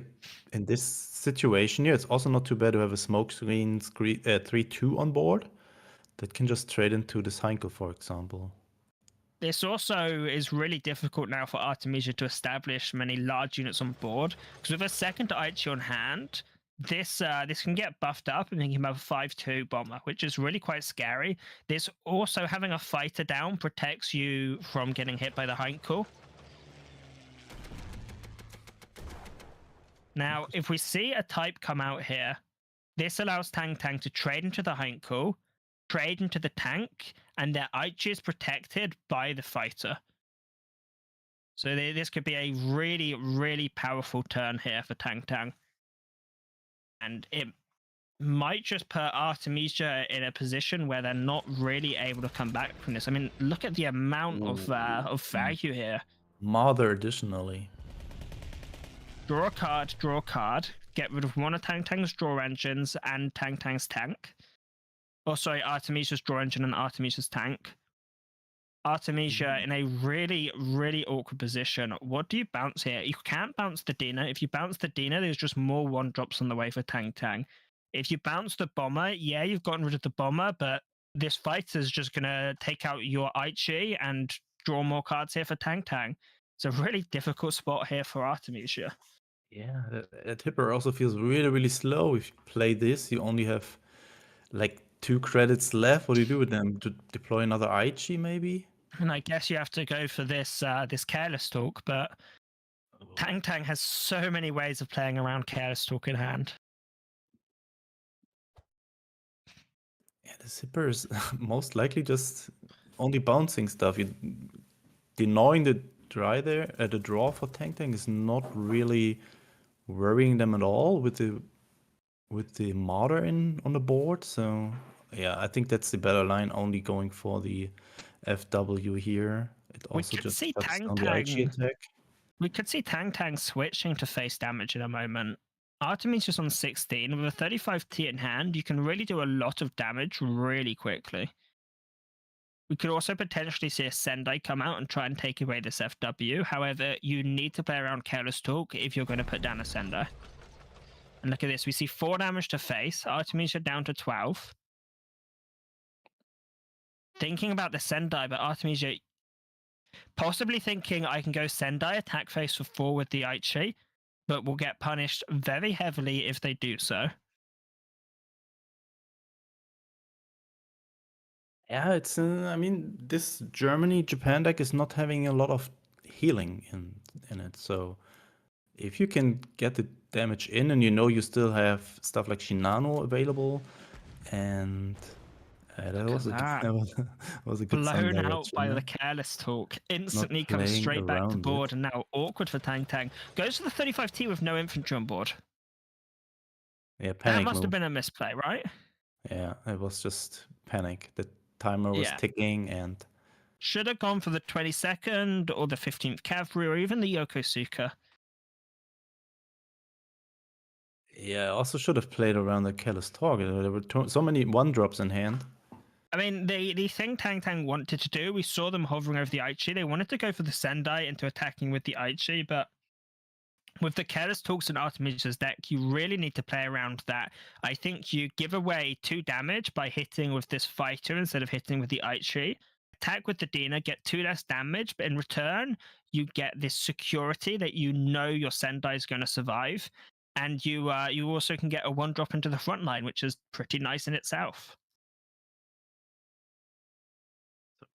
Speaker 2: in this situation here, it's also not too bad to have a smoke screen 3-2 on board that can just trade into this Heinkel, for example.
Speaker 3: This also is really difficult now for Artemisia to establish many large units on board, because with a second Aichi on hand, this can get buffed up and then you can have a 5-2 bomber, which is really quite scary. This also, having a fighter down protects you from getting hit by the Heinkel. Now, if we see a type come out here, this allows Tang Tang to trade into the Heinkel, trade into the tank, and their Aichi is protected by the fighter. So this could be a really, really powerful turn here for Tang Tang. And it might just put Artemisia in a position where they're not really able to come back from this. I mean, look at the amount of value here.
Speaker 2: Mother additionally.
Speaker 3: Draw a card, get rid of one of Tang Tang's draw engines and Tang Tang's tank. Oh, sorry, Artemisia's draw engine and Artemisia's tank. Artemisia in a really, really awkward position. What do you bounce here? You can't bounce the Dina. If you bounce the Dina, there's just more 1-drops on the way for Tang Tang. If you bounce the bomber, yeah, you've gotten rid of the bomber, but this fighter's just going to take out your Aichi and draw more cards here for Tang Tang. It's a really difficult spot here for Artemisia.
Speaker 2: Yeah, that Hipper also feels really, really slow. If you play this, you only have like 2 credits left. What do you do with them? To deploy another Aichi, maybe?
Speaker 3: And I guess you have to go for this this Careless Talk, but Tang Tang has so many ways of playing around Careless Talk in hand.
Speaker 2: Yeah, the Zipper is most likely just only bouncing stuff. Denying the the draw for Tang Tang is not really worrying them at all with the Martyr on the board. So yeah, I think that's the better line. Only going for the FW here. It also
Speaker 3: could
Speaker 2: just
Speaker 3: see
Speaker 2: shuts
Speaker 3: Tang
Speaker 2: down the Aichi
Speaker 3: Tang.
Speaker 2: attack.
Speaker 3: We could see Tang Tang switching to face damage in a moment. Artemisia's on 16. With a 35T in hand, you can really do a lot of damage really quickly. We could also potentially see a Sendai come out and try and take away this FW. However, you need to play around Careless Talk if you're going to put down a Sendai. And look at this. We see 4 damage to face. Artemisia down to 12. Thinking about the Sendai, but Artemisia possibly thinking I can go Sendai, attack face for 4 with the Aichi, but will get punished very heavily if they do so.
Speaker 2: Yeah, it's I mean, this Japan deck is not having a lot of healing in it. So if you can get the damage in and you still have stuff like Shinano available, and that was a good
Speaker 3: blown
Speaker 2: Sunday,
Speaker 3: out by
Speaker 2: actually.
Speaker 3: the Careless Talk. Instantly
Speaker 2: playing
Speaker 3: comes straight back to
Speaker 2: around
Speaker 3: board
Speaker 2: it.
Speaker 3: and now awkward for Tang Tang. Goes to the 35T with no infantry on board.
Speaker 2: Yeah,
Speaker 3: That
Speaker 2: panic
Speaker 3: must have
Speaker 2: move.
Speaker 3: been a misplay, right?
Speaker 2: Yeah, it was just panic. The timer was
Speaker 3: Yeah.
Speaker 2: ticking and
Speaker 3: Should have gone for the 22nd or the 15th Cavalry or even the Yokosuka.
Speaker 2: yeah, also should have played around the Careless Talk. There were so many 1-drops in hand.
Speaker 3: I mean, the thing Tang Tang wanted to do, we saw them hovering over the Aichi. They wanted to go for the Sendai into attacking with the Aichi, but with the Careless Talks and Artemisia's deck, you really need to play around that. I think you give away 2 damage by hitting with this fighter instead of hitting with the Aichi. Attack with the Dina, get 2 less damage, but in return, you get this security that you know your Sendai is going to survive. And you also can get a 1-drop into the front line, which is pretty nice in itself.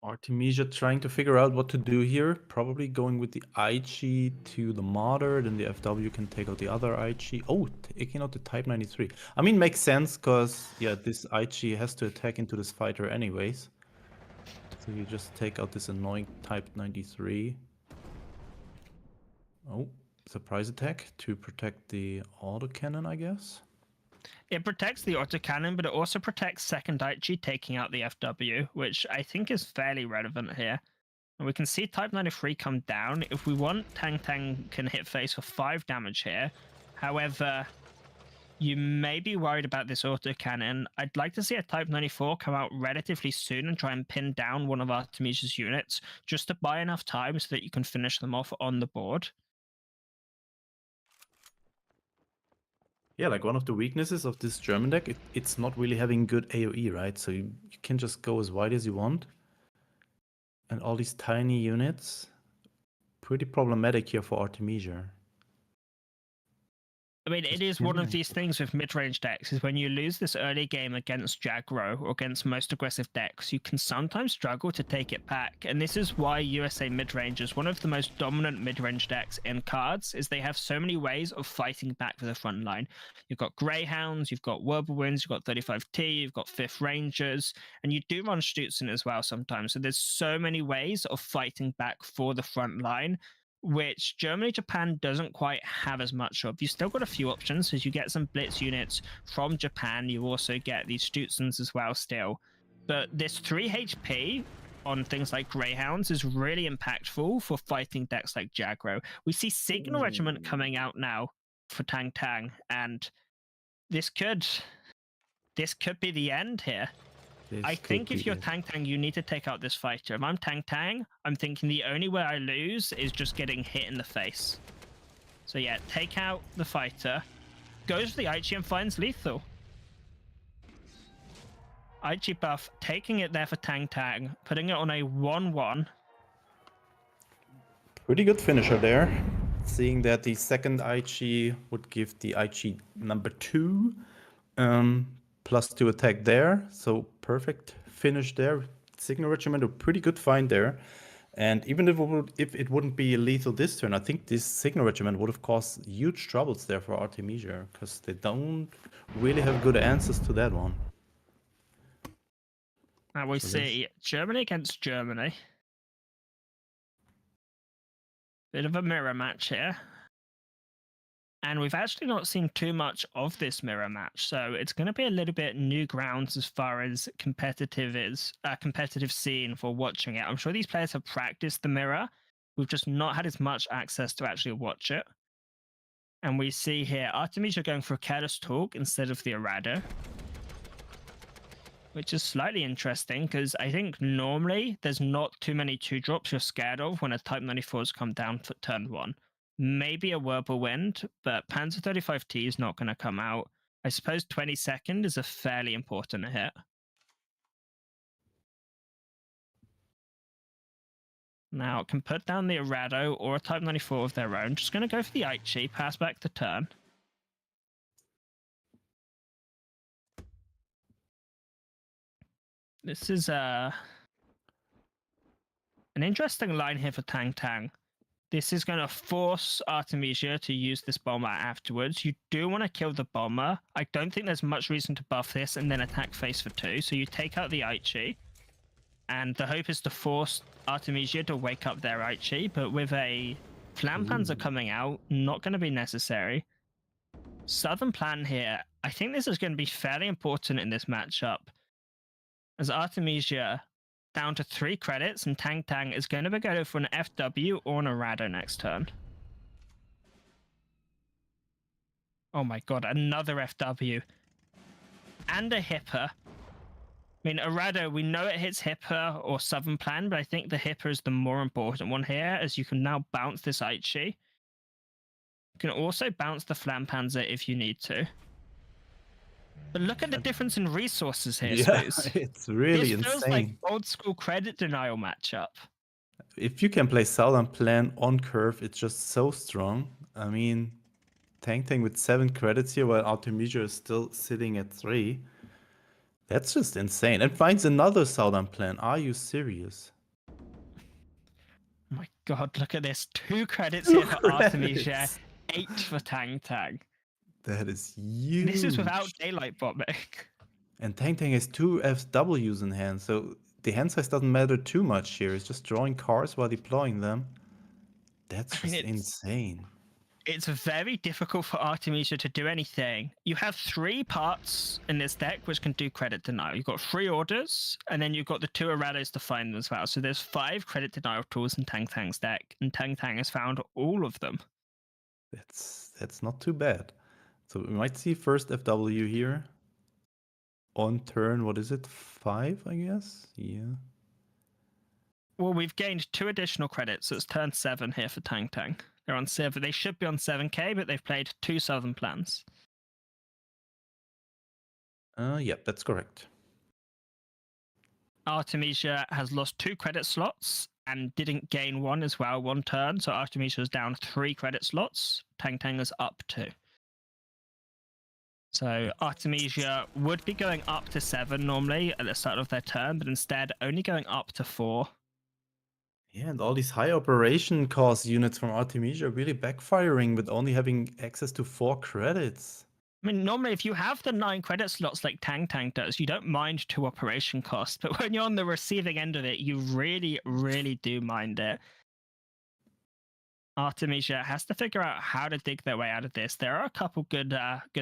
Speaker 2: Artemisia trying to figure out what to do here. Probably going with the Aichi to the Martyr, then the FW can take out the other Aichi. Oh, taking out the Type 93. I mean, makes sense, because, yeah, this Aichi has to attack into this fighter anyways. So you just take out this annoying Type 93. Oh, surprise attack to protect the autocannon, I guess.
Speaker 3: It protects the autocannon, but it also protects second Aichi taking out the FW, which I think is fairly relevant here. And we can see Type 93 come down. If we want, Tang Tang can hit face for 5 damage here. However, you may be worried about this autocannon. I'd like to see a Type 94 come out relatively soon and try and pin down one of Artemisia's units, just to buy enough time so that you can finish them off on the board.
Speaker 2: Yeah, like one of the weaknesses of this German deck, it's not really having good AoE, right? So you can just go as wide as you want. And all these tiny units, pretty problematic here for Artemisia.
Speaker 3: I mean, it is one of these things with mid-range decks, is when you lose this early game against Jagro or against most aggressive decks, you can sometimes struggle to take it back. And this is why USA mid-range is one of the most dominant mid-range decks in cards, is they have so many ways of fighting back for the front line. You've got Greyhounds, you've got Whirlwinds, you've got 35T, you've got 5th Rangers, and you do run Stutzen as well sometimes. So there's so many ways of fighting back for the front line, which Germany, Japan doesn't quite have as much of. You still got a few options, as you get some Blitz units from Japan. You also get these Stutzens as well still. But this 3 HP on things like Greyhounds is really impactful for fighting decks like Jagro. We see Signal Regiment coming out now for Tang Tang, and this could be the end here. I think if you're Tang Tang, you need to take out this fighter. If I'm Tang Tang, I'm thinking the only way I lose is just getting hit in the face. So yeah, take out the fighter. Goes for the Aichi and finds lethal. Aichi buff, taking it there for Tang Tang, putting it on a 1-1.
Speaker 2: Pretty good finisher there. Seeing that the second Aichi would give the Aichi number 2. +2 attack there, so perfect finish there. Signal Regiment, a pretty good find there. And even if it wouldn't be lethal this turn, I think this Signal Regiment would have caused huge troubles there for Artemisia, because they don't really have good answers to that one.
Speaker 3: Now we see Germany against Germany. Bit of a mirror match here. And we've actually not seen too much of this mirror match, so it's going to be a little bit new grounds as far as competitive scene for watching it. I'm sure these players have practiced the mirror. We've just not had as much access to actually watch it. And we see here Artemisia going for a Careless Talk instead of the Arado, which is slightly interesting because I think normally there's not too many 2-drops you're scared of when a Type 94's come down for turn 1. Maybe a Whirlwind, but Panzer 35T is not going to come out. I suppose 22nd is a fairly important hit. Now, can put down the Arado or a Type 94 of their own. Just going to go for the Aichi, pass back the turn. This is an interesting line here for Tang Tang. This is going to force Artemisia to use this bomber afterwards. You do want to kill the bomber. I don't think there's much reason to buff this and then attack face for 2. So you take out the Aichi. And the hope is to force Artemisia to wake up their Aichi. But with a Flampanzer coming out, not going to be necessary. Southern Plan here. I think this is going to be fairly important in this matchup, as Artemisia down to 3 credits, and Tang Tang is going to go for an FW or an Arado next turn. Oh my god, another FW. And a Hipper. I mean, Arado, we know it hits Hipper or Southern Plan, but I think the Hipper is the more important one here, as you can now bounce this Aichi. You can also bounce the Flampanzer if you need to. But look at the difference in resources here, Spooz.
Speaker 2: It's really
Speaker 3: this feels
Speaker 2: insane.
Speaker 3: like old school credit denial matchup.
Speaker 2: If you can play Southern Plan on curve, it's just so strong. I mean, Tang Tang with 7 credits here, while Artemisia is still sitting at 3. That's just insane. And finds another Southern Plan. Are you serious?
Speaker 3: Oh my god, look at this. 2 credits here for Artemisia, 8 for Tang Tang.
Speaker 2: That is huge.
Speaker 3: This is without daylight bombing.
Speaker 2: And Tang Tang has 2 FWs in hand, so the hand size doesn't matter too much here. It's just drawing cards while deploying them. That's just insane.
Speaker 3: It's very difficult for Artemisia to do anything. You have 3 parts in this deck which can do credit denial. You've got 3 orders, and then you've got the 2 Arados to find them as well. So there's 5 credit denial tools in Tang Tang's deck, and Tang Tang has found all of them.
Speaker 2: That's not too bad. So we might see first FW here. On turn, what is it? 5, I guess? Yeah.
Speaker 3: Well, we've gained 2 additional credits, so it's turn 7 here for Tang Tang. They're on 7. They should be on 7k, but they've played 2 Southern plans.
Speaker 2: Yep, that's correct.
Speaker 3: Artemisia has lost 2 credit slots and didn't gain 1 as well, 1 turn. So Artemisia is down 3 credit slots. Tang Tang is up 2. So Artemisia would be going up to 7 normally at the start of their turn, but instead only going up to 4.
Speaker 2: Yeah, and all these high operation cost units from Artemisia are really backfiring with only having access to 4 credits.
Speaker 3: I mean, normally if you have the 9 credit slots like Tang Tang does, you don't mind 2 operation costs. But when you're on the receiving end of it, you really, really do mind it. Artemisia has to figure out how to dig their way out of this. There are a couple good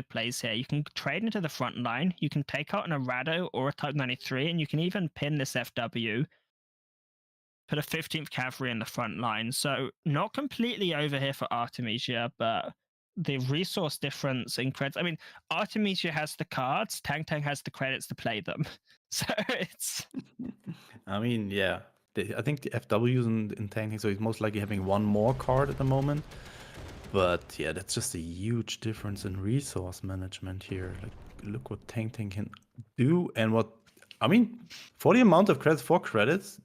Speaker 3: plays here. You can trade into the front line. You can take out an Arado or a Type 93, and you can even pin this FW. Put a 15th Cavalry in the front line. So not completely over here for Artemisia, but the resource difference in credits. I mean, Artemisia has the cards. Tang Tang has the credits to play them. So it's...
Speaker 2: I mean, yeah. I think the FWs in Tang, so he's most likely having 1 more card at the moment. But yeah, that's just a huge difference in resource management here. Like, look what Tang can do, and what I mean, for the amount of credits, 4 credits,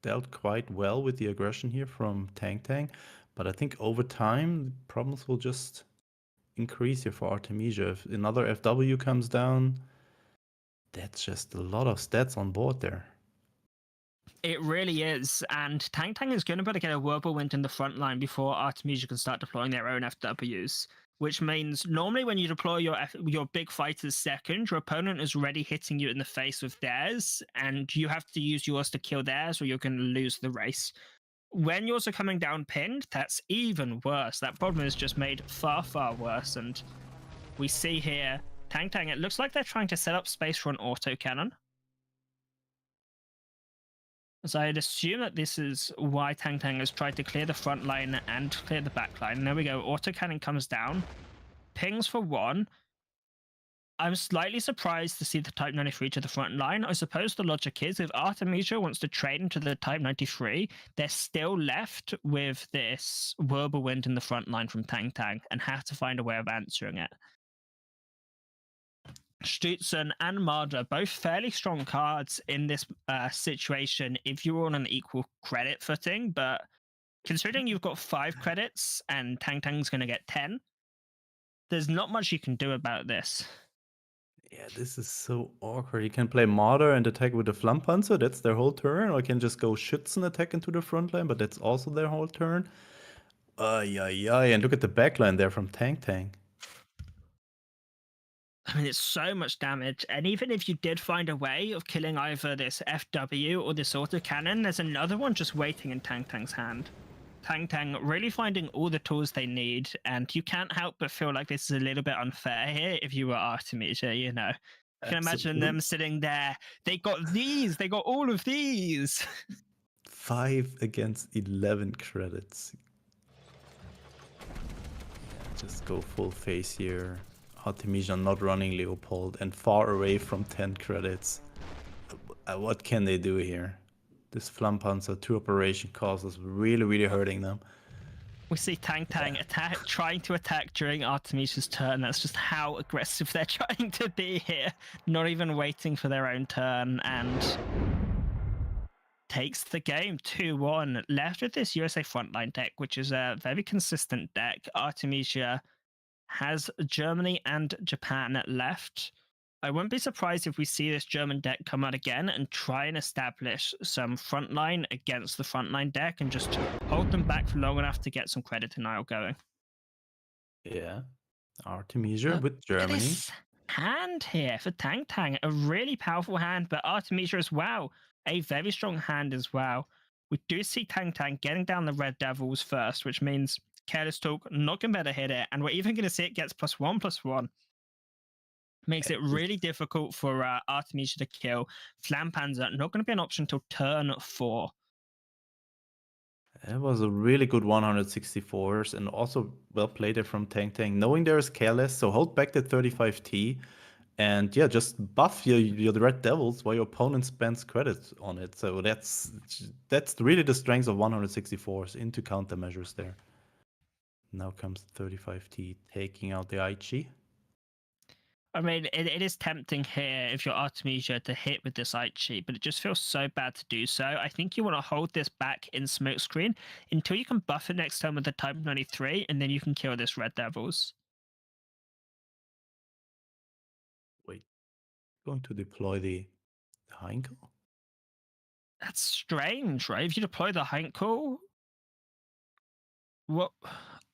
Speaker 2: dealt quite well with the aggression here from Tang. But I think over time, problems will just increase here for Artemisia. If another FW comes down, that's just a lot of stats on board there.
Speaker 3: It really is, and Tang Tang is going to be able to get a Whirlwind in the front line before Artemisia can start deploying their own FWs, which means normally when you deploy your big fighters second, your opponent is already hitting you in the face with theirs, and you have to use yours to kill theirs or you're going to lose the race. When yours are coming down pinned, that's even worse. That problem is just made far, far worse, and we see here, Tang Tang, it looks like they're trying to set up space for an autocannon. So I'd assume that this is why Tang Tang has tried to clear the front line and clear the back line. And there we go. Autocannon comes down. Pings for 1. I'm slightly surprised to see the Type 93 to the front line. I suppose the logic is if Artemisia wants to trade into the Type 93, they're still left with this Whirlwind in the front line from Tang Tang and have to find a way of answering it. Stutzen and Marder, both fairly strong cards in this situation if you're on an equal credit footing, but considering you've got 5 credits and Tang Tang's going to get 10, there's not much you can do about this.
Speaker 2: Yeah, this is so awkward. You can play Marder and attack with the Flampanzer, that's their whole turn, or you can just go Schützen attack into the front line, but that's also their whole turn. And look at the backline there from Tang.
Speaker 3: I mean, it's so much damage, and even if you did find a way of killing either this FW or this autocannon, there's another one just waiting in Tang Tang's hand. Tang Tang really finding all the tools they need, and you can't help but feel like this is a little bit unfair here if you were Artemisia, you know. You can imagine them sitting there. They got these, they got all of these.
Speaker 2: 5 against 11 credits. Just go full face here. Artemisia not running Leopold and far away from 10 credits. What can they do here? This Flampanzer 2 operation cost is really, really hurting them.
Speaker 3: We see Tang Tang trying to attack during Artemisia's turn. That's just how aggressive they're trying to be here. Not even waiting for their own turn, and takes the game 2-1. Left with this USA frontline deck, which is a very consistent deck. Artemisia has Germany and Japan left. I wouldn't be surprised if we see this German deck come out again and try and establish some frontline against the frontline deck and just hold them back for long enough to get some credit denial going.
Speaker 2: Yeah. Artemisia with Germany.
Speaker 3: This hand here for Tang Tang, a really powerful hand, but Artemisia as well, a very strong hand as well. We do see Tang Tang getting down the Red Devils first, which means Careless Talk not going to be able to hit it, and we're even going to see it gets +1/+1. Makes it really difficult for Artemisia to kill. Flampanzer not going to be an option until turn 4.
Speaker 2: It was a really good 164s and also well played it from Tang Tang, knowing there is careless, so hold back the 35T and yeah, just buff your Red Devils while your opponent spends credit on it. So that's really the strength of 164s into countermeasures there. Now comes 35T taking out the IG.
Speaker 3: I mean, it is tempting here if you're Artemisia to hit with this Aichi, but it just feels so bad to do so. I think you want to hold this back in Smokescreen until you can buff it next turn with the Type 93, and then you can kill this Red Devils.
Speaker 2: Wait, going to deploy the Heinkel?
Speaker 3: That's strange, right? If you deploy the Heinkel, what?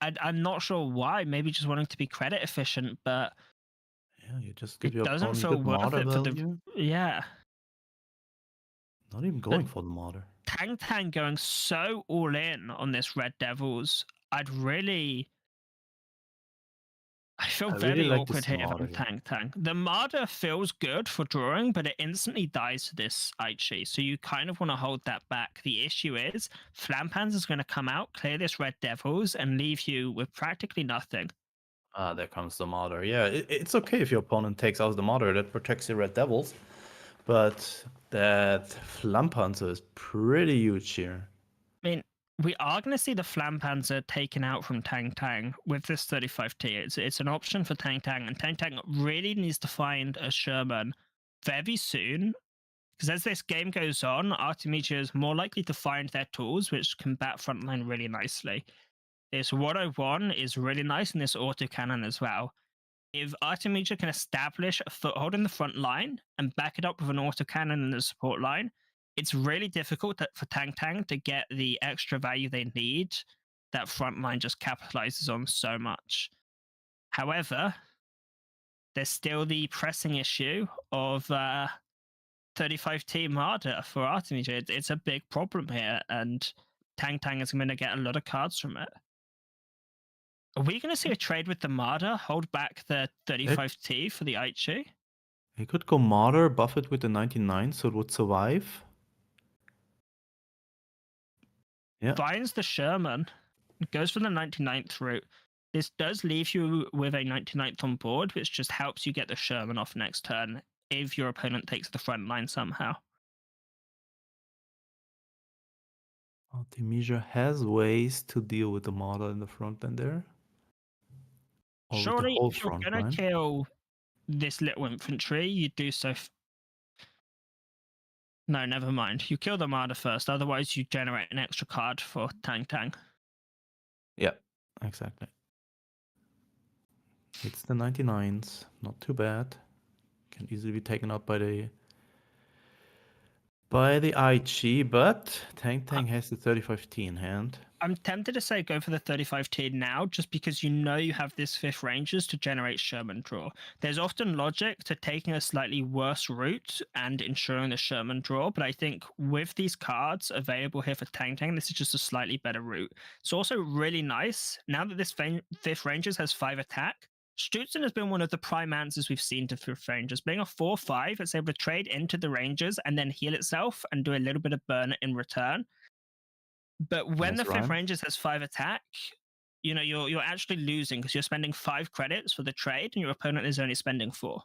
Speaker 3: I'm not sure why. Maybe just wanting to be credit efficient, but
Speaker 2: Yeah, you just give
Speaker 3: it
Speaker 2: your
Speaker 3: doesn't
Speaker 2: opponent
Speaker 3: feel
Speaker 2: good
Speaker 3: worth
Speaker 2: martyr
Speaker 3: it for the.
Speaker 2: value.
Speaker 3: Yeah.
Speaker 2: Not even going for the martyr.
Speaker 3: Tang Tang going so all in on this Red Devils, I feel
Speaker 2: I really
Speaker 3: very
Speaker 2: like
Speaker 3: awkward
Speaker 2: this
Speaker 3: here
Speaker 2: martyr
Speaker 3: from
Speaker 2: here.
Speaker 3: Tang Tang. The Marder feels good for drawing, but it instantly dies to this Aichi, so you kind of want to hold that back. The issue is Flampans is going to come out, clear this Red Devils, and leave you with practically nothing.
Speaker 2: Ah, there comes the martyr. Yeah, it's okay if your opponent takes out the martyr. That protects your Red Devils. But that Flampanzer is pretty huge here.
Speaker 3: I mean, we are going to see the Flampanzer taken out from Tang Tang with this 35T. It's an option for Tang Tang, and Tang Tang really needs to find a Sherman very soon. Because as this game goes on, Artemisia is more likely to find their tools, which combat frontline really nicely. This 101 is really nice in this autocannon as well. If Artemisia can establish a foothold in the front line and back it up with an autocannon in the support line, it's really difficult for Tang Tang to get the extra value they need. That front line just capitalizes on so much. However, there's still the pressing issue of 35T Marder for Artemisia. It's a big problem here, and Tang Tang is going to get a lot of cards from it. Are we going to see a trade with the Marder, hold back the 35T for the Aichi?
Speaker 2: He could go martyr, buff it with the 99 so it would survive. Yeah.
Speaker 3: Finds the Sherman, goes for the 99th route. This does leave you with a 99th on board, which just helps you get the Sherman off next turn if your opponent takes the front line somehow.
Speaker 2: Artemisia has ways to deal with the martyr in the front line there. Or with the
Speaker 3: Surely,
Speaker 2: whole
Speaker 3: if you're
Speaker 2: front
Speaker 3: going
Speaker 2: line.
Speaker 3: to kill this little infantry, you do so. No, never mind. You kill the Marder first, otherwise you generate an extra card for Tang Tang.
Speaker 2: Yeah, exactly. It's the 99s, not too bad. Can easily be taken out by the IG, but Tang Tang has the 35T in hand.
Speaker 3: I'm tempted to say go for the 35T now, just because you know you have this 5th Rangers to generate Sherman draw. There's often logic to taking a slightly worse route and ensuring the Sherman draw, but I think with these cards available here for Tang Tang, this is just a slightly better route. It's also really nice, now that this 5th Rangers has 5 attack, Stutzen has been one of the prime answers we've seen to 5th Rangers. Being a 4-5, it's able to trade into the Rangers and then heal itself and do a little bit of burn in return. But when
Speaker 2: Nice
Speaker 3: the 5th
Speaker 2: rhyme.
Speaker 3: Rangers has 5 attack, you know, you're actually losing because you're spending 5 credits for the trade and your opponent is only spending 4.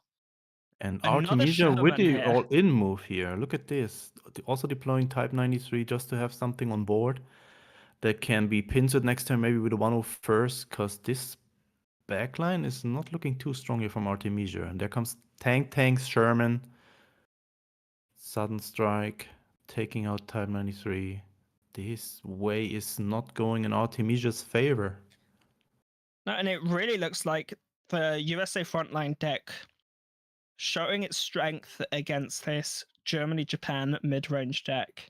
Speaker 2: And
Speaker 3: Another
Speaker 2: Artemisia with
Speaker 3: Sherman
Speaker 2: the
Speaker 3: here.
Speaker 2: all-in move here. Look at this. Also deploying Type 93 just to have something on board that can be pincered next turn, maybe with a 101st, because this backline is not looking too strong here from Artemisia. And there comes Tang Sherman. Sudden strike, taking out Type 93. This way is not going in Artemisia's favor.
Speaker 3: No, and it really looks like the USA frontline deck showing its strength against this Germany-Japan mid-range deck.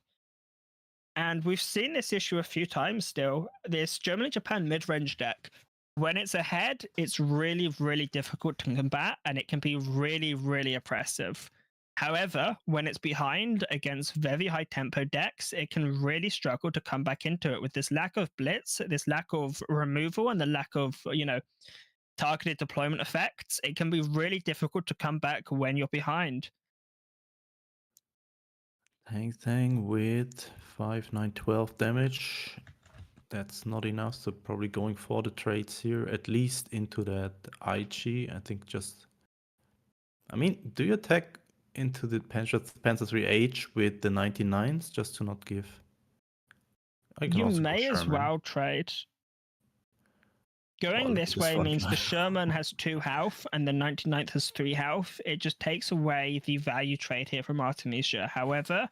Speaker 3: And we've seen this issue a few times still. This Germany-Japan mid-range deck, when it's ahead, it's really, really difficult to combat, and it can be really, really oppressive. However, when it's behind against very high tempo decks, it can really struggle to come back into it with this lack of blitz, this lack of removal, and the lack of, you know, targeted deployment effects. It can be really difficult to come back when you're behind.
Speaker 2: Tang with 5, 9, 12 damage. that's not enough. So probably going for the trades here, at least into that IG. I think just. I mean, do you attack into the Panzer 3H with the 99s just to not give? I can
Speaker 3: You
Speaker 2: also go
Speaker 3: may as
Speaker 2: Sherman.
Speaker 3: well trade.
Speaker 2: Well,
Speaker 3: Going
Speaker 2: look at
Speaker 3: this
Speaker 2: this
Speaker 3: way
Speaker 2: front
Speaker 3: means the
Speaker 2: line.
Speaker 3: Sherman has 2 health and the 99th has 3 health. It just takes away the value trade here from Artemisia. However,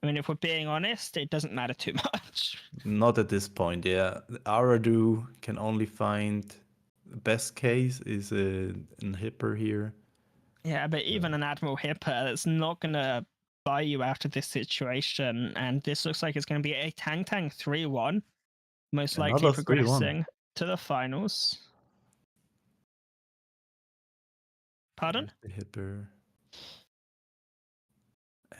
Speaker 3: I mean, if we're being honest, it doesn't matter too much.
Speaker 2: Not at this point, yeah. Aradu can only find best case is an Hipper here.
Speaker 3: Yeah, but even an Admiral Hipper, that's not going to buy you out of this situation. And this looks like it's going to be a Tang 3-1, most likely
Speaker 2: Another 3-1.
Speaker 3: progressing to the finals. Pardon?
Speaker 2: There's the Hipper.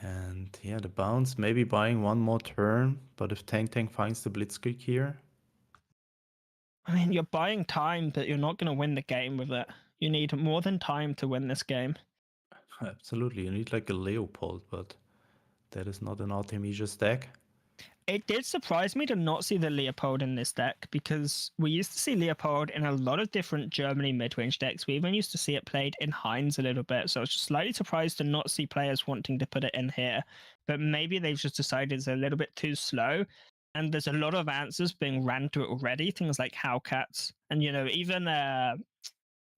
Speaker 2: And yeah, the bounce, maybe buying one more turn, but if Tang finds the Blitzkrieg here.
Speaker 3: I mean, you're buying time, but you're not going to win the game with it. You need more than time to win this game.
Speaker 2: Absolutely, you need like a Leopold, but that is not an Artemisia stack.
Speaker 3: It did surprise me to not see the Leopold in this deck, because we used to see Leopold in a lot of different Germany mid-range decks. We even used to see it played in Heinz a little bit, so I was just slightly surprised to not see players wanting to put it in here. But maybe they've just decided it's a little bit too slow, and there's a lot of answers being ran to it already, things like Howcats, and even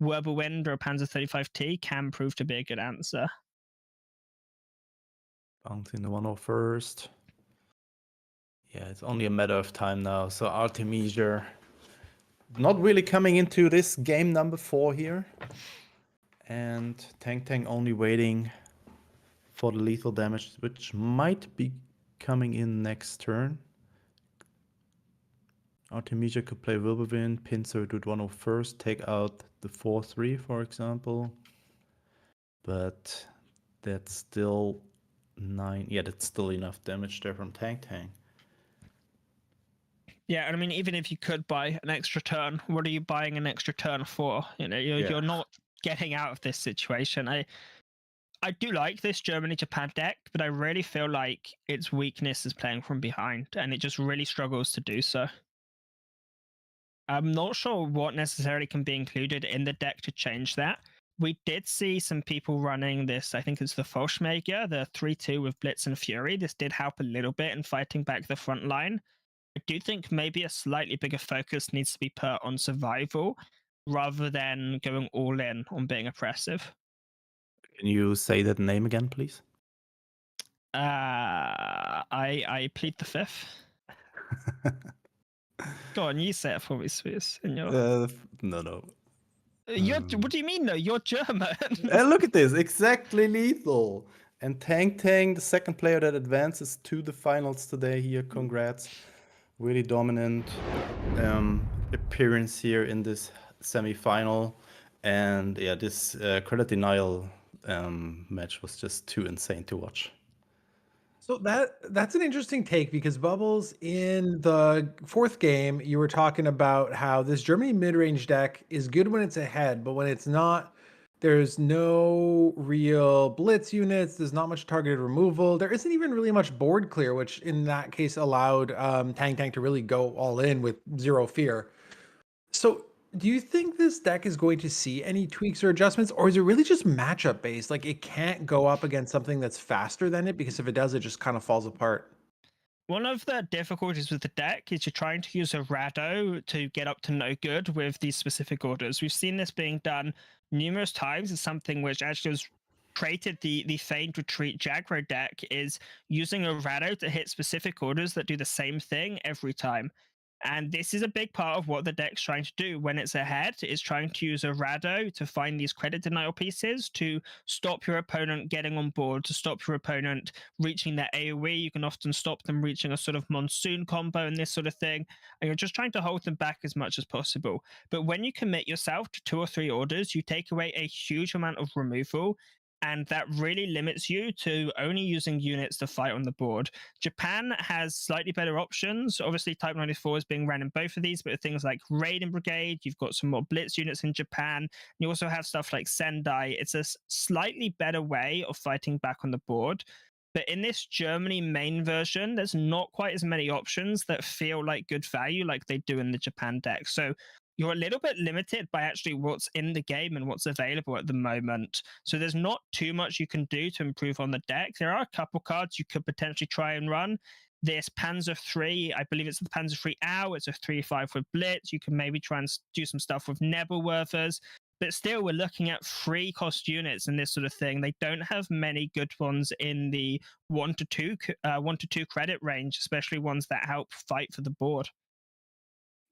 Speaker 3: Wirbelwind or a Panzer 35T can prove to be a good answer.
Speaker 2: Bouncing the 101st. Yeah, it's only a matter of time now. So Artemisia not really coming into this game number 4 here. And Tang only waiting for the lethal damage, which might be coming in next turn. Artemisia could play Wirbelwind, Pincer do 101st, take out the 4-3, for example. But that's still 9. Yeah, that's still enough damage there from Tang.
Speaker 3: Yeah, and I mean, even if you could buy an extra turn, what are you buying an extra turn for? You're not getting out of this situation. I do like this Germany-Japan deck, but I really feel like its weakness is playing from behind, and it just really struggles to do so. I'm not sure what necessarily can be included in the deck to change that. We did see some people running this, I think it's the Volschmager, the 3-2 with Blitz and Fury. This did help a little bit in fighting back the front line. I do think maybe a slightly bigger focus needs to be put on survival rather than going all in on being oppressive.
Speaker 2: Can you say that name again, please?
Speaker 3: I plead the fifth. Go on, you say it for me, Spooz.
Speaker 2: No.
Speaker 3: What do you mean, though? You're German.
Speaker 2: Look at this, exactly lethal. And Tang, the second player that advances to the finals today here. Congrats. Really dominant appearance here in this semi-final. And yeah, this credit denial match was just too insane to watch.
Speaker 1: So that's an interesting take, because Bubbles, in the 4th game, you were talking about how this Germany mid-range deck is good when it's ahead, but when it's not, there's no real blitz units, there's not much targeted removal, there isn't even really much board clear, which in that case allowed Tang to really go all in with zero fear. So do you think this deck is going to see any tweaks or adjustments, or is it really just matchup based? Like, it can't go up against something that's faster than it, because if it does, it just kind of falls apart.
Speaker 3: One of the difficulties with the deck is you're trying to use a Rado to get up to no good with these specific orders. We've seen this being done numerous times. It's something which actually was created the Feigned Retreat Jaguar deck, is using a Rado to hit specific orders that do the same thing every time. And this is a big part of what the deck's trying to do when it's ahead. It's trying to use a Rado to find these credit denial pieces to stop your opponent getting on board, to stop your opponent reaching their AoE. You can often stop them reaching a sort of monsoon combo and this sort of thing. And you're just trying to hold them back as much as possible. But when you commit yourself to 2 or 3 orders, you take away a huge amount of removal. And that really limits you to only using units to fight on the board. Japan has slightly better options. Obviously, Type 94 is being ran in both of these, but things like Raiden Brigade, you've got some more Blitz units in Japan. You also have stuff like Sendai. It's a slightly better way of fighting back on the board. But in this Germany main version, there's not quite as many options that feel like good value like they do in the Japan deck. So you're a little bit limited by actually what's in the game and what's available at the moment. So there's not too much you can do to improve on the deck. There are a couple cards you could potentially try and run. This Panzer 3, I believe it's the Panzer 3 Ow. It's a 3/5 with Blitz. You can maybe try and do some stuff with Nebelwerfers. But still, we're looking at 3-cost units and this sort of thing. They don't have many good ones in the 1 to 2 credit range, especially ones that help fight for the board.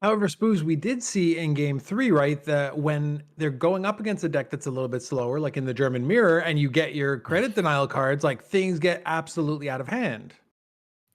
Speaker 1: However, Spooz, we did see in game 3, right, that when they're going up against a deck that's a little bit slower, like in the German Mirror, and you get your credit denial cards, like things get absolutely out of hand.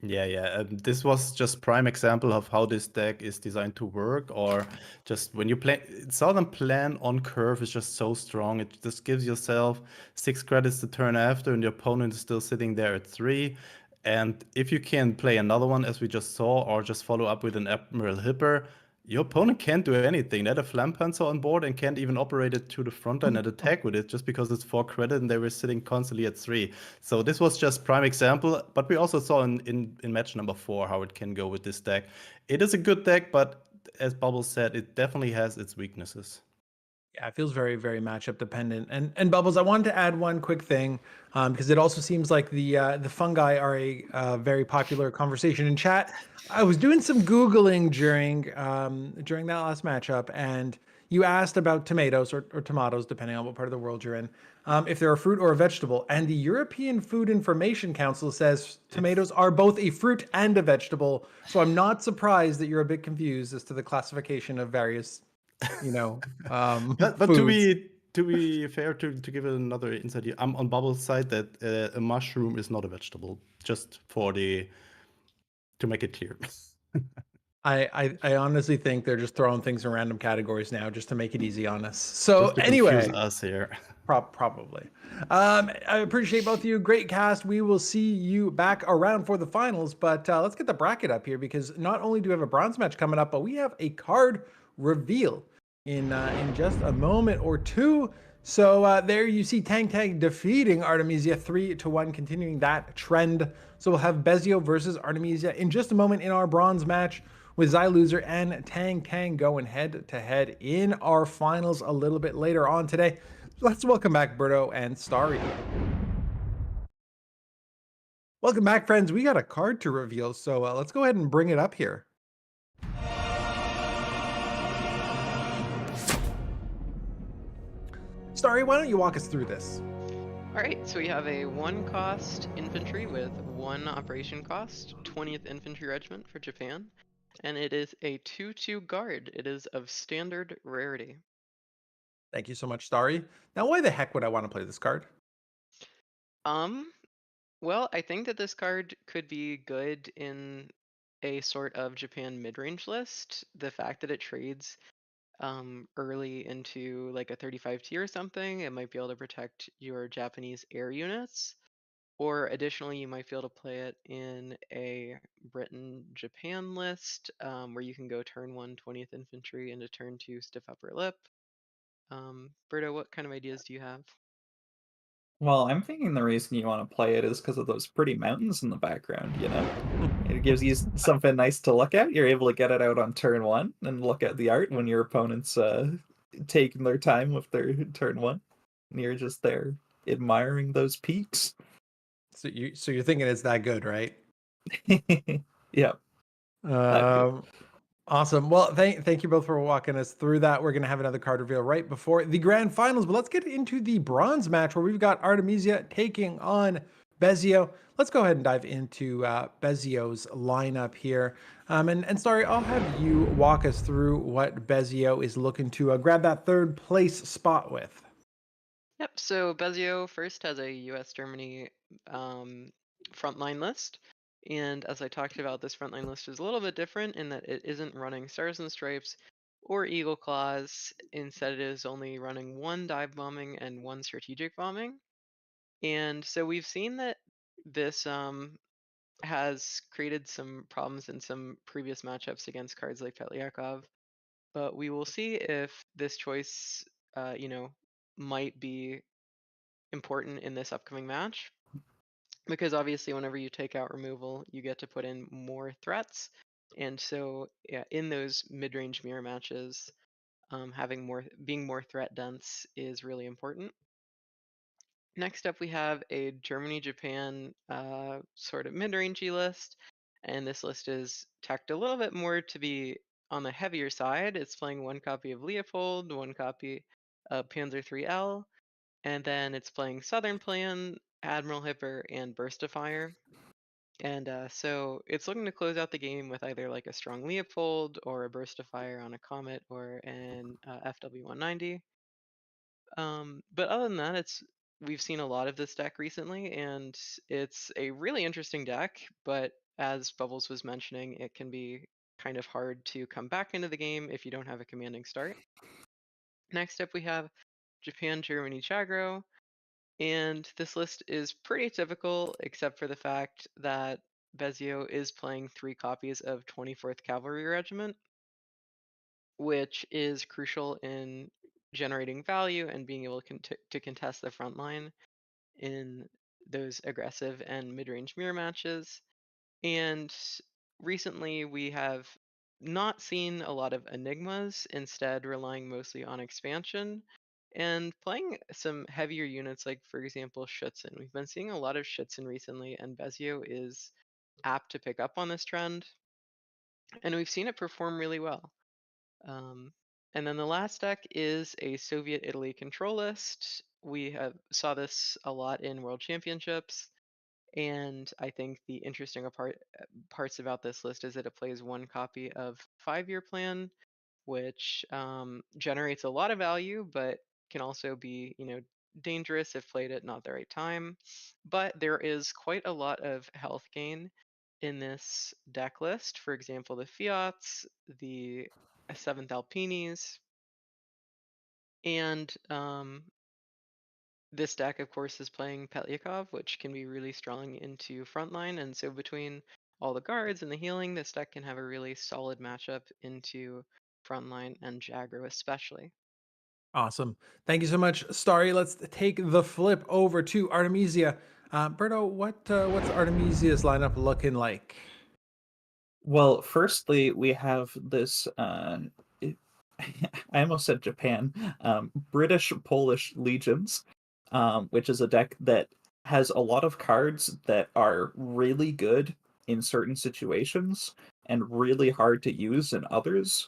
Speaker 2: Yeah. This was just prime example of how this deck is designed to work, or just when you play. Southern Plan on curve is just so strong. It just gives yourself 6 credits the turn after, and your opponent is still sitting there at 3. And if you can play another one, as we just saw, or just follow up with an Admiral Hipper, your opponent can't do anything. They had a Flampanzer on board and can't even operate it to the front line and attack with it just because it's 4 credit and they were sitting constantly at 3. So this was just prime example, but we also saw in match number 4 how it can go with this deck. It is a good deck, but as Bubbles said, it definitely has its weaknesses.
Speaker 1: Yeah, it feels very, very matchup dependent. And Bubbles, I wanted to add one quick thing because it also seems like the fungi are a very popular conversation in chat. I was doing some Googling during that last matchup, and you asked about tomatoes or tomatoes, depending on what part of the world you're in, if they're a fruit or a vegetable. And the European Food Information Council says tomatoes are both a fruit and a vegetable. So I'm not surprised that you're a bit confused as to the classification of various
Speaker 2: But to be fair, to give it another insight here, I'm on Bubble's side that a mushroom is not a vegetable, just to make it clear.
Speaker 1: I honestly think they're just throwing things in random categories now just to make it easy on us. So
Speaker 2: Just to
Speaker 1: anyway,
Speaker 2: confuse us here.
Speaker 1: probably. I appreciate both of you. Great cast. We will see you back around for the finals, but let's get the bracket up here because not only do we have a bronze match coming up, but we have a card reveal in just a moment or two. So there you see Tang Tang defeating Artemisia 3-1, continuing that trend. So we'll have Bezio versus Artemisia in just a moment in our bronze match, with Zyer loser and Tang Tang going head to head in our finals a little bit later on today. Let's welcome back Berto and Starry. Welcome back, friends. We got a card to reveal, so let's go ahead and bring it up here. Starry, why don't you walk us through this?
Speaker 4: Alright, so we have a 1-cost infantry with 1 operation cost, 20th Infantry Regiment for Japan, and it is a 2/2 guard. It is of standard rarity.
Speaker 1: Thank you so much, Starry. Now, why the heck would I want to play this card?
Speaker 4: Well, I think that this card could be good in a sort of Japan mid-range list. The fact that it trades early into like a 35 tier or something, it might be able to protect your Japanese air units. Or additionally, you might be able to play it in a Britain-Japan list where you can go turn 1 20th Infantry into turn 2 Stiff Upper Lip. Berto, what kind of ideas do you have?
Speaker 5: Well, I'm thinking the reason you want to play it is because of those pretty mountains in the background, you know? It gives you something nice to look at. You're able to get it out on turn 1 and look at the art when your opponent's taking their time with their turn 1. And you're just there admiring those peaks.
Speaker 1: So you're thinking it's that good, right?
Speaker 5: Yeah.
Speaker 1: Awesome. Well, thank you both for walking us through that. We're going to have another card reveal right before the grand finals, but let's get into the bronze match where we've got Artemisia taking on Bezio. Let's go ahead and dive into Bezio's lineup here. And Starry, I'll have you walk us through what Bezio is looking to grab that 3rd place spot with.
Speaker 4: Yep, so Bezio first has a US-Germany frontline list. And as I talked about, this frontline list is a little bit different in that it isn't running Stars and Stripes or Eagle Claws. Instead, it is only running 1 dive bombing and 1 strategic bombing. And so we've seen that this has created some problems in some previous matchups against cards like Petliakov. But we will see if this choice, might be important in this upcoming match. because obviously whenever you take out removal, you get to put in more threats. And so yeah, in those mid-range mirror matches, being more threat dense is really important. Next up, we have a Germany-Japan sort of mid-rangey list, and this list is tacked a little bit more to be on the heavier side. It's playing one copy of Leopold, one copy of Panzer III-L, and then it's playing Southern Plan, Admiral Hipper, and Burst of Fire. And so it's looking to close out the game with either like a strong Leopold or a Burst of Fire on a Comet or an FW-190. But other than that, we've seen a lot of this deck recently, and it's a really interesting deck. But as Bubbles was mentioning, it can be kind of hard to come back into the game if you don't have a commanding start. Next up, we have Japan, Germany, Chagro, and this list is pretty typical, except for the fact that Bezio is playing 3 copies of 24th Cavalry Regiment, which is crucial in generating value and being able to contest the front line in those aggressive and mid-range mirror matches. And recently we have not seen a lot of enigmas, instead relying mostly on expansion and playing some heavier units like, for example, Schutzen. We've been seeing a lot of Schutzen recently, and Bezio is apt to pick up on this trend, and we've seen it perform really well. And then the last deck is a Soviet Italy control list. We saw this a lot in World Championships, and I think the interesting parts about this list is that it plays one copy of 5-year plan, which generates a lot of value, but can also be, dangerous if played at not the right time. But there is quite a lot of health gain in this deck list. For example, the Fiats, the 7th Alpinis, and this deck, of course, is playing Petlyakov, which can be really strong into frontline. And so between all the guards and the healing, this deck can have a really solid matchup into frontline and Jagro especially.
Speaker 1: Awesome. Thank you so much, Starry. Let's take the flip over to Artemisia. Berto, what's Artemisia's lineup looking like?
Speaker 5: Well, firstly, we have this. I almost said Japan. British Polish Legions, which is a deck that has a lot of cards that are really good in certain situations and really hard to use in others.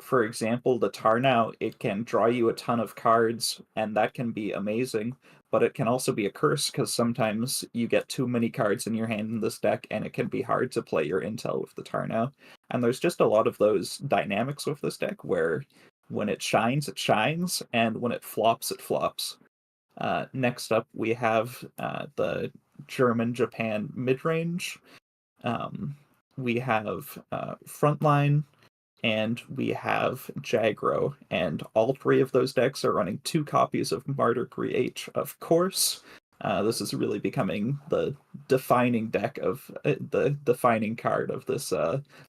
Speaker 5: For example, the Tarnow, it can draw you a ton of cards, and that can be amazing, but it can also be a curse because sometimes you get too many cards in your hand in this deck, and it can be hard to play your intel with the Tarnow. And there's just a lot of those dynamics with this deck where when it shines, and when it flops, it flops. Next up, we have the German-Japan mid-range. We have Frontline, and we have Jagro, and all 3 of those decks are running 2 copies of Martyr H, of course. This is really becoming the defining deck of the defining card of this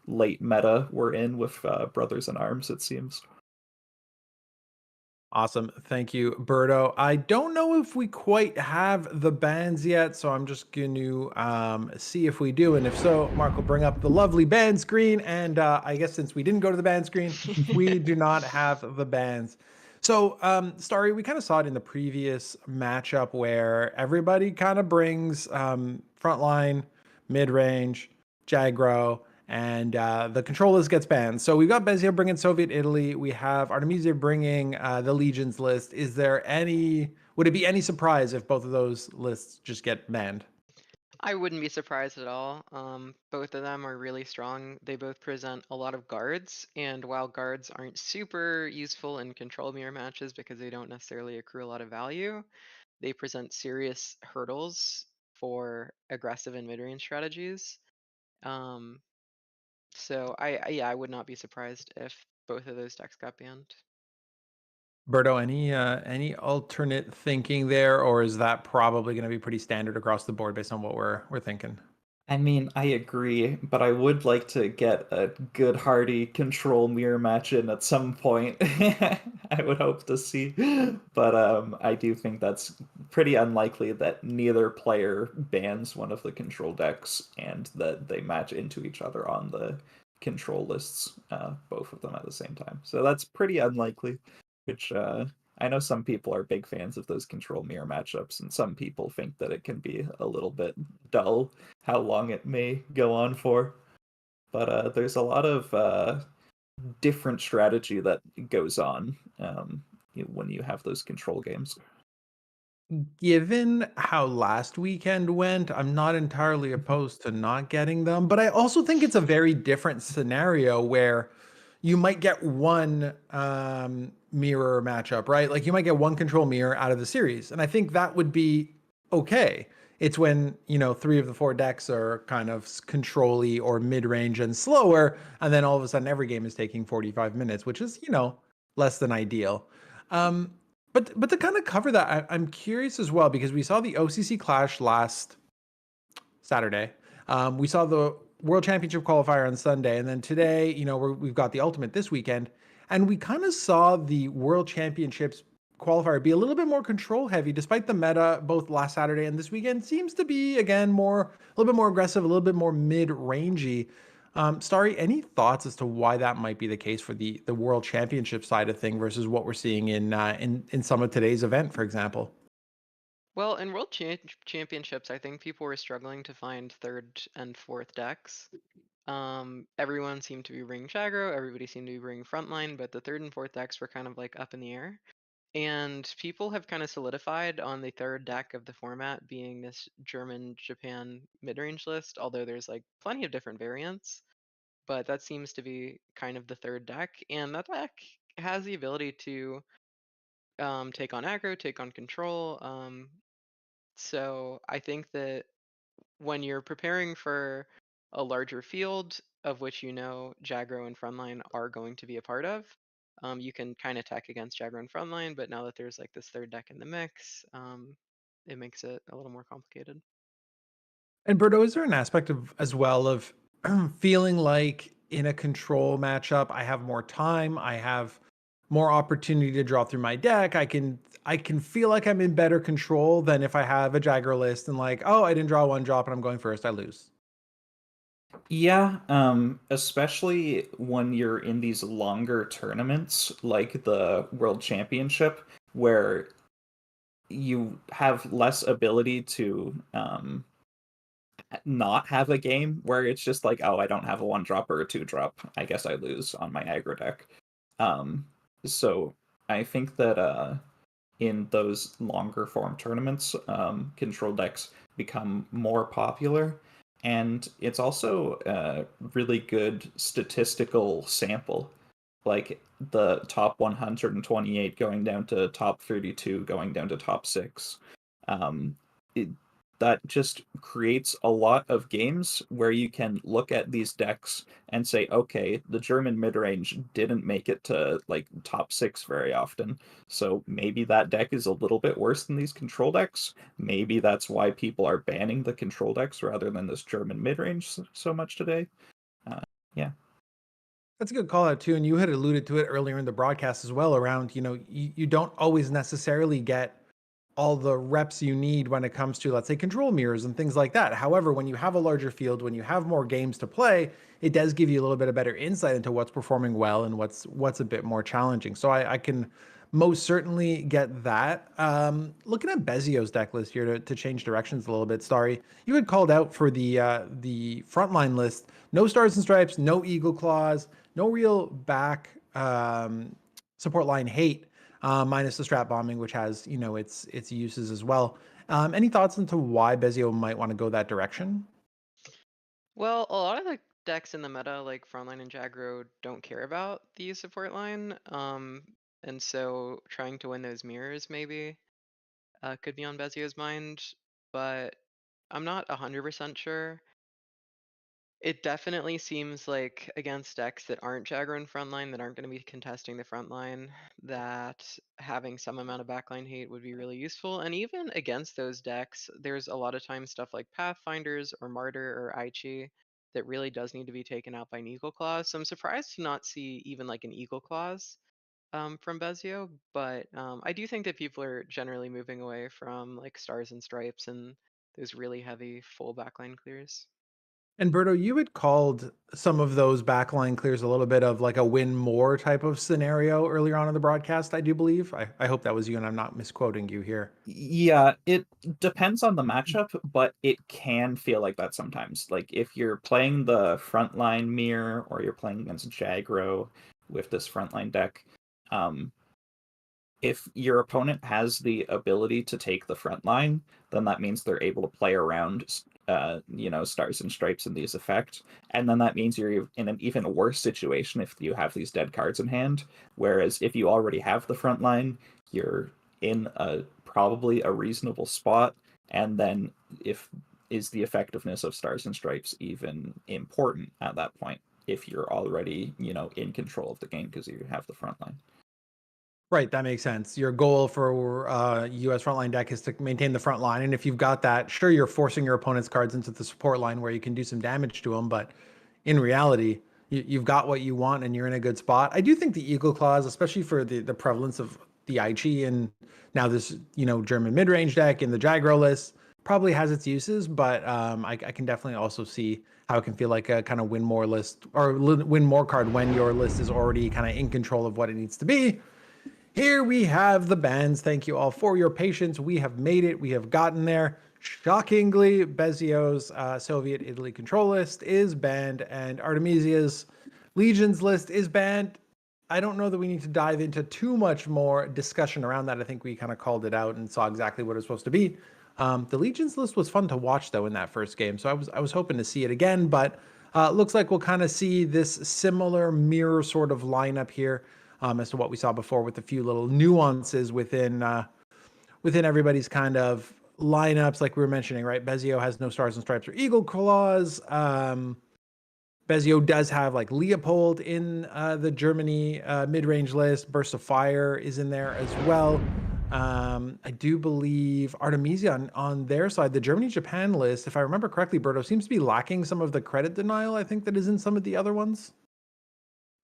Speaker 5: late meta we're in with Brothers in Arms, it seems.
Speaker 1: Awesome. Thank you, Berto. I don't know if we quite have the bands yet, so I'm just going to see if we do. And if so, Mark will bring up the lovely band screen. And I guess since we didn't go to the band screen, we do not have the bands. So, Starry, we kind of saw it in the previous matchup where everybody kind of brings frontline, mid-range, Jagro, and the control list gets banned. So we've got Bezio bringing Soviet Italy. We have Artemisia bringing the Legions list. Would it be any surprise if both of those lists just get banned?
Speaker 4: I wouldn't be surprised at all. Both of them are really strong. They both present a lot of guards, and while guards aren't super useful in control mirror matches because they don't necessarily accrue a lot of value, they present serious hurdles for aggressive and mid-range strategies. So I would not be surprised if both of those decks got banned.
Speaker 1: Berto, any alternate thinking there, or is that probably going to be pretty standard across the board based on what we're thinking?
Speaker 5: I mean, I agree, but I would like to get a good hearty control mirror match in at some point. I would hope to see. But I do think that's pretty unlikely that neither player bans one of the control decks and that they match into each other on the control lists, both of them at the same time. So that's pretty unlikely, which I know some people are big fans of those control mirror matchups, and some people think that it can be a little bit dull how long it may go on for. But there's a lot of different strategy that goes on when you have those control games.
Speaker 1: Given how last weekend went, I'm not entirely opposed to not getting them, but I also think it's a very different scenario where you might get one mirror matchup, right? Like you might get one control mirror out of the series, and I think that would be okay. It's when, you know, 3 of the 4 decks are kind of control-y or mid-range and slower, and then all of a sudden every game is taking 45 minutes, which is, you know, less than ideal. Um, but to kind of cover that, I'm curious as well because we saw the OCC Clash last Saturday. We saw the World Championship qualifier on Sunday, and then today, you know, we've got the Ultimate this weekend, and we kind of saw the World Championships qualifier be a little bit more control heavy, despite the meta both last Saturday and this weekend seems to be again a little bit more aggressive, a little bit more mid rangey. Starry, any thoughts as to why that might be the case for the World Championship side of thing versus what we're seeing in some of today's event, for example?
Speaker 4: Well, in Championships, I think people were struggling to find third and fourth decks. Everyone seemed to be bringing Chagro, everybody seemed to be bringing Frontline, but the third and fourth decks were kind of like up in the air. And people have kind of solidified on the third deck of the format being this German-Japan mid-range list, although there's like plenty of different variants. But that seems to be kind of the third deck, and that deck has the ability to take on aggro, take on control. So I think that when you're preparing for a larger field, of which you know Jagro and Frontline are going to be a part of, you can kind of tech against Jagro and Frontline, but now that there's like this third deck in the mix, it makes it a little more complicated.
Speaker 1: And Berto, is there an aspect of as well of feeling like in a control matchup, I have more time, I have more opportunity to draw through my deck. I can feel like I'm in better control than if I have a Jagger list and like, oh, I didn't draw one drop and I'm going first, I lose.
Speaker 5: Yeah, especially when you're in these longer tournaments like the World Championship, where you have less ability to not have a game where it's just like, oh, I don't have a 1-drop or a 2-drop. I guess I lose on my aggro deck. Um, so I think that in those longer form tournaments, control decks become more popular. And it's also a really good statistical sample. Like the top 128 going down to top 32, going down to top 6. Um, it, that just creates a lot of games where you can look at these decks and say, okay, the German mid-range didn't make it to like top 6 very often. So maybe that deck is a little bit worse than these control decks. Maybe that's why people are banning the control decks rather than this German mid-range so much today. Yeah.
Speaker 1: That's a good call out too. And you had alluded to it earlier in the broadcast as well around, you know, you don't always necessarily get all the reps you need when it comes to, let's say, control mirrors and things like that. However, when you have a larger field, when you have more games to play, it does give you a little bit of better insight into what's performing well and what's a bit more challenging. So I can most certainly get that. Looking at Bezio's deck list here to change directions a little bit, Starry, you had called out for the frontline list, no stars and stripes, no eagle claws, no real back support line hate. Minus the strap bombing, which has, you know, its uses as well. Any thoughts into why Bezio might want to go that direction?
Speaker 4: Well, a lot of the decks in the meta, like Frontline and Jagro, don't care about the support line. And so trying to win those mirrors maybe could be on Bezio's mind, but I'm not 100% sure. It definitely seems like against decks that aren't Jagger and frontline, that aren't going to be contesting the frontline, that having some amount of backline hate would be really useful. And even against those decks, there's a lot of times stuff like Pathfinders or Martyr or Aichi that really does need to be taken out by an Eagle Clause. So I'm surprised to not see even like an Eagle Clause from Bezio, but I do think that people are generally moving away from like Stars and Stripes and those really heavy full backline clears.
Speaker 1: And Berto, you had called some of those backline clears a little bit of like a win more type of scenario earlier on in the broadcast, I do believe. I hope that was you and I'm not misquoting you here.
Speaker 5: Yeah, it depends on the matchup, but it can feel like that sometimes. Like if you're playing the frontline mirror or you're playing against Jagro with this frontline deck, um, if your opponent has the ability to take the front line, then that means they're able to play around, Stars and Stripes and these effects. And then that means you're in an even worse situation if you have these dead cards in hand. Whereas if you already have the front line, you're in probably a reasonable spot. And then is the effectiveness of Stars and Stripes even important at that point if you're already, in control of the game because you have the front line.
Speaker 1: Right, that makes sense. Your goal for US frontline deck is to maintain the front line, and if you've got that, sure, you're forcing your opponent's cards into the support line where you can do some damage to them, but in reality, you've got what you want and you're in a good spot. I do think the Eagle Claws, especially for the prevalence of the Aichi and now this German mid-range deck in the Jagro list, probably has its uses, but I can definitely also see how it can feel like a kind of win more list or win more card when your list is already kind of in control of what it needs to be. Here we have the bans. Thank you all for your patience. We have made it. We have gotten there. Shockingly, Bezio's Soviet Italy control list is banned, and Artemisia's Legions list is banned. I don't know that we need to dive into too much more discussion around that. I think we kind of called it out and saw exactly what it was supposed to be. The Legions list was fun to watch, though, in that first game, so I was hoping to see it again, but looks like we'll kind of see this similar mirror sort of lineup here. As to what we saw before, with a few little nuances within everybody's kind of lineups, like we were mentioning, right? Bezio has no Stars and Stripes or Eagle Claws. Bezio does have like Leopold in the Germany mid-range list. Burst of Fire is in there as well. I do believe Artemisia on their side, the Germany-Japan list, if I remember correctly, Berto, seems to be lacking some of the credit denial, I think, that is in some of the other ones.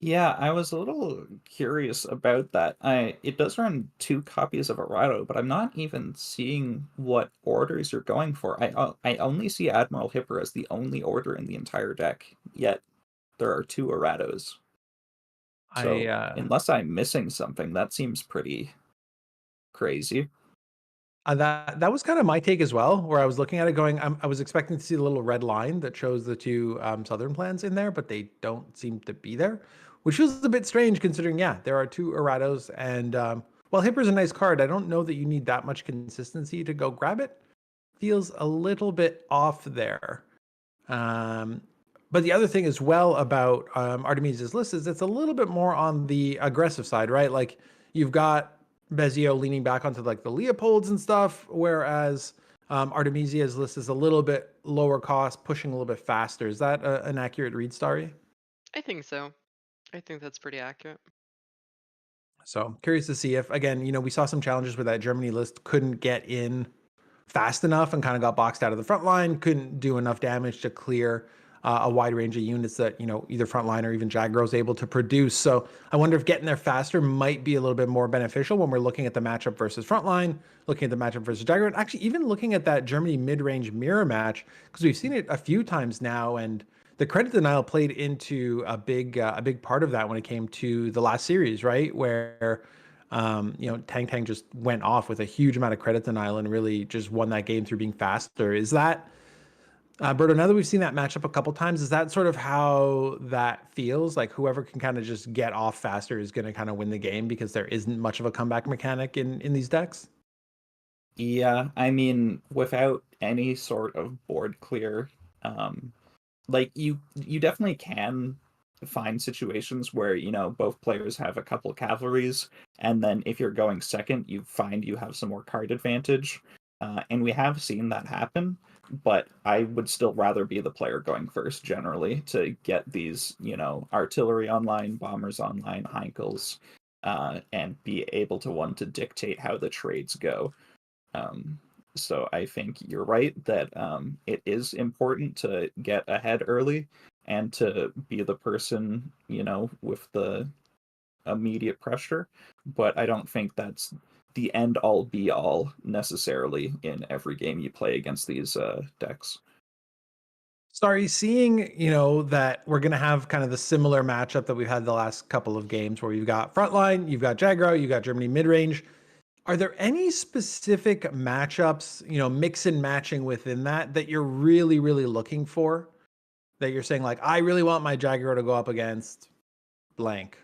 Speaker 5: Yeah, I was a little curious about that. It does run 2 copies of Errado, but I'm not even seeing what orders you're going for. I only see Admiral Hipper as the only order in the entire deck, yet there are 2 Errados. So unless I'm missing something, that seems pretty crazy.
Speaker 1: That was kind of my take as well, where I was looking at it going, I was expecting to see the little red line that shows the 2 Southern plans in there, but they don't seem to be there, which was a bit strange considering, yeah, there are 2 Errados, and while Hipper's a nice card, I don't know that you need that much consistency to go grab it. Feels a little bit off there. But the other thing as well about Artemisia's list is it's a little bit more on the aggressive side, right? Like you've got Bezio leaning back onto like the Leopolds and stuff, whereas Artemisia's list is a little bit lower cost, pushing a little bit faster. Is that an accurate read, Starry?
Speaker 4: I think so. I think that's pretty accurate.
Speaker 1: So curious to see if, again, we saw some challenges where that Germany list couldn't get in fast enough and kind of got boxed out of the front line, couldn't do enough damage to clear a wide range of units that, either frontline or even Jagro is able to produce. So I wonder if getting there faster might be a little bit more beneficial when we're looking at the matchup versus frontline, looking at the matchup versus Jagro, and actually even looking at that Germany mid-range mirror match, because we've seen it a few times now, and the credit denial played into a big part of that when it came to the last series, right? Where Tang Tang just went off with a huge amount of credit denial and really just won that game through being faster. Is that, Berto, now that we've seen that matchup a couple times, is that sort of how that feels? Like whoever can kind of just get off faster is going to kind of win the game because there isn't much of a comeback mechanic in these decks?
Speaker 5: Yeah, I mean, without any sort of board clear, like you definitely can find situations where both players have a couple cavalries, and then if you're going second, you find you have some more card advantage. And we have seen that happen, but I would still rather be the player going first generally to get these, artillery online, bombers online, Heinkels, and be able to dictate how the trades go. So I think you're right that it is important to get ahead early and to be the person, with the immediate pressure, but I don't think that's the end all be all necessarily in every game you play against these decks.
Speaker 1: Sorry, seeing, that we're going to have kind of the similar matchup that we've had the last couple of games where you've got frontline, you've got Jaggro, you've got Germany mid-range. Are there any specific matchups, mix and matching within that you're really, really looking for? That you're saying, like, I really want my Jaggro to go up against blank?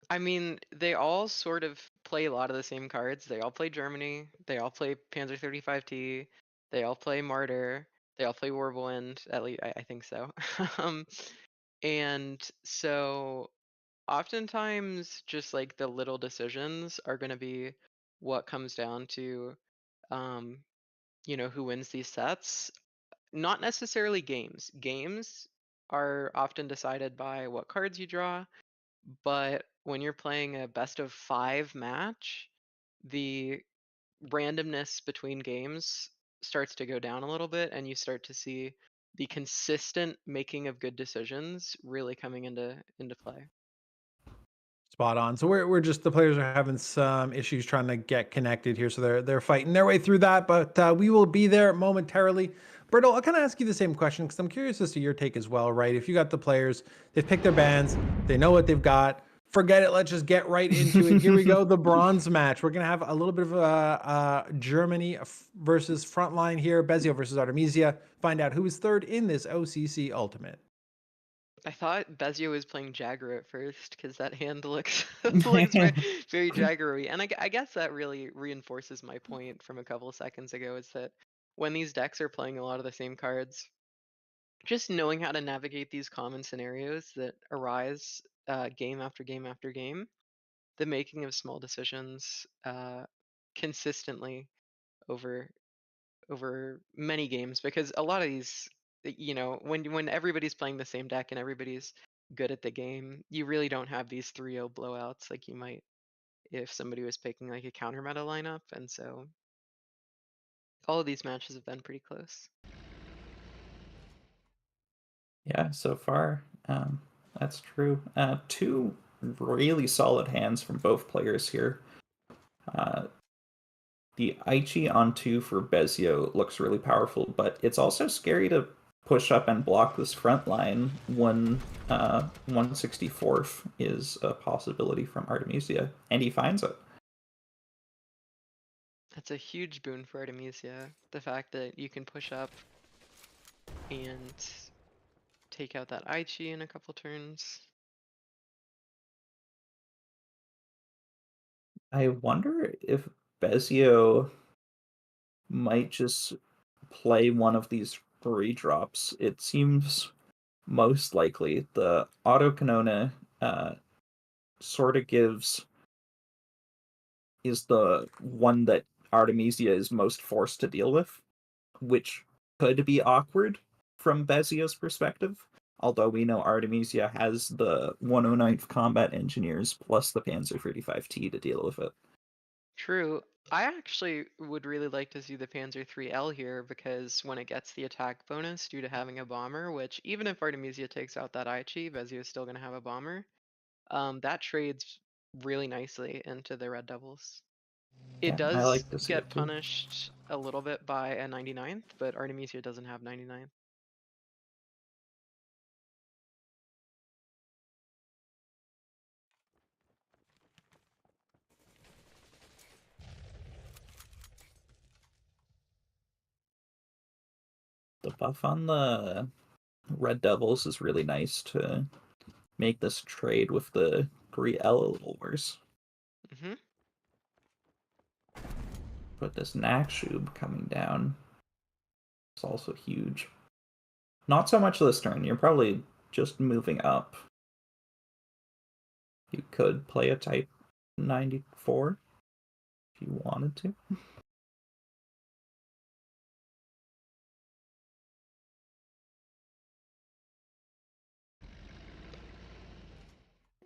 Speaker 4: I mean, they all sort of play a lot of the same cards. They all play Germany. They all play Panzer 35T. They all play Martyr. They all play Warwind. At least I think so. And so oftentimes just like the little decisions are going to be what comes down to, um, who wins these sets. Not necessarily games. Games are often decided by what cards you draw, but when you're playing a best of 5 match, the randomness between games starts to go down a little bit, and you start to see the consistent making of good decisions really coming into play.
Speaker 1: Spot on. So we're just, the players are having some issues trying to get connected here, so they're fighting their way through that. But we will be there momentarily. Berto, I'll kind of ask you the same question because I'm curious as to your take as well, right? If you got the players, they've picked their bands, they know what they've got. Forget it. Let's just get right into it. Here we go. The bronze match. We're gonna have a little bit of Germany versus frontline here. Bezio versus Artemisia. Find out who is third in this OCC Ultimate.
Speaker 4: I thought Bezio was playing Jagger at first because that hand looks looks very, very Jaggery, and I guess that really reinforces my point from a couple of seconds ago. Is that when these decks are playing a lot of the same cards, just knowing how to navigate these common scenarios that arise game after game after game, the making of small decisions consistently over many games, because a lot of these, when everybody's playing the same deck and everybody's good at the game, you really don't have these 3-0 blowouts like you might if somebody was picking like a counter meta lineup. And so all of these matches have been pretty close.
Speaker 5: Yeah, so far, that's true. Two really solid hands from both players here. The Aichi on 2 for Bezio looks really powerful, but it's also scary to push up and block this front line when 164th is a possibility from Artemisia, and he finds it.
Speaker 4: That's a huge boon for Artemisia, the fact that you can push up and take out that Aichi in a couple turns.
Speaker 5: I wonder if Bezio might just play one of these 3 drops. It seems most likely. The auto canona sort of is the one that Artemisia is most forced to deal with, which could be awkward from Bezio's perspective. Although we know Artemisia has the 109th Combat Engineers plus the Panzer 35T to deal with it.
Speaker 4: True. I actually would really like to see the Panzer 3L here, because when it gets the attack bonus due to having a bomber, which even if Artemisia takes out that Aichi, Bezio is still going to have a bomber, that trades really nicely into the Red Devils. It
Speaker 5: Yeah, I
Speaker 4: does
Speaker 5: like to see
Speaker 4: get
Speaker 5: it too.
Speaker 4: punished a little bit by a 99th, but Artemisia doesn't have 99th.
Speaker 5: The buff on the Red Devils is really nice to make this trade with the 3L a little worse.
Speaker 4: Mm-hmm.
Speaker 5: But this Nakshub coming down is also huge. Not so much this turn. You're probably just moving up. You could play a Type 94 if you wanted to.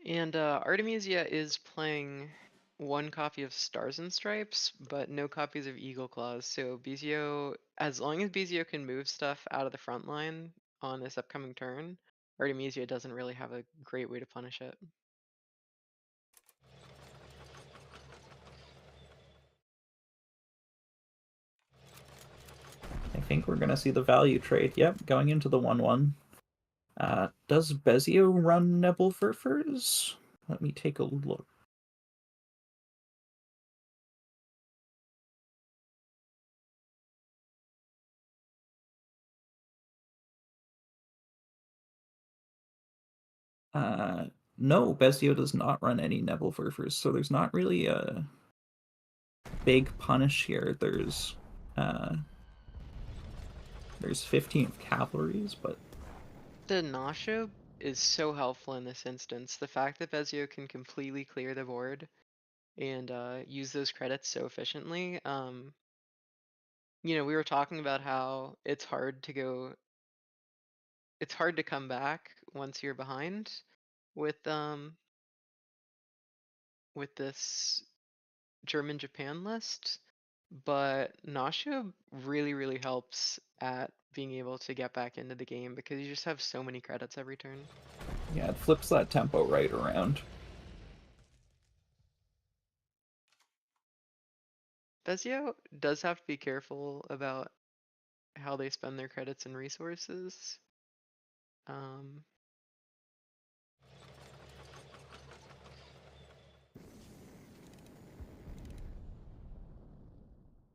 Speaker 4: And Artemisia is playing one copy of Stars and Stripes, but no copies of Eagle Claws. So Bezio, as long as Bezio can move stuff out of the front line on this upcoming turn, Artemisia doesn't really have a great way to punish it.
Speaker 5: I think we're going to see the value trade. Yep, going into the 1-1. Does Bezio run Nebelwerfers? Let me take a look. No, Bezio does not run any Nebelwerfers, so there's not really a big punish here. There's 15 cavalries, but
Speaker 4: The Nasha is so helpful in this instance. The fact that Bezio can completely clear the board and use those credits so efficiently. You know, we were talking about how it's hard to come back once you're behind with this German Japan list, but Nasha really helps at being able to get back into the game because you just have so many credits every turn.
Speaker 5: yeah, it flips that tempo right around.
Speaker 4: Bezio does have to be careful about how they spend their credits and resources.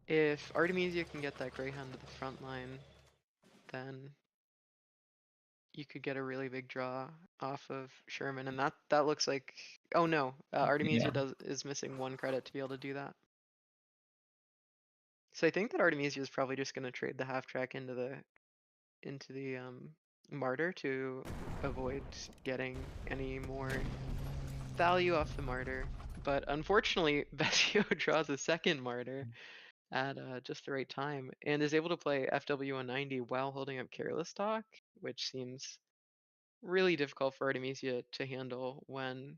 Speaker 4: If Artemisia can get that Greyhound to the front line, then you could get a really big draw off of Sherman, and that looks like, oh no, Artemisia is missing one credit to be able to do that. So I think that Artemisia is probably just going to trade the half track into the martyr to avoid getting any more value off the martyr. But unfortunately, Bezio draws a second martyr at just the right time and is able to play FW190 while holding up Careless Talk, which seems really difficult for Artemisia to handle when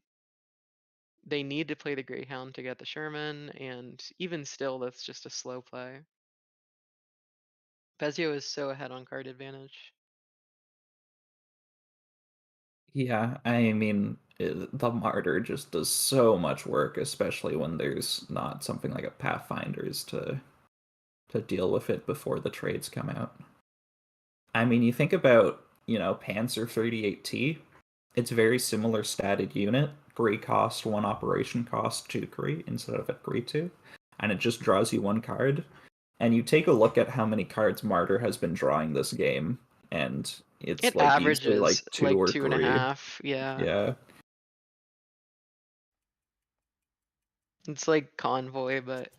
Speaker 4: they need to play the Greyhound to get the Sherman, and even still, that's just a slow play. Bezio is so ahead on card advantage.
Speaker 5: Yeah, I mean, the Martyr just does so much work, especially when there's not something like a Pathfinder's to deal with it before the trades come out. I mean, you think about, Panzer 38T, it's a very similar statted unit, Grey cost, 1 operation cost, 2 Grey instead of at Grey 2, and it just draws you 1 card. And you take a look at how many cards Martyr has been drawing this game, and it's
Speaker 4: It
Speaker 5: like usually
Speaker 4: averages
Speaker 5: like 2 or 3.
Speaker 4: 2.5, yeah.
Speaker 5: Yeah.
Speaker 4: It's like Convoy, but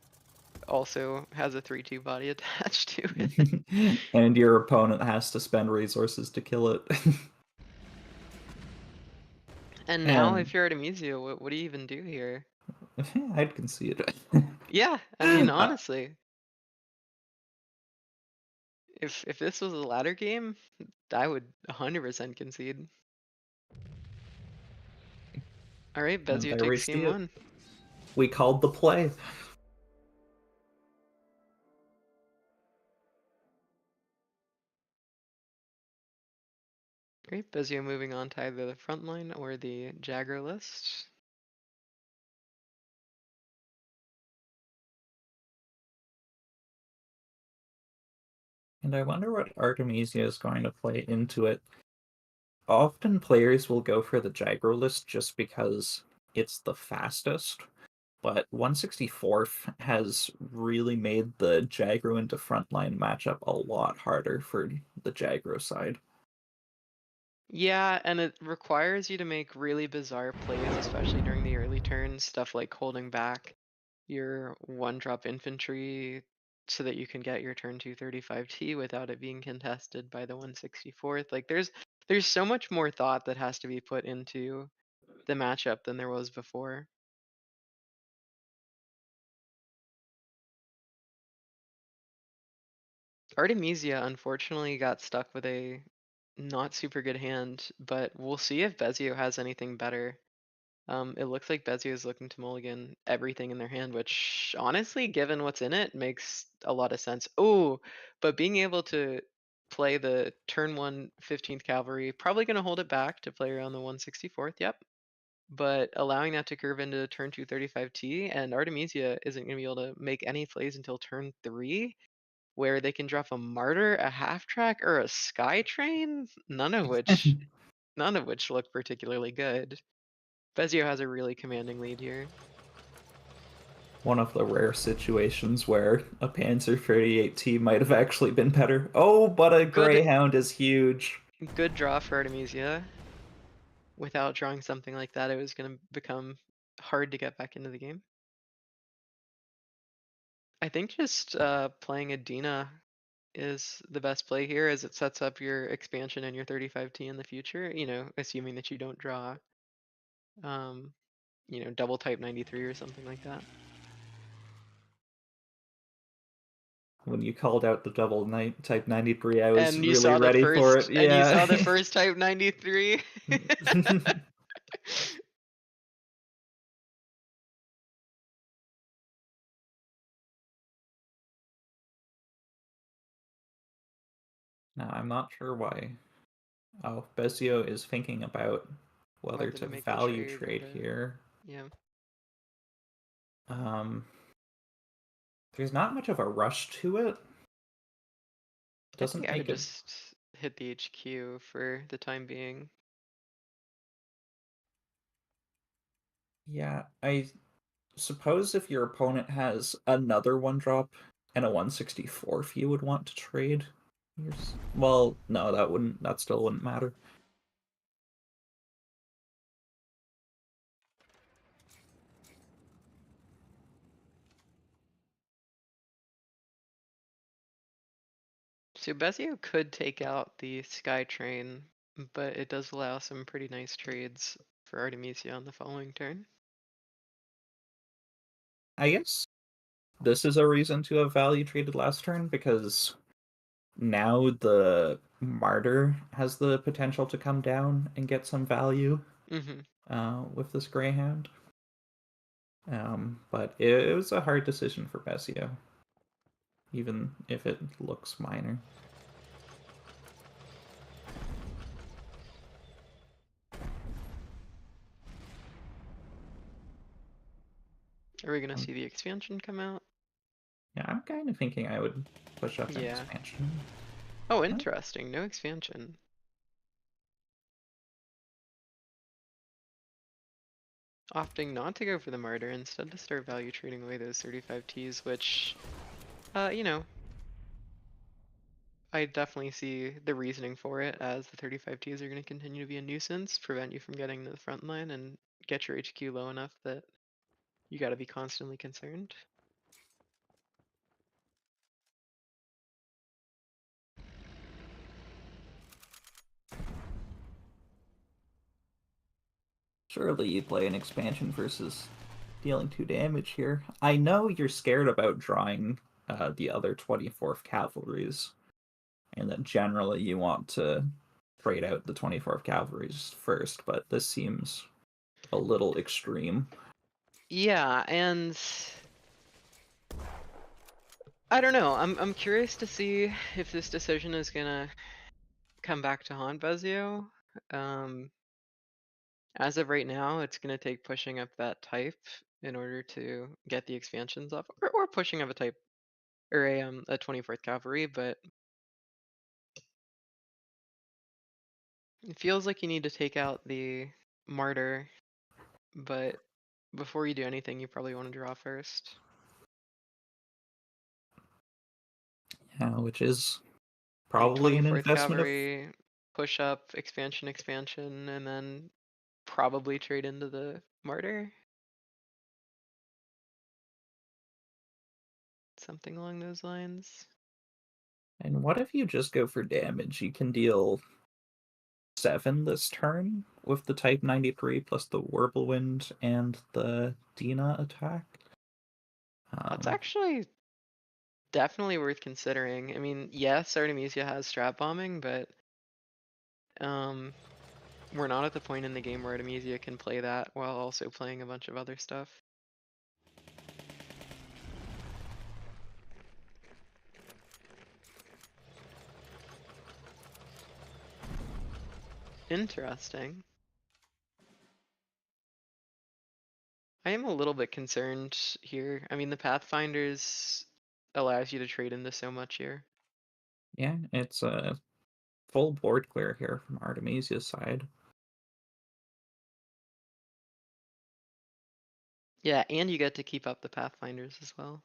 Speaker 4: also has a 3/2 body attached to it.
Speaker 5: And your opponent has to spend resources to kill it.
Speaker 4: And now, if you're Artemisia, what do you even do here?
Speaker 5: I'd concede it.
Speaker 4: Yeah, I mean, honestly. If this was a ladder game, I would 100% concede. Alright,
Speaker 5: And
Speaker 4: Bezio
Speaker 5: there we
Speaker 4: takes
Speaker 5: see
Speaker 4: game
Speaker 5: it.
Speaker 4: 1.
Speaker 5: We called the play.
Speaker 4: Great, Bezio moving on to either the front line or the Jagger list.
Speaker 5: And I wonder what Artemisia is going to play into it. Often players will go for the Jagro list just because it's the fastest, but 164th has really made the Jagro into frontline matchup a lot harder for the Jagro side.
Speaker 4: Yeah, and it requires you to make really bizarre plays, especially during the early turns, stuff like holding back your 1-drop infantry so that you can get your turn 2 35T without it being contested by the 164th. Like there's so much more thought that has to be put into the matchup than there was before. Artemisia unfortunately got stuck with a not super good hand, but we'll see if Bezio has anything better. It looks like Bezio is looking to mulligan everything in their hand, which honestly, given what's in it, makes a lot of sense. Oh, but being able to play the turn 1 15th Cavalry, probably going to hold it back to play around the 164th, yep. But allowing that to curve into turn 2 35T, and Artemisia isn't going to be able to make any plays until turn 3, where they can drop a Martyr, a half track, or a Sky Train, none of which look particularly good. Bezio has a really commanding lead here.
Speaker 5: One of the rare situations where a Panzer 38T might have actually been better. Oh, but a Greyhound is huge.
Speaker 4: Good draw for Artemisia. Without drawing something like that, it was going to become hard to get back into the game. I think just playing a Dina is the best play here, as it sets up your expansion and your 35T in the future, you know, assuming that you don't draw, you know, double type 93 or something like that.
Speaker 5: When you called out the double type 93, I was
Speaker 4: And you
Speaker 5: really
Speaker 4: saw the
Speaker 5: ready
Speaker 4: first,
Speaker 5: for it.
Speaker 4: and you saw the
Speaker 5: Yeah.
Speaker 4: first type 93.
Speaker 5: Now, I'm not sure why. Oh, Bezio is thinking about whether to
Speaker 4: make the
Speaker 5: value
Speaker 4: trade or
Speaker 5: trade
Speaker 4: to-
Speaker 5: here.
Speaker 4: Yeah.
Speaker 5: There's not much of a rush to it.
Speaker 4: I
Speaker 5: Doesn't
Speaker 4: think I
Speaker 5: make
Speaker 4: would
Speaker 5: it.
Speaker 4: just hit the HQ for the time being.
Speaker 5: Yeah, I suppose if your opponent has another 1-drop and a 164th, you would want to trade. Well, no, that still wouldn't matter.
Speaker 4: So Bezio could take out the Sky Train, but it does allow some pretty nice trades for Artemisia on the following turn.
Speaker 5: I guess this is a reason to have value traded last turn, because now the Martyr has the potential to come down and get some value with this Greyhound. But it was a hard decision for Bezio, even if it looks minor.
Speaker 4: Are we gonna see the expansion come out?
Speaker 5: Yeah, I'm kind of thinking I would push up an
Speaker 4: Yeah.
Speaker 5: expansion.
Speaker 4: Oh, interesting. No expansion. Opting not to go for the Martyr, instead to start value trading away those 35Ts, which, you know, I definitely see the reasoning for it, as the 35Ts are going to continue to be a nuisance, prevent you from getting to the front line, and get your HQ low enough that you got to be constantly concerned.
Speaker 5: Surely you play an expansion versus dealing 2 damage here. I know you're scared about drawing the other 24th Cavalries, and that generally you want to trade out the 24th Cavalries first, but this seems a little extreme.
Speaker 4: Yeah, and I don't know. I'm curious to see if this decision is gonna come back to haunt Bezio. As of right now, it's gonna take pushing up that type in order to get the expansions up, or pushing up a type or a 24th Cavalry, but it feels like you need to take out the Martyr, but before you do anything, you probably want to draw first.
Speaker 5: Yeah, which is
Speaker 4: Like
Speaker 5: probably an
Speaker 4: 24th
Speaker 5: investment of.
Speaker 4: Cavalry, push up, expansion, and then probably trade into the Martyr. Something along those lines.
Speaker 5: And what if you just go for damage? You can deal 7 this turn with the Type 93 plus the Whirlwind and the Dina attack.
Speaker 4: That's definitely worth considering. I mean, yes, Artemisia has strat bombing, but we're not at the point in the game where Artemisia can play that while also playing a bunch of other stuff. Interesting. I am a little bit concerned here. I mean, the Pathfinders allows you to trade into so much here.
Speaker 5: Yeah, it's a full board clear here from Artemisia's side.
Speaker 4: Yeah, and you get to keep up the Pathfinders as well.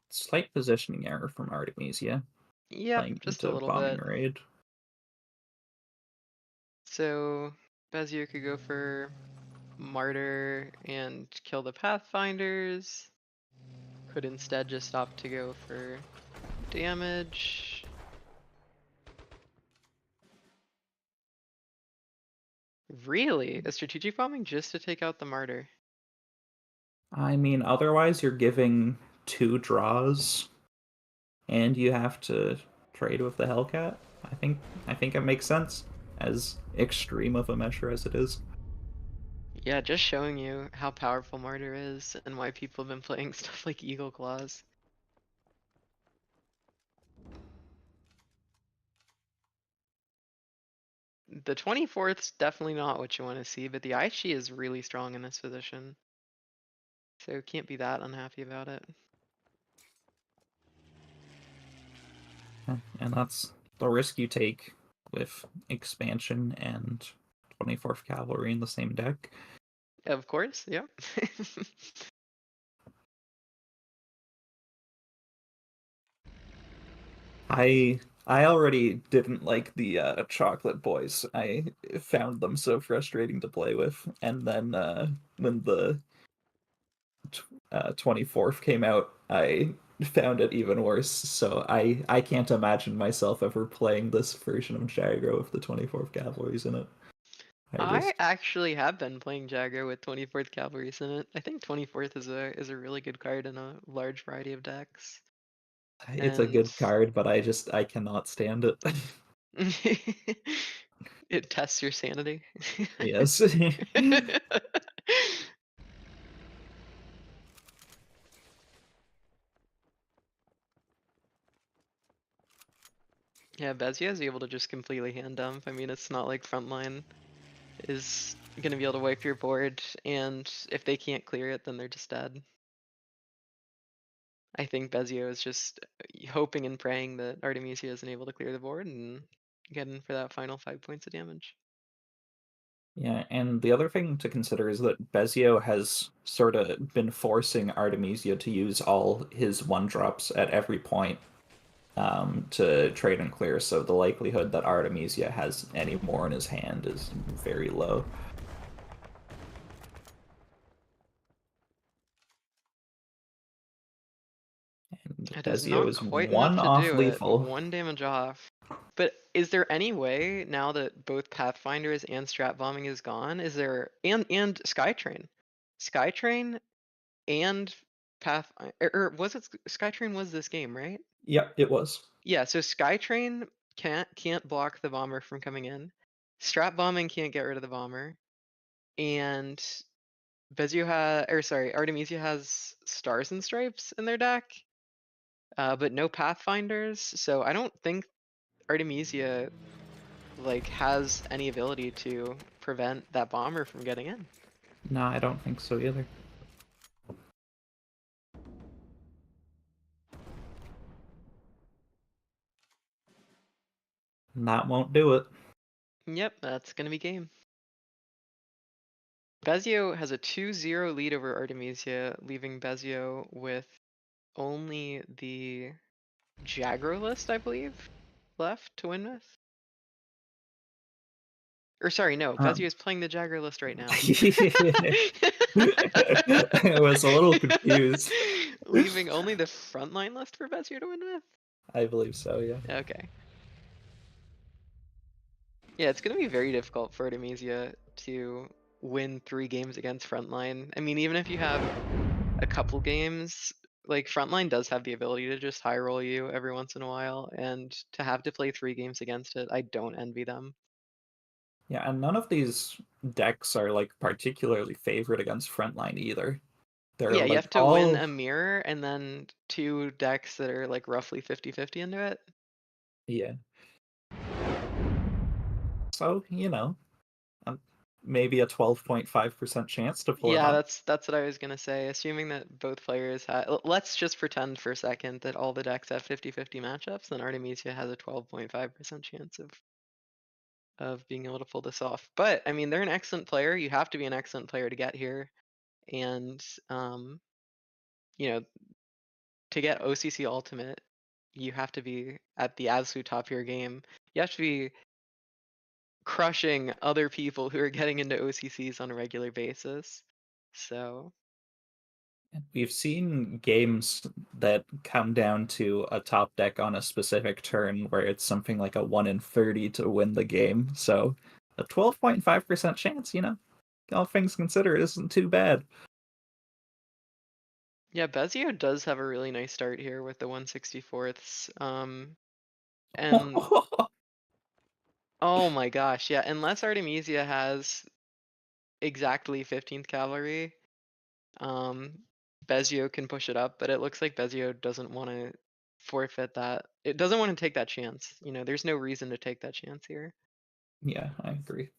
Speaker 5: Slight positioning error from Artemisia,
Speaker 4: Yep,
Speaker 5: playing
Speaker 4: just a
Speaker 5: into
Speaker 4: little
Speaker 5: bombing
Speaker 4: bit.
Speaker 5: raid.
Speaker 4: So Bezio could go for Martyr and kill the Pathfinders. Could instead just opt to go for damage. Really? A strategic bombing just to take out the Martyr?
Speaker 5: I mean, otherwise you're giving 2 draws, and you have to trade with the Hellcat. I think it makes sense, as extreme of a measure as it is.
Speaker 4: Yeah, just showing you how powerful Martyr is and why people have been playing stuff like Eagle Claws. The 24th's definitely not what you want to see, but the Aichi is really strong in this position. So can't be that unhappy about it.
Speaker 5: And that's the risk you take with expansion and 24th Cavalry in the same deck.
Speaker 4: Of course, yeah.
Speaker 5: I already didn't like the chocolate boys. I found them so frustrating to play with, and then when the 24th came out, I found it even worse. So I can't imagine myself ever playing this version of Jagger with the 24th Cavalries in it.
Speaker 4: I actually have been playing Jagger with 24th Cavalries in it. I think 24th is a really good card in a large variety of decks.
Speaker 5: It's a good card, but I cannot stand it.
Speaker 4: It tests your sanity.
Speaker 5: Yes.
Speaker 4: Yeah, Bezio is able to just completely hand dump. I mean, it's not like Frontline is gonna be able to wipe your board, and if they can't clear it, then they're just dead. I think Bezio is just hoping and praying that Artemisia isn't able to clear the board and get in for that final 5 points of damage.
Speaker 5: Yeah, and the other thing to consider is that Bezio has sort of been forcing Artemisia to use all his 1-drops at every point to trade and clear, so the likelihood that Artemisia has any more in his hand is very low. And
Speaker 4: It is
Speaker 5: Bezio
Speaker 4: not
Speaker 5: is
Speaker 4: quite
Speaker 5: 1
Speaker 4: enough to
Speaker 5: off
Speaker 4: do it.
Speaker 5: lethal.
Speaker 4: 1 damage off. But is there any way now that both Pathfinders and Strat Bombing is gone? Is there and Skytrain, Skytrain and Path or was it Skytrain was this game, right?
Speaker 5: Yep, it was.
Speaker 4: Yeah, so Skytrain can't block the bomber from coming in. Strat Bombing can't get rid of the bomber, and Artemisia has Stars and Stripes in their deck, but no Pathfinders. So I don't think Artemisia like has any ability to prevent that bomber from getting in.
Speaker 5: No, I don't think so either. And that won't do it.
Speaker 4: Yep, that's gonna be game. Bezio has a 2-0 lead over Artemisia, leaving Bezio with only the Jagro list, I believe, left to win with. Or sorry, no, Bezio is playing the Jagger list right now.
Speaker 5: I was a little confused.
Speaker 4: Leaving only the frontline list for Bezio to win with?
Speaker 5: I believe so, yeah.
Speaker 4: Okay. Yeah, it's gonna be very difficult for Artemisia to win 3 games against Frontline. I mean, even if you have a couple games, like Frontline does have the ability to just high roll you every once in a while, and to have to play 3 games against it, I don't envy them.
Speaker 5: Yeah, and none of these decks are like particularly favored against Frontline either. They're
Speaker 4: Yeah, you
Speaker 5: like
Speaker 4: have to win
Speaker 5: all
Speaker 4: a mirror and then 2 decks that are like roughly 50-50 into it.
Speaker 5: yeah. So, maybe a 12.5% chance to pull it
Speaker 4: Yeah,
Speaker 5: off.
Speaker 4: that's what I was gonna say. Assuming that both players have, let's just pretend for a second that all the decks have 50-50 matchups, then Artemisia has a 12.5% chance of being able to pull this off. But I mean, they're an excellent player. You have to be an excellent player to get here, and you know, to get OCC Ultimate, you have to be at the absolute top of your game. You have to be crushing other people who are getting into OCCs on a regular basis. So
Speaker 5: We've seen games that come down to a top deck on a specific turn where it's something like a 1 in 30 to win the game. So a 12.5% chance, all things considered, isn't too bad.
Speaker 4: yeah, Bezio does have a really nice start here with the 164ths. And oh my gosh, yeah, unless Artemisia has exactly 15th cavalry, Bezio can push it up, but it looks like Bezio doesn't want to forfeit that. It doesn't want to take that chance. There's no reason to take that chance here.
Speaker 5: Yeah, I agree.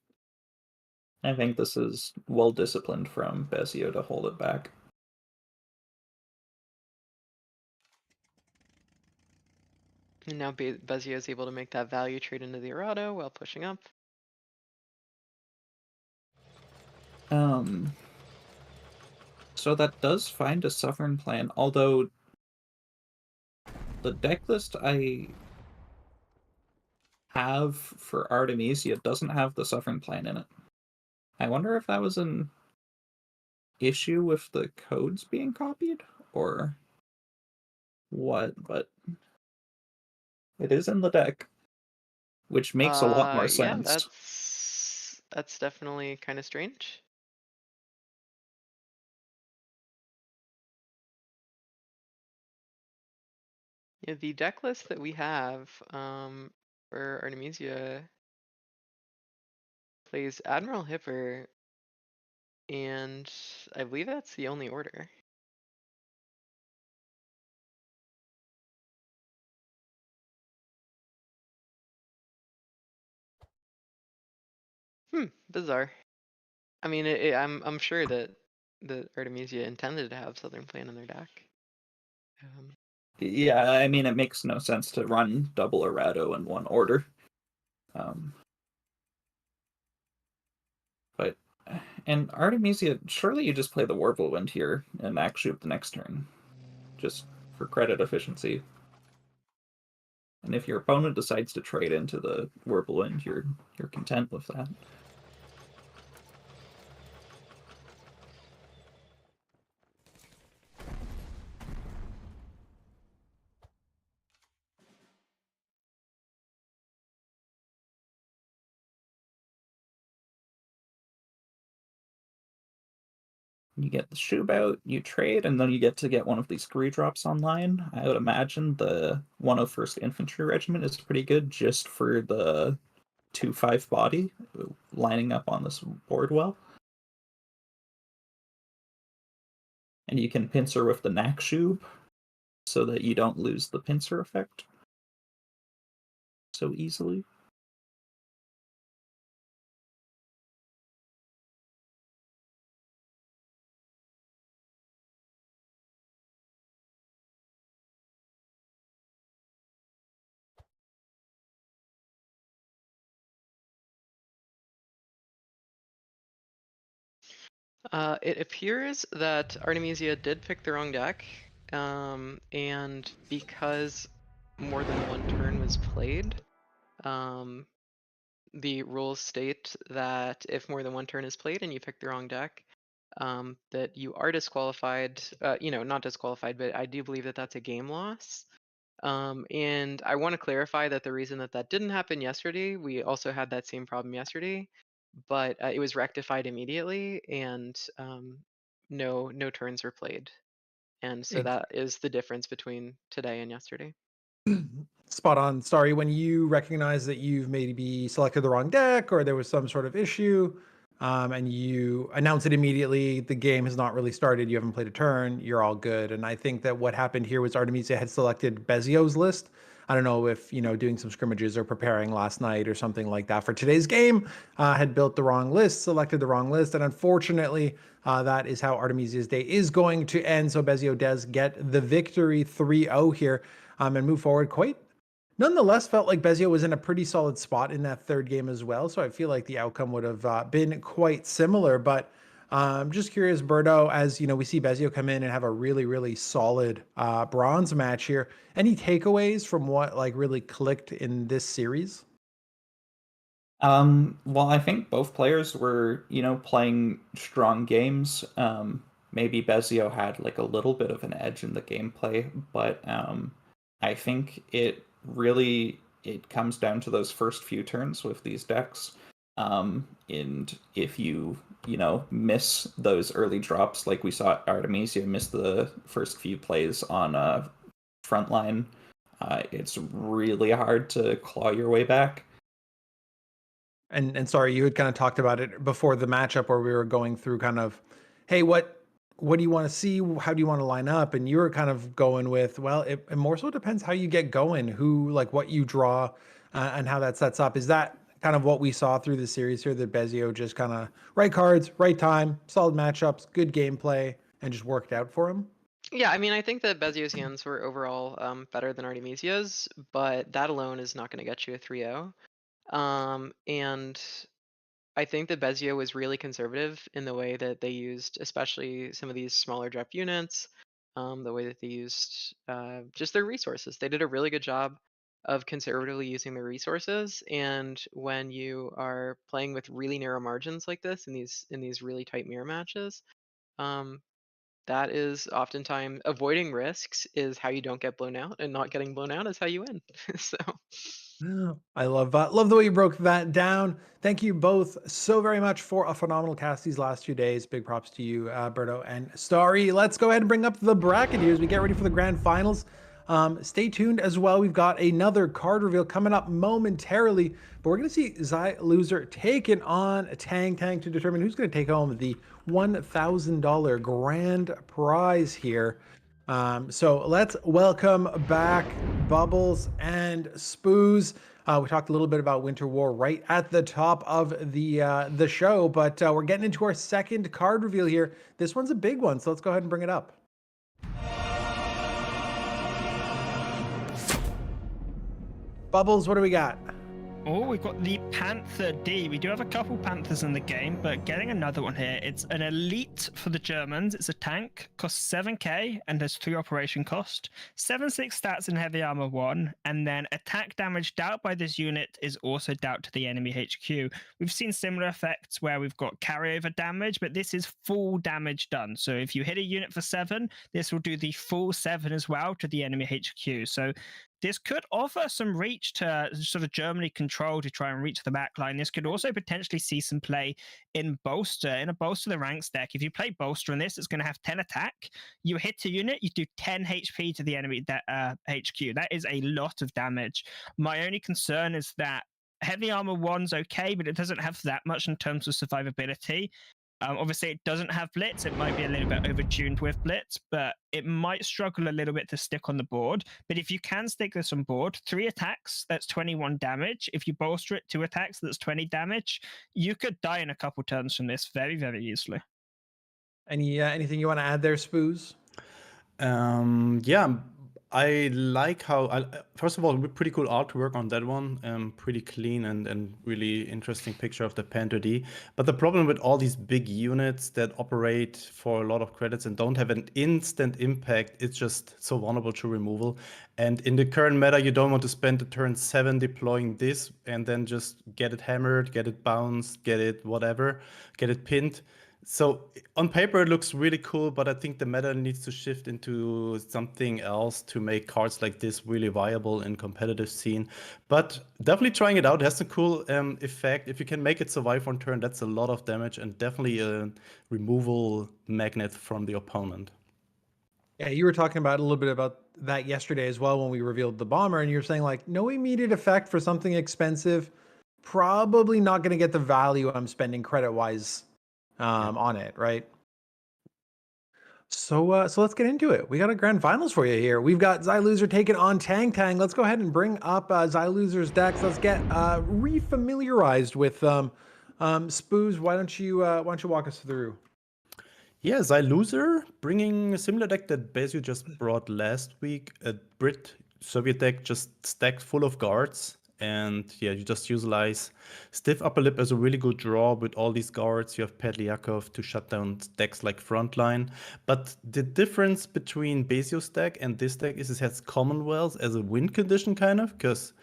Speaker 5: I think this is well disciplined from Bezio to hold it back.
Speaker 4: And now Bezio is able to make that value trade into the Errata while pushing up.
Speaker 5: So that does find a Sovereign Plan, although the deck list I have for Artemisia doesn't have the Sovereign Plan in it. I wonder if that was an issue with the codes being copied or what, but it is in the deck, which makes a lot more
Speaker 4: Yeah,
Speaker 5: sense.
Speaker 4: that's definitely kind of strange. Yeah, the deck list that we have for Artemisia plays Admiral Hipper, and I believe that's the only order. Bizarre. I mean, I'm sure that Artemisia intended to have Southern Plan in their deck.
Speaker 5: Yeah, I mean, it makes no sense to run double errata in one order. But and Artemisia, surely you just play the Whirlwind here and max shoot the next turn, just for credit efficiency. And if your opponent decides to trade into the Whirlwind, you're content with that. You get the Shoebout, you trade, and then you get to get one of these screw drops online. I would imagine the 101st Infantry Regiment is pretty good just for the 2/5 body lining up on this board well. And you can pincer with the Nakshub so that you don't lose the pincer effect so easily.
Speaker 4: It appears that Artemisia did pick the wrong deck, and because more than one turn was played, the rules state that if more than one turn is played and you pick the wrong deck, that you are disqualified. Not disqualified, but I do believe that that's a game loss. And I want to clarify that the reason that that didn't happen yesterday, we also had that same problem yesterday, but it was rectified immediately, and no turns were played. And so
Speaker 1: Ex-
Speaker 4: that is the difference between today and yesterday.
Speaker 1: Spot on. Sorry, when you recognize that you've maybe selected the wrong deck or there was some sort of issue, and you announce it immediately, the game has not really started, you haven't played a turn, you're all good. And I think that what happened here was Artemisia had selected Bezio's list. I don't know if, doing some scrimmages or preparing last night or something like that for today's game, had built the wrong list, selected the wrong list. And unfortunately, that is how Artemisia's day is going to end. So Bezio does get the victory 3-0 here, and move forward quite. Nonetheless, felt like Bezio was in a pretty solid spot in that third game as well. So I feel like the outcome would have been quite similar. But just curious, Berto, as we see Bezio come in and have a really, really solid bronze match here. Any takeaways from what really clicked in this series?
Speaker 5: Well, I think both players were, playing strong games. Maybe Bezio had a little bit of an edge in the gameplay, but I think it comes down to those first few turns with these decks. And if you miss those early drops, like we saw Artemisia miss the first few plays on frontline, it's really hard to claw your way back.
Speaker 1: And sorry, you had kind of talked about it before the matchup where we were going through kind of, hey, what do you want to see? How do you want to line up? And you were kind of going with, well, it more so depends how you get going, what you draw, and how that sets up. Is that kind of what we saw through the series here, that Bezio just kind of right cards, right time, solid matchups, good gameplay, and just worked out for him?
Speaker 4: Yeah, I mean, I think that Bezio's hands were overall better than Artemisia's, but that alone is not going to get you a 3-0. And I think that Bezio was really conservative in the way that they used, especially some of these smaller draft units, the way that they used just their resources. They did a really good job of conservatively using their resources. And when you are playing with really narrow margins like this in these really tight mirror matches, that is oftentimes avoiding risks is how you don't get blown out, and not getting blown out is how you win. So.
Speaker 1: I love the way you broke that down. Thank you both so very much for a phenomenal cast these last 2 days. Big props to you, Berto and Starry. Let's go ahead and bring up the bracket here as we get ready for the grand finals. Stay tuned as well. We've got another card reveal coming up momentarily, but we're going to see Zyer loser taking on Tang to determine who's going to take home the $1,000 grand prize here. So let's welcome back Bubbles and Spooz. We talked a little bit about Winter War right at the top of the show, but we're getting into our second card reveal here. This one's a big one, so let's go ahead and bring it up. Bubbles, what do we got?
Speaker 3: Oh, we've got the Panther D. We do have a couple Panthers in the game, but getting another one here. It's an elite for the Germans. It's a tank, costs 7k and has 3 operation cost, 7/6 stats in heavy armor 1, and then attack damage dealt by this unit is also dealt to the enemy HQ. We've seen similar effects where we've got carryover damage, but this is full damage done. So if you hit a unit for 7, this will do the full 7 as well to the enemy HQ. So this could offer some reach to sort of Germany control to try and reach the back line. This could also potentially see some play in Bolster, in a Bolster the Ranks deck. If you play Bolster in this, it's going to have 10 attack. You hit a unit, you do 10 HP to the enemy HQ. That is a lot of damage. My only concern is that heavy armor 1's okay, but it doesn't have that much in terms of survivability. Obviously, it doesn't have Blitz. It might be a little bit overtuned with Blitz, but it might struggle a little bit to stick on the board. But if you can stick this on board, 3 attacks, that's 21 damage. If you bolster it, 2 attacks, that's 20 damage. You could die in a couple turns from this very, very easily.
Speaker 1: Anything you want to add there, Spooz?
Speaker 2: Yeah, I like how, first of all, pretty cool artwork on that one. Pretty clean and really interesting picture of the Panther D. But the problem with all these big units that operate for a lot of credits and don't have an instant impact, it's just so vulnerable to removal. And in the current meta, you don't want to spend the turn 7 deploying this and then just get it hammered, get it bounced, get it whatever, get it pinned. So on paper it looks really cool, but I think the meta needs to shift into something else to make cards like this really viable in competitive scene. But definitely trying it out has some cool effect. If you can make it survive on turn, that's a lot of damage and definitely a removal magnet from the opponent.
Speaker 1: Yeah, you were talking about a little bit about that yesterday as well when we revealed the bomber, and you're saying like no immediate effect for something expensive, probably not going to get the value I'm spending credit wise on it, right? So let's get into it. We got a grand finals for you here. We've got Xyloser taking on Tang Tang. Let's go ahead and bring up Xyloser's decks. Let's get refamiliarized with Spooz. Why don't you walk us through?
Speaker 2: Yeah, Xyloser bringing a similar deck that Bezio just brought last week, a Brit Soviet deck just stacked full of guards. And yeah, you just utilize Stiff Upper Lip as a really good draw with all these guards. You have Pedliakov to shut down decks like Frontline. But the difference between Bezio's deck and this deck is it has Commonwealth as a win condition kind of, because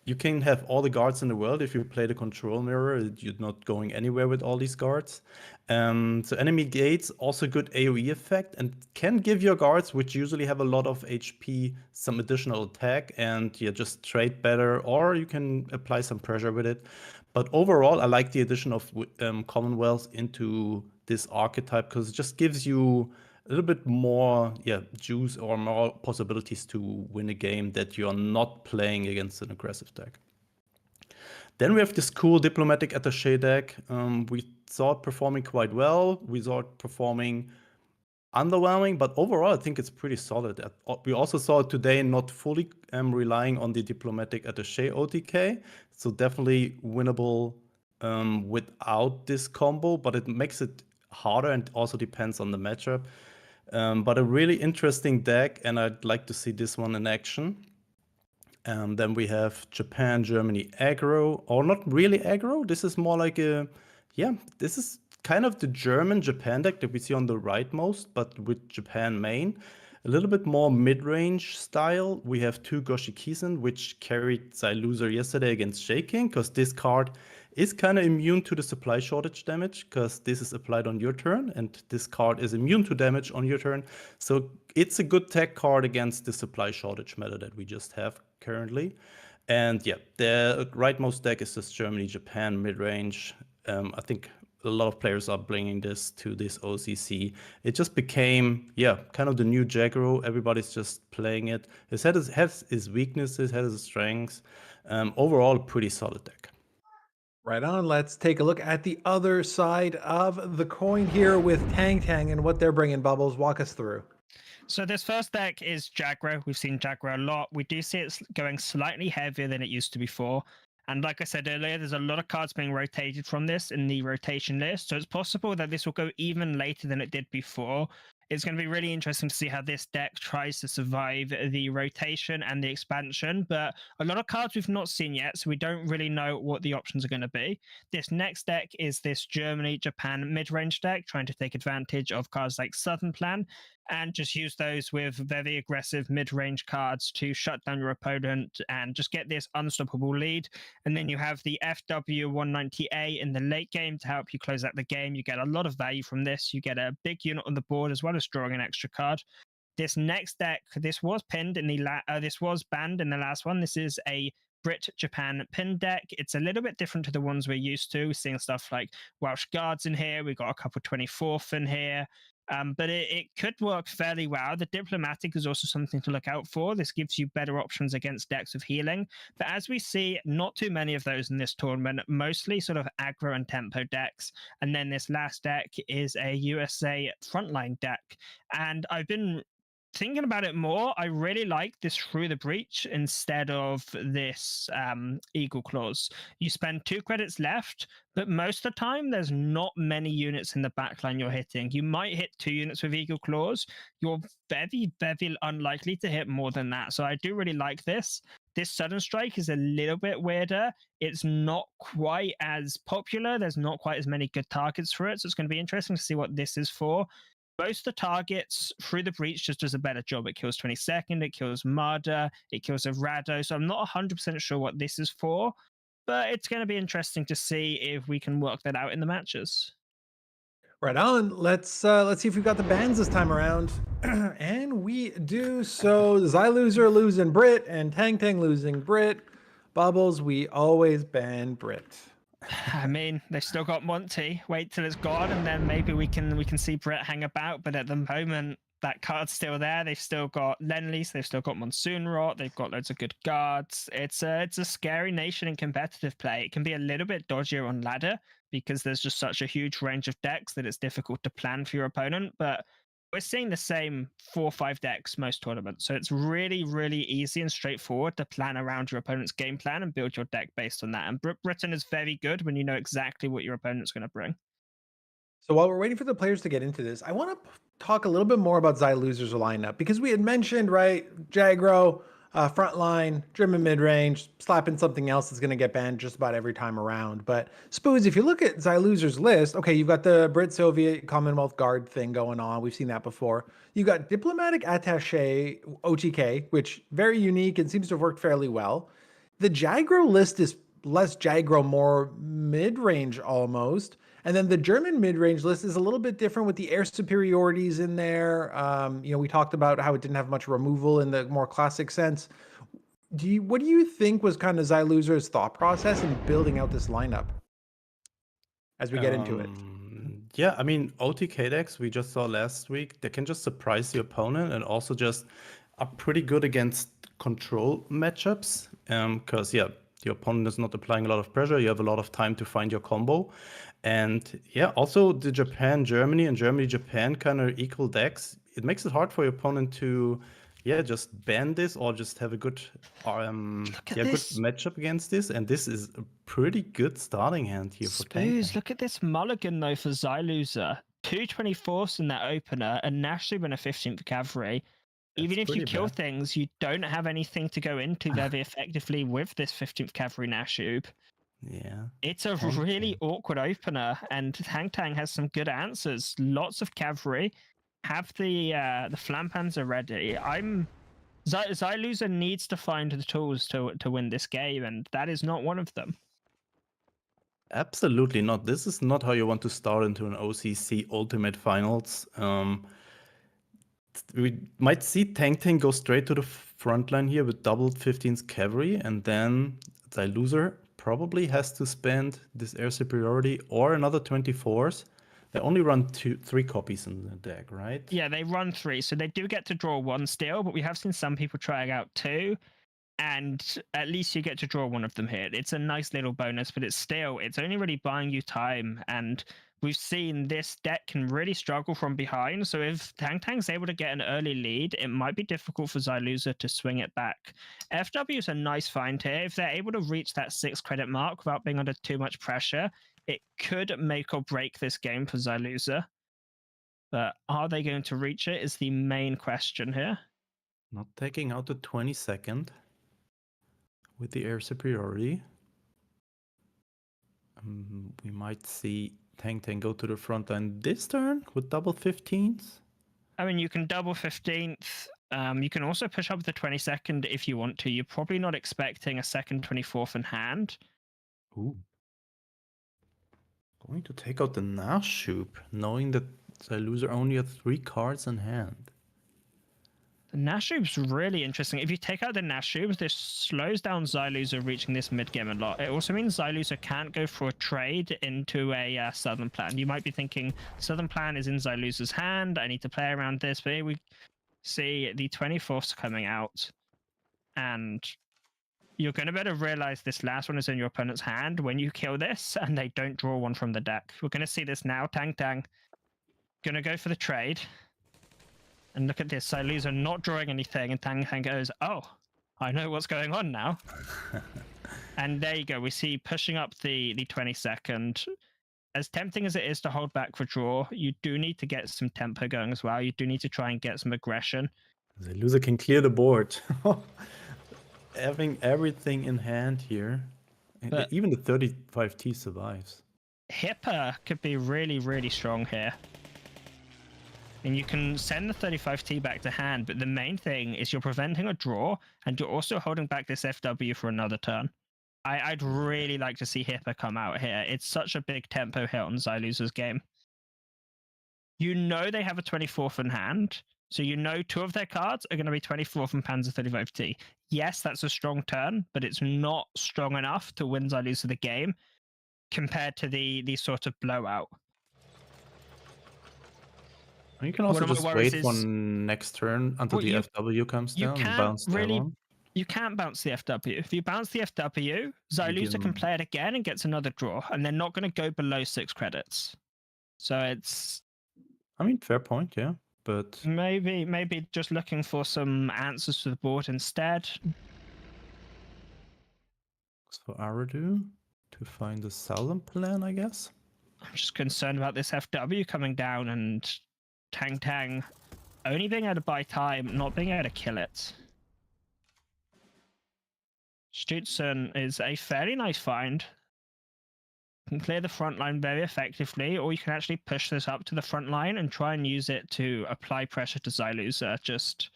Speaker 2: you can have all the guards in the world. If you play the control mirror, you're not going anywhere with all these guards. So enemy gates, also good AoE effect, and can give your guards, which usually have a lot of HP, some additional attack, and yeah, just trade better, or you can apply some pressure with it. But overall, I like the addition of Commonwealth into this archetype because it just gives you a little bit more juice or more possibilities to win a game that you're not playing against an aggressive deck. Then we have this cool Diplomatic Attaché deck. We saw it performing quite well. We saw it performing underwhelming, but overall I think it's pretty solid. We also saw it today not fully relying on the Diplomatic Attaché OTK, so definitely winnable without this combo, but it makes it harder and also depends on the matchup. But a really interesting deck, and I'd like to see this one in action. Then we have Japan, Germany aggro, or not really aggro. This is more like this is kind of the German Japan deck that we see on the rightmost, but with Japan main. A little bit more mid-range style. We have two Goshikisen, which carried Xyloser yesterday against Shaking, because this card is kind of immune to the supply shortage damage, because this is applied on your turn, and this card is immune to damage on your turn. So it's a good tech card against the supply shortage meta that we just have currently. And yeah, the rightmost deck is this Germany, Japan mid-range. I think a lot of players are bringing this to this OCC. It just became, kind of the new Jaggro. Everybody's just playing it. It has its weaknesses, has its strengths. Overall, pretty solid deck.
Speaker 1: Right on. Let's take a look at the other side of the coin here with Tang Tang and what they're bringing. Bubbles, walk us through.
Speaker 3: So this first deck is Jaggro. We've seen Jaggro a lot. We do see it going slightly heavier than it used to before. And like I said earlier, there's a lot of cards being rotated from this in the rotation list. So it's possible that this will go even later than it did before. It's going to be really interesting to see how this deck tries to survive the rotation and the expansion. But a lot of cards we've not seen yet, so we don't really know what the options are going to be. This next deck is this Germany-Japan mid-range deck, trying to take advantage of cards like Southern Plan and just use those with very aggressive mid-range cards to shut down your opponent and just get this unstoppable lead. And then you have the FW190A in the late game to help you close out the game. You get a lot of value from this. You get a big unit on the board as well as drawing an extra card. This next deck, this was pinned in the this was banned in the last one. This is a Brit-Japan pin deck. It's a little bit different to the ones we're used to. We're seeing stuff like Welsh Guards in here. We've got a couple 24th in here. But it could work fairly well. The Diplomatic is also something to look out for. This gives you better options against decks of healing. But as we see, not too many of those in this tournament, mostly sort of aggro and tempo decks. And then this last deck is a USA frontline deck. And I've been thinking about it more, I really like this Through the Breach instead of this Eagle Claws. You spend 2 credits left, but most of the time there's not many units in the backline you're hitting. You might hit 2 units with Eagle Claws. You're very, very unlikely to hit more than that. So I do really like this. This Sudden Strike is a little bit weirder. It's not quite as popular. There's not quite as many good targets for it. So it's going to be interesting to see what this is for. Most of the targets Through the Breach just does a better job. It kills 22nd, it kills Marder, it kills a Rado. So I'm not 100% sure what this is for, but it's going to be interesting to see if we can work that out in the matches.
Speaker 1: Right on. Let's see if we got the bans this time around. And we do. So Zai loser losing Brit and Tang Tang losing Brit. Bubbles, we always ban Brit.
Speaker 3: I mean, they've still got Monty. Wait till it's gone, and then maybe we can see Brett hang about. But at the moment, that card's still there. They've still got Lenlease. They've still got Monsoon Rot. They've got loads of good guards. It's a scary nation in competitive play. It can be a little bit dodgier on ladder because there's just such a huge range of decks that it's difficult to plan for your opponent. But we're seeing the same 4 or 5 decks most tournaments. So it's really, really easy and straightforward to plan around your opponent's game plan and build your deck based on that. And Britain is very good when you know exactly what your opponent's going to bring.
Speaker 1: So while we're waiting for the players to get into this, I want to talk a little bit more about Zai Loser's lineup because we had mentioned, right, Jagro, front line, German mid range, slapping something else that's going to get banned just about every time around. But Spooz, if you look at Zai Loser's list, okay, you've got the Brit Soviet Commonwealth Guard thing going on. We've seen that before. You got Diplomatic Attaché OTK, which very unique and seems to have worked fairly well. The Jagro list is less Jagro, more mid range almost. And then the German mid-range list is a little bit different with the air superiorities in there. We talked about how it didn't have much removal in the more classic sense. What do you think was kind of Zai Loser's thought process in building out this lineup as we get into it?
Speaker 2: Yeah, I mean, OTK decks we just saw last week, they can just surprise the opponent and also just are pretty good against control matchups. Because, yeah, your opponent is not applying a lot of pressure. You have a lot of time to find your combo. And yeah, also the Japan-Germany and Germany-Japan kind of equal decks. It makes it hard for your opponent to, just ban this or just have a good, good matchup against this. And this is a pretty good starting hand here for Tang.
Speaker 3: Spooz, look at this mulligan though for Zai Loser. 2/24 in that opener, and Nashub and a 15th cavalry. Even if you kill things, you don't have anything to go into very effectively with this 15th cavalry Nashub.
Speaker 2: Yeah.
Speaker 3: It's a really awkward opener, and Tang Tang has some good answers. Lots of cavalry. Have the flampanzer ready. Zai Loser needs to find the tools to win this game, and that is not one of them.
Speaker 2: Absolutely not. This is not how you want to start into an OCC Ultimate Finals. We might see Tang Tang go straight to the front line here with doubled 15th cavalry, and then Zai Loser probably has to spend this air superiority or another 24s. They only run 3 copies in the deck, right?
Speaker 3: Yeah, they run 3, so they do get to draw 1 still, but we have seen some people trying out 2, and at least you get to draw 1 of them here. It's a nice little bonus, but it's only really buying you time, and we've seen this deck can really struggle from behind. So if Tang Tang's able to get an early lead, it might be difficult for Zai Loser to swing it back. FW is a nice find here. If they're able to reach that 6 credit mark without being under too much pressure, it could make or break this game for Zai Loser. But are they going to reach it is the main question here.
Speaker 2: Not taking out the 22nd with the air superiority. We might see Tang Tang go to the front line this turn with double 15s.
Speaker 3: I mean, you can double 15th. You can also push up the 22nd if you want to. You're probably not expecting a second 24th in hand.
Speaker 2: Ooh. Going to take out the Nashub, knowing that Zai Loser only has 3 cards in hand.
Speaker 3: The Nashub's really interesting. If you take out the Nashub, this slows down Zai Loser reaching this mid-game a lot. It also means Zai Loser can't go for a trade into a Southern Plan. You might be thinking, Southern Plan is in Zai Loser's hand, I need to play around this, but here we see the 24ths coming out. And you're going to better realize this last one is in your opponent's hand when you kill this and they don't draw 1 from the deck. We're going to see this now. Tang Tang going to go for the trade. And look at this, Zai Loser not drawing anything, and Tang Tang goes, oh, I know what's going on now. And there you go, we see pushing up the 22nd. As tempting as it is to hold back for draw, you do need to get some tempo going as well. You do need to try and get some aggression.
Speaker 2: The loser can clear the board. Having everything in hand here.
Speaker 3: But
Speaker 2: even the 35T survives.
Speaker 3: Hipper could be really, really strong here. And you can send the 35T back to hand, but the main thing is you're preventing a draw, and you're also holding back this FW for another turn. I'd really like to see Hipper come out here. It's such a big tempo hit on Zai Loser's game. You know they have a 24th in hand, so you know 2 of their cards are going to be 24th and Panzer 35T. Yes, that's a strong turn, but it's not strong enough to win or lose the game compared to the sort of blowout.
Speaker 2: You can also
Speaker 3: One of my
Speaker 2: just
Speaker 3: worries
Speaker 2: wait
Speaker 3: is-
Speaker 2: one next turn until
Speaker 3: Well,
Speaker 2: the
Speaker 3: you-
Speaker 2: FW comes
Speaker 3: you
Speaker 2: down and
Speaker 3: can't
Speaker 2: bounce that
Speaker 3: really-
Speaker 2: one.
Speaker 3: You can't bounce the FW. If you bounce the FW, Xyluza can play it again and gets another draw, and they're not going to go below 6 credits. So it's
Speaker 2: I mean, fair point, yeah. But
Speaker 3: maybe just looking for some answers to the board instead.
Speaker 2: so Aradu to find a Salem plan, I guess.
Speaker 3: I'm just concerned about this FW coming down and Tang only being able to buy time, not being able to kill it. Stutzen is a fairly nice find. You can clear the front line very effectively, or you can actually push this up to the front line and try and use it to apply pressure to Xyluza. Just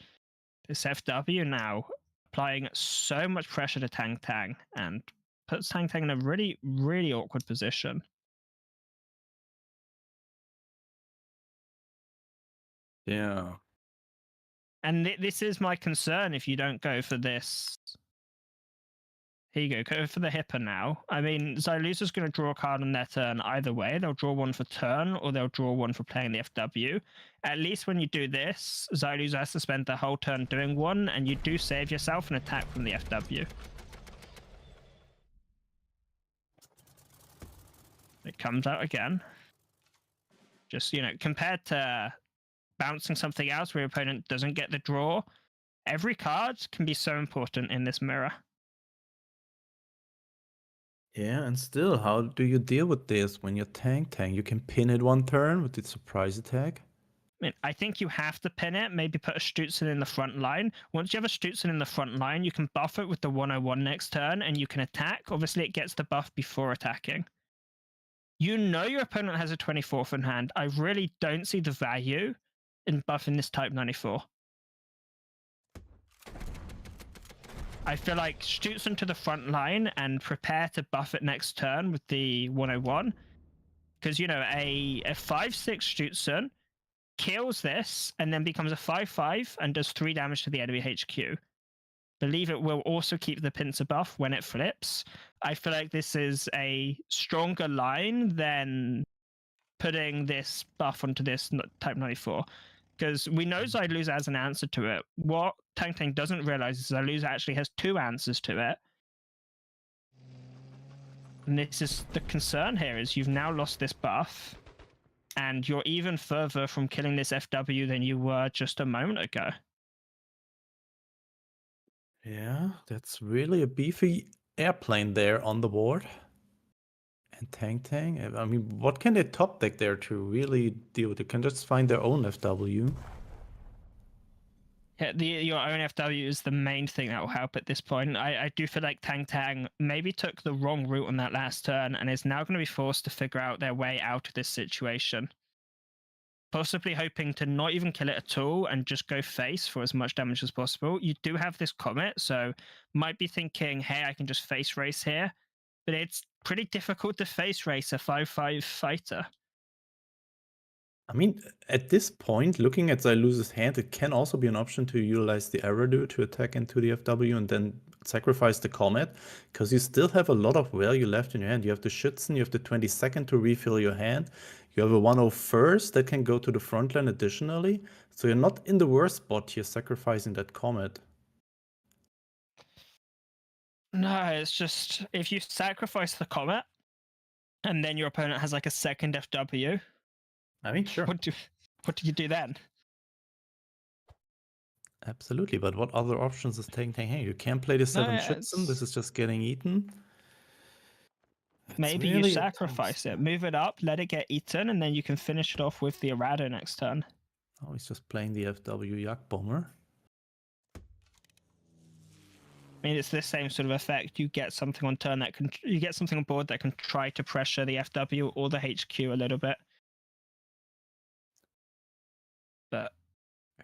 Speaker 3: this FW now applying so much pressure to Tang and puts Tang in a really, really awkward position.
Speaker 2: Yeah.
Speaker 3: And this is my concern if you don't go for this. Here you go for the Hipper now. I mean, Xyluza's going to draw a card on their turn either way. They'll draw one for turn, or they'll draw one for playing the FW. At least when you do this, Xyluza has to spend the whole turn doing one, and you do save yourself an attack from the FW. It comes out again. Just, compared to bouncing something else where your opponent doesn't get the draw, every card can be so important in this mirror.
Speaker 2: Yeah, and still, how do you deal with this when you're Tang? You can pin it one turn with the surprise attack.
Speaker 3: I mean, I think you have to pin it, maybe put a Stutzen in the front line. Once you have a Stutzen in the front line, you can buff it with the 101 next turn, and you can attack. Obviously, it gets the buff before attacking. You know your opponent has a 24th in hand. I really don't see the value in buffing this Type 94. I feel like Stutzen to the front line and prepare to buff it next turn with the 101. Because, a 5/6 Stutzen kills this and then becomes a 5/5 and does 3 damage to the enemy HQ. Believe it will also keep the pincer buff when it flips. I feel like this is a stronger line than putting this buff onto this Type 94. Because we know Xyluza has an answer to it. What Tang doesn't realize is Xyluza actually has 2 answers to it. And this is the concern here, is you've now lost this buff, and you're even further from killing this FW than you were just a moment ago.
Speaker 2: Yeah, that's really a beefy airplane there on the board. And Tang, I mean, what can they top deck there to really deal with it? Can just find their own FW.
Speaker 3: Yeah, your own FW is the main thing that will help at this point. I do feel like Tang maybe took the wrong route on that last turn and is now going to be forced to figure out their way out of this situation. Possibly hoping to not even kill it at all and just go face for as much damage as possible. You do have this Comet, so might be thinking, hey, I can just face race here. But it's pretty difficult to face race a 5/5 fighter.
Speaker 2: I mean, at this point, looking at Xyluza's hand, it can also be an option to utilize the Aradu to attack into the FW and then sacrifice the Comet, because you still have a lot of value left in your hand. You have the Schützen, you have the 22nd to refill your hand, you have a 101st that can go to the front line additionally, so you're not in the worst spot here sacrificing that Comet.
Speaker 3: No, it's just, if you sacrifice the Comet, and then your opponent has like a second FW,
Speaker 2: I mean, sure.
Speaker 3: what do you do then?
Speaker 2: Absolutely, but what other options is Tang? Hey, you can't play the 7 Schützen, this is just getting eaten.
Speaker 3: Maybe you sacrifice it, move it up, let it get eaten, and then you can finish it off with the Arado next turn.
Speaker 2: Oh, he's just playing the FW Yak Bomber.
Speaker 3: I mean, it's the same sort of effect. You get something on turn you get something on board that can try to pressure the FW or the HQ a little bit. But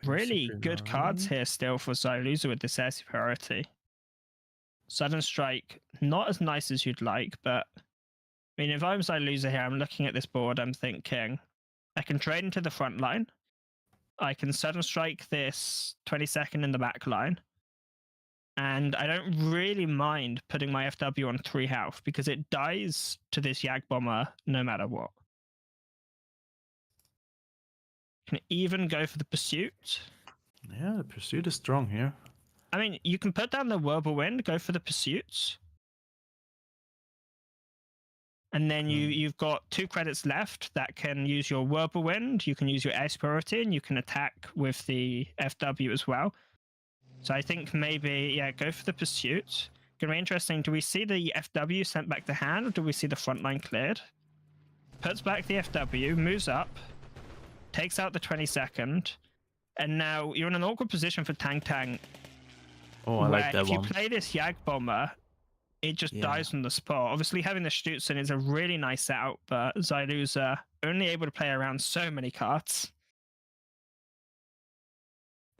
Speaker 3: really good cards here still for Xyluza with this air superiority. Sudden Strike, not as nice as you'd like, but I mean, if I'm Xyluza here, I'm looking at this board, I'm thinking, I can trade into the front line. I can sudden strike this 22nd in the back line. And I don't really mind putting my FW on 3 health because it dies to this Yak Bomber no matter what. Can even go for the pursuit.
Speaker 2: Yeah, the pursuit is strong here.
Speaker 3: I mean, you can put down the Whirlwind, go for the pursuits. And then you've got 2 credits left that can use your Whirlwind, you can use your Ace Priority, and you can attack with the FW as well. So I think maybe, yeah, go for the pursuit. Gonna be interesting. Do we see the FW sent back to hand, or do we see the front line cleared? Puts back the FW, moves up, takes out the 22nd, and now you're in an awkward position for Tang Tang.
Speaker 2: Oh, I like that
Speaker 3: if
Speaker 2: one.
Speaker 3: you play this Yag Bomber, it just dies on the spot. Obviously, having the Stutzen is a really nice setup, but Zailu's only able to play around so many cards.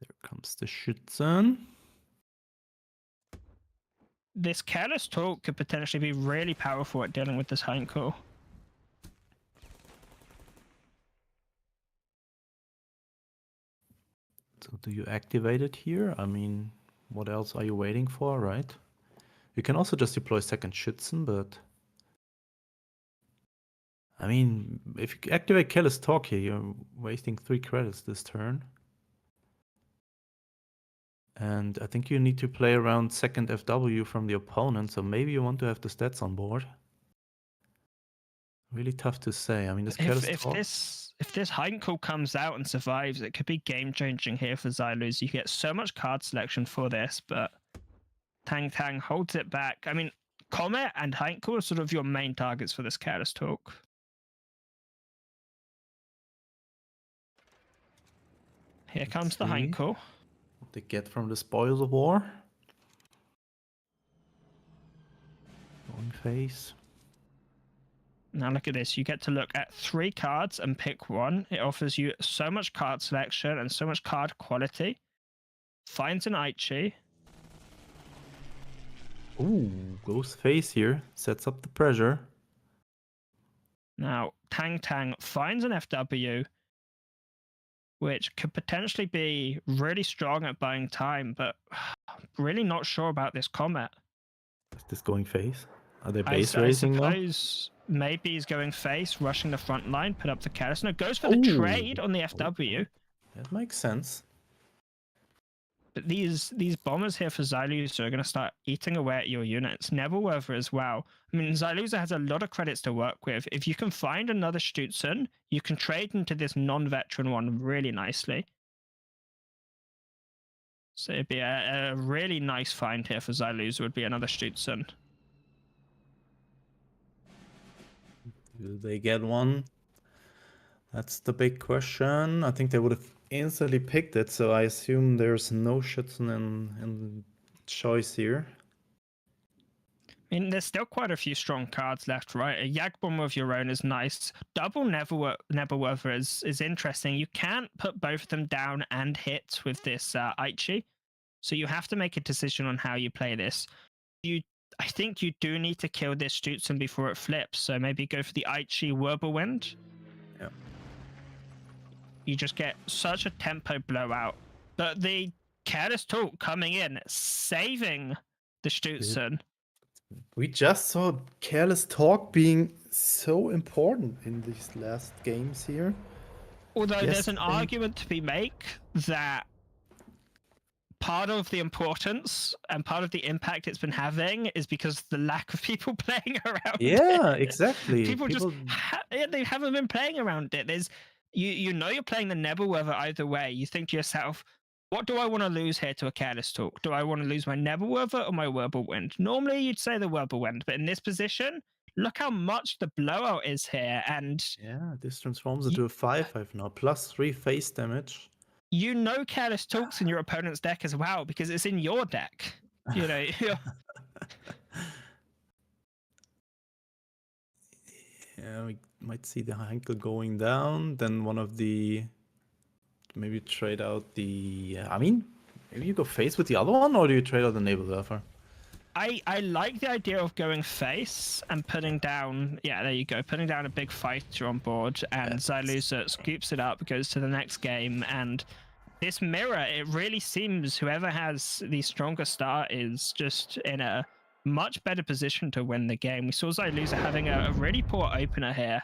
Speaker 2: There comes the Schützen.
Speaker 3: This Careless Talk could potentially be really powerful at dealing with this Heinkel.
Speaker 2: So do you activate it here? I mean, what else are you waiting for, right? You can also just deploy second Schützen, but... I mean, if you activate Careless Talk here, you're wasting 3 credits this turn. And I think you need to play around second FW from the opponent, so maybe you want to have the stats on board. Really tough to say. I mean, this Careless Talk...
Speaker 3: If this Heinkel comes out and survives, it could be game-changing here for Zylus. You get so much card selection for this, but Tang Tang holds it back. I mean, Comet and Heinkel are sort of your main targets for this Careless Talk. Here comes the Heinkel.
Speaker 2: What they get from the spoils of war. Going phase.
Speaker 3: Now look at this. You get to look at 3 cards and pick one. It offers you so much card selection and so much card quality. Finds an Aichi.
Speaker 2: Ooh, goes phase here. Sets up the pressure.
Speaker 3: Now, Tang Tang finds an FW, which could potentially be really strong at buying time, but really not sure about this Comet.
Speaker 2: Is this going phase? Are they base racing now?
Speaker 3: I suppose maybe he's going face, rushing the front line, put up the Careless. No, goes for the trade on the FW.
Speaker 2: That makes sense.
Speaker 3: But these bombers here for Xyluza are going to start eating away at your units. Nebelwerfer as well. I mean, Xyluza has a lot of credits to work with. If you can find another Stutzen, you can trade into this non-veteran one really nicely. So it'd be a really nice find here for Xyluza, would be another Stutzen.
Speaker 2: Do they get one? That's the big question. I think they would have instantly picked it, so I assume there's no Schützen in choice here.
Speaker 3: I mean, there's still quite a few strong cards left, right? A Yagbomb of your own is nice. Double Nebelwerfer is interesting. You can't put both of them down and hit with this Aichi, so you have to make a decision on how you play this. I think you do need to kill this Stutzen before it flips, so maybe go for the Aichi Whirlwind.
Speaker 2: Yeah.
Speaker 3: You just get such a tempo blowout. But the Careless Talk coming in, saving the Stutzen.
Speaker 2: We just saw Careless Talk being so important in these last games here.
Speaker 3: Although there's an argument to be made that part of the importance and part of the impact it's been having is because the lack of people playing around it.
Speaker 2: Exactly.
Speaker 3: People just they haven't been playing around it. There's you know you're playing the Nebelwerfer either way. You think to yourself, what do I want to lose here to a Careless Talk? Do I want to lose my Nebelwerfer or my Whirlwind? Normally you'd say the Whirlwind, but in this position, look how much the blowout is here. And
Speaker 2: yeah, this transforms into a 5/5 now, +3 face damage.
Speaker 3: You know Careless Talk's in your opponent's deck as well, because it's in your deck. You know.
Speaker 2: Yeah, we might see the Heinkel going down. Then one of the... Maybe trade out the... I mean, maybe you go face with the other one, or do you trade out the Nebelwerfer?
Speaker 3: I like the idea of going face and putting down, yeah, there you go, putting down a big fighter on board, and Xyluza scoops it up, goes to the next game, and this mirror, it really seems whoever has the stronger start is just in a much better position to win the game. We saw Xyluza having a really poor opener here,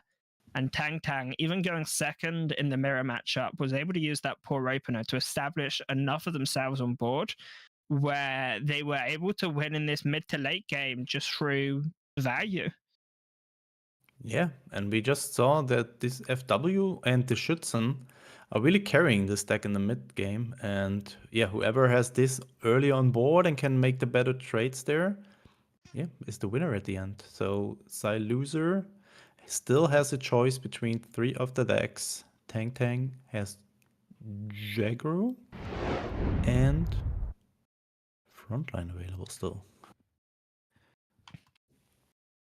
Speaker 3: and Tang Tang, even going second in the mirror matchup, was able to use that poor opener to establish enough of themselves on board where they were able to win in this mid to late game just through value.
Speaker 2: Yeah, and we just saw that this FW and the Schützen are really carrying this deck in the mid game. And yeah, whoever has this early on board and can make the better trades there, yeah, is the winner at the end. So Xyluza still has a choice between 3 of the decks. Tang Tang has Jagro and Frontline available still.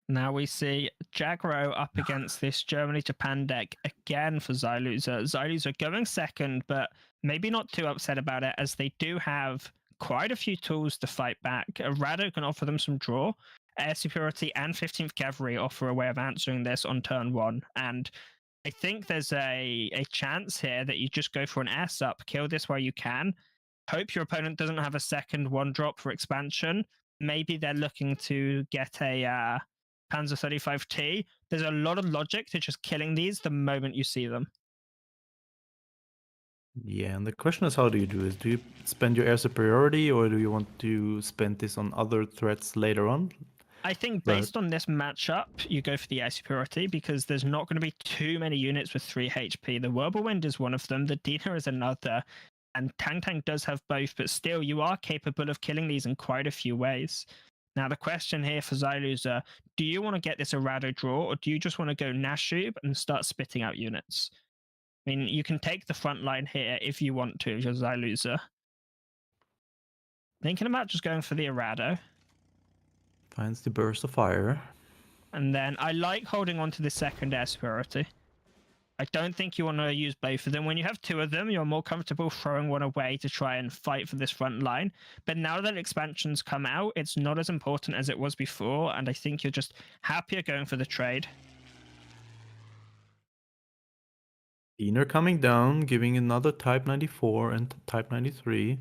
Speaker 3: Now we see Jagro up against this Germany-Japan deck again for Xyluza. Xyluza going second, but maybe not too upset about it, as they do have quite a few tools to fight back. Rado can offer them some draw. Air Superiority and 15th Cavalry offer a way of answering this on turn 1. And I think there's a chance here that you just go for an S-up, kill this where you can, hope your opponent doesn't have a second 1-drop for expansion. Maybe they're looking to get a Panzer 35T. There's a lot of logic to just killing these the moment you see them.
Speaker 2: Yeah, and the question is, how do you do this? Do you spend your air superiority, or do you want to spend this on other threats later on?
Speaker 3: I think based on this matchup, you go for the air superiority, because there's not going to be too many units with 3 HP. The Whirlwind is one of them, the Dina is another, and Tang Tang does have both, but still, you are capable of killing these in quite a few ways. Now, the question here for Xyluza, do you want to get this a Rado draw, or do you just want to go Nashub and start spitting out units? I mean, you can take the front line here if you want to, if you're Xyluza. Thinking about just going for the Arado.
Speaker 2: Finds the burst of fire.
Speaker 3: And then I like holding on to the second air superiority. I don't think you want to use both of them. When you have 2 of them, you're more comfortable throwing one away to try and fight for this front line. But now that expansions come out, it's not as important as it was before, and I think you're just happier going for the trade.
Speaker 2: Inner coming down, giving another Type 94 and Type 93.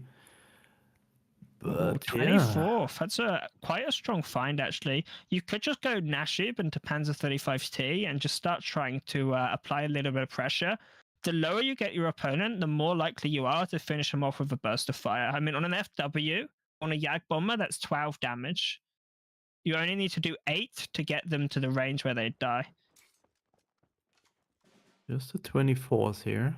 Speaker 2: But
Speaker 3: 24th. That's quite a strong find, actually. You could just go Nashib into Panzer 35T and just start trying to apply a little bit of pressure. The lower you get your opponent, the more likely you are to finish him off with a burst of fire. I mean, on an FW, on a Yag Bomber, that's 12 damage. You only need to do 8 to get them to the range where they die.
Speaker 2: Just the 24th here.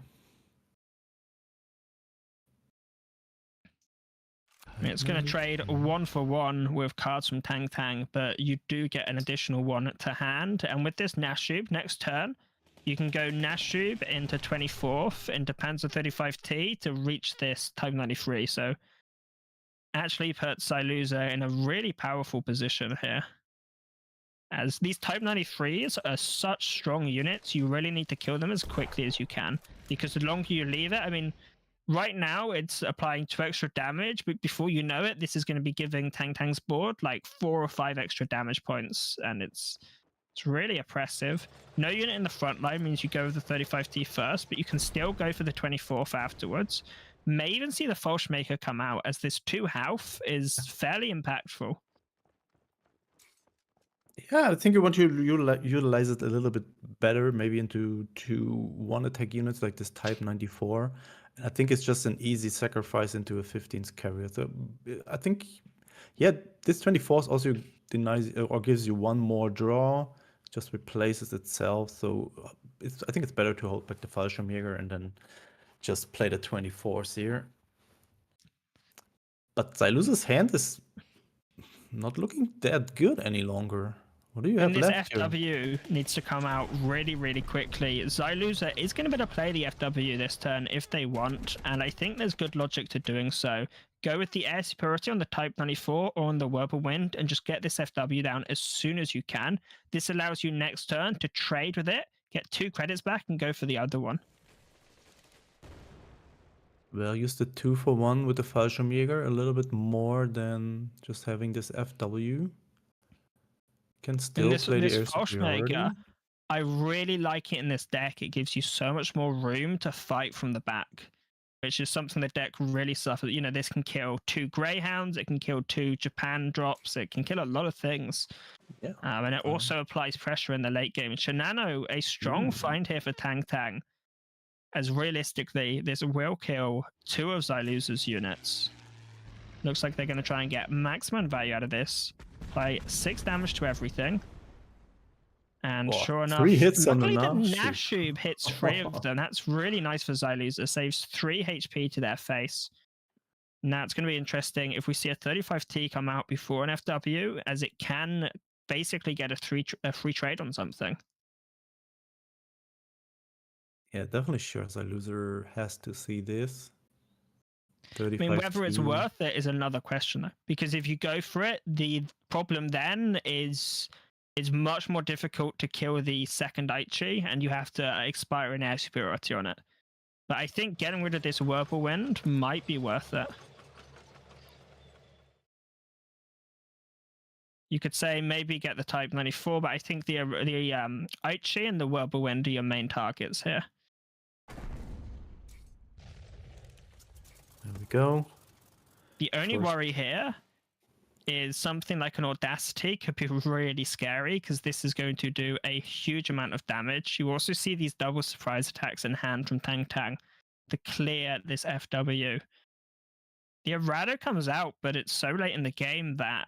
Speaker 3: It's going to trade 1 for 1 with cards from Tang Tang, but you do get an additional 1 to hand. And with this Nashub, next turn, you can go Nashub into 24th, into Panzer 35T to reach this Type 93. So actually put Xyluza in a really powerful position here. As these Type 93s are such strong units, you really need to kill them as quickly as you can. Because the longer you leave it, I mean, right now, it's applying 2 extra damage, but before you know it, this is going to be giving Tang Tang's board like 4 or 5 extra damage points, and it's really oppressive. No unit in the front line means you go with the 35T first, but you can still go for the 24th afterwards. May even see the Falschmaker come out, as this 2 health is fairly impactful.
Speaker 2: Yeah, I think you want to utilize it a little bit better, maybe into 2 1-attack units like this Type 94. I think it's just an easy sacrifice into a 15th carrier. So I think, yeah, this 24th also denies or gives you 1 more draw, just replaces itself. So I think it's better to hold back the Fallschirmjäger and then just play the 24th here. But Xyluza's hand is not looking that good any longer. What do you have left
Speaker 3: here? This FW needs to come out really, really quickly. Xyluza is going to be able to play the FW this turn if they want, and I think there's good logic to doing so. Go with the air superiority on the Type 94 or on the Whirlwind and just get this FW down as soon as you can. This allows you next turn to trade with it, get 2 credits back, and go for the other one.
Speaker 2: Well, use the 2-for-1 with the Fallschirmjäger a little bit more than just having this FW. Can
Speaker 3: And
Speaker 2: still
Speaker 3: this
Speaker 2: play the air
Speaker 3: Fallschirmjäger,
Speaker 2: superiority.
Speaker 3: I really like it in this deck. It gives you so much more room to fight from the back, which is something the deck really suffers. You know, this can kill 2 Greyhounds, it can kill 2 Japan drops, it can kill a lot of things.
Speaker 2: Yeah.
Speaker 3: And it also applies pressure in the late game. Shinano, a strong find here for Tang Tang, as realistically, this will kill 2 of Xyluza's units. Looks like they're going to try and get maximum value out of this. Apply 6 damage to everything. And
Speaker 2: Oh,
Speaker 3: sure enough,
Speaker 2: 3 hits on the
Speaker 3: luckily
Speaker 2: Nashub.
Speaker 3: Nashub hits 3 of them. That's really nice for Xyluza. Saves 3 HP to their face. Now it's going to be interesting if we see a 35T come out before an FW, as it can basically get a free trade on something.
Speaker 2: Yeah, definitely sure Xyluza has to see this.
Speaker 3: I mean, whether it's
Speaker 2: 35T.
Speaker 3: worth it is another question, though. Because if you go for it, the problem then is it's much more difficult to kill the second Aichi, and you have to expire an air superiority on it. But I think getting rid of this Whirlwind might be worth it. You could say maybe get the Type 94, but I think the Aichi and the Whirlwind are your main targets here.
Speaker 2: There we go.
Speaker 3: The only
Speaker 2: First-
Speaker 3: worry here is something like an Audacity could be really scary, because this is going to do a huge amount of damage. You also see these double surprise attacks in hand from Tang Tang to clear this FW. The errata comes out, but it's so late in the game that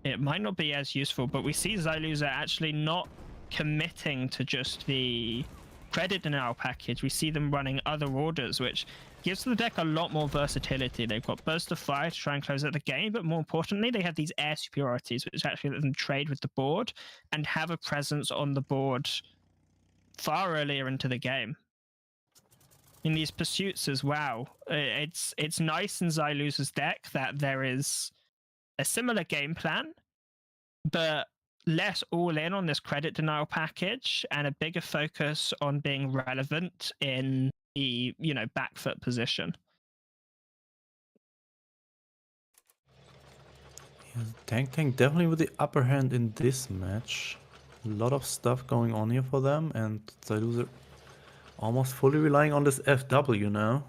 Speaker 3: it might not be as useful. But we see Xyluza actually not committing to just the credit denial package. We see them running other orders, which gives the deck a lot more versatility. They've got Burst of Fire to try and close out the game, but more importantly, they have these air superiorities, which actually let them trade with the board and have a presence on the board far earlier into the game. In these pursuits as well, it's nice in Xyluza's deck that there is a similar game plan, but less all in on this credit denial package and a bigger focus on being relevant in the, you know, back foot position.
Speaker 2: Yeah, Tang Tang definitely with the upper hand in this match. A lot of stuff going on here for them, and Xyluza almost fully relying on this FW now.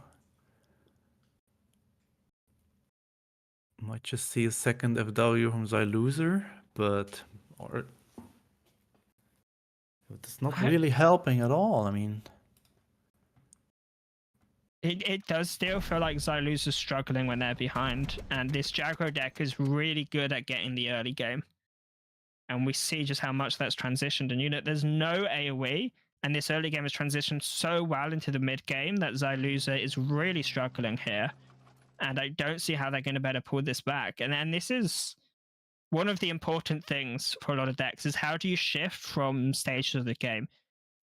Speaker 2: Might just see a second FW from Xyluza, but it's not really helping at all. I mean,
Speaker 3: It does still feel like Xyluza's struggling when they're behind, and this Jaguar deck is really good at getting the early game. And we see just how much that's transitioned. And you know, there's no AoE, and this early game has transitioned so well into the mid game that Xyluza is really struggling here. And I don't see how they're going to better pull this back. And then this is one of the important things for a lot of decks, is how do you shift from stages of the game?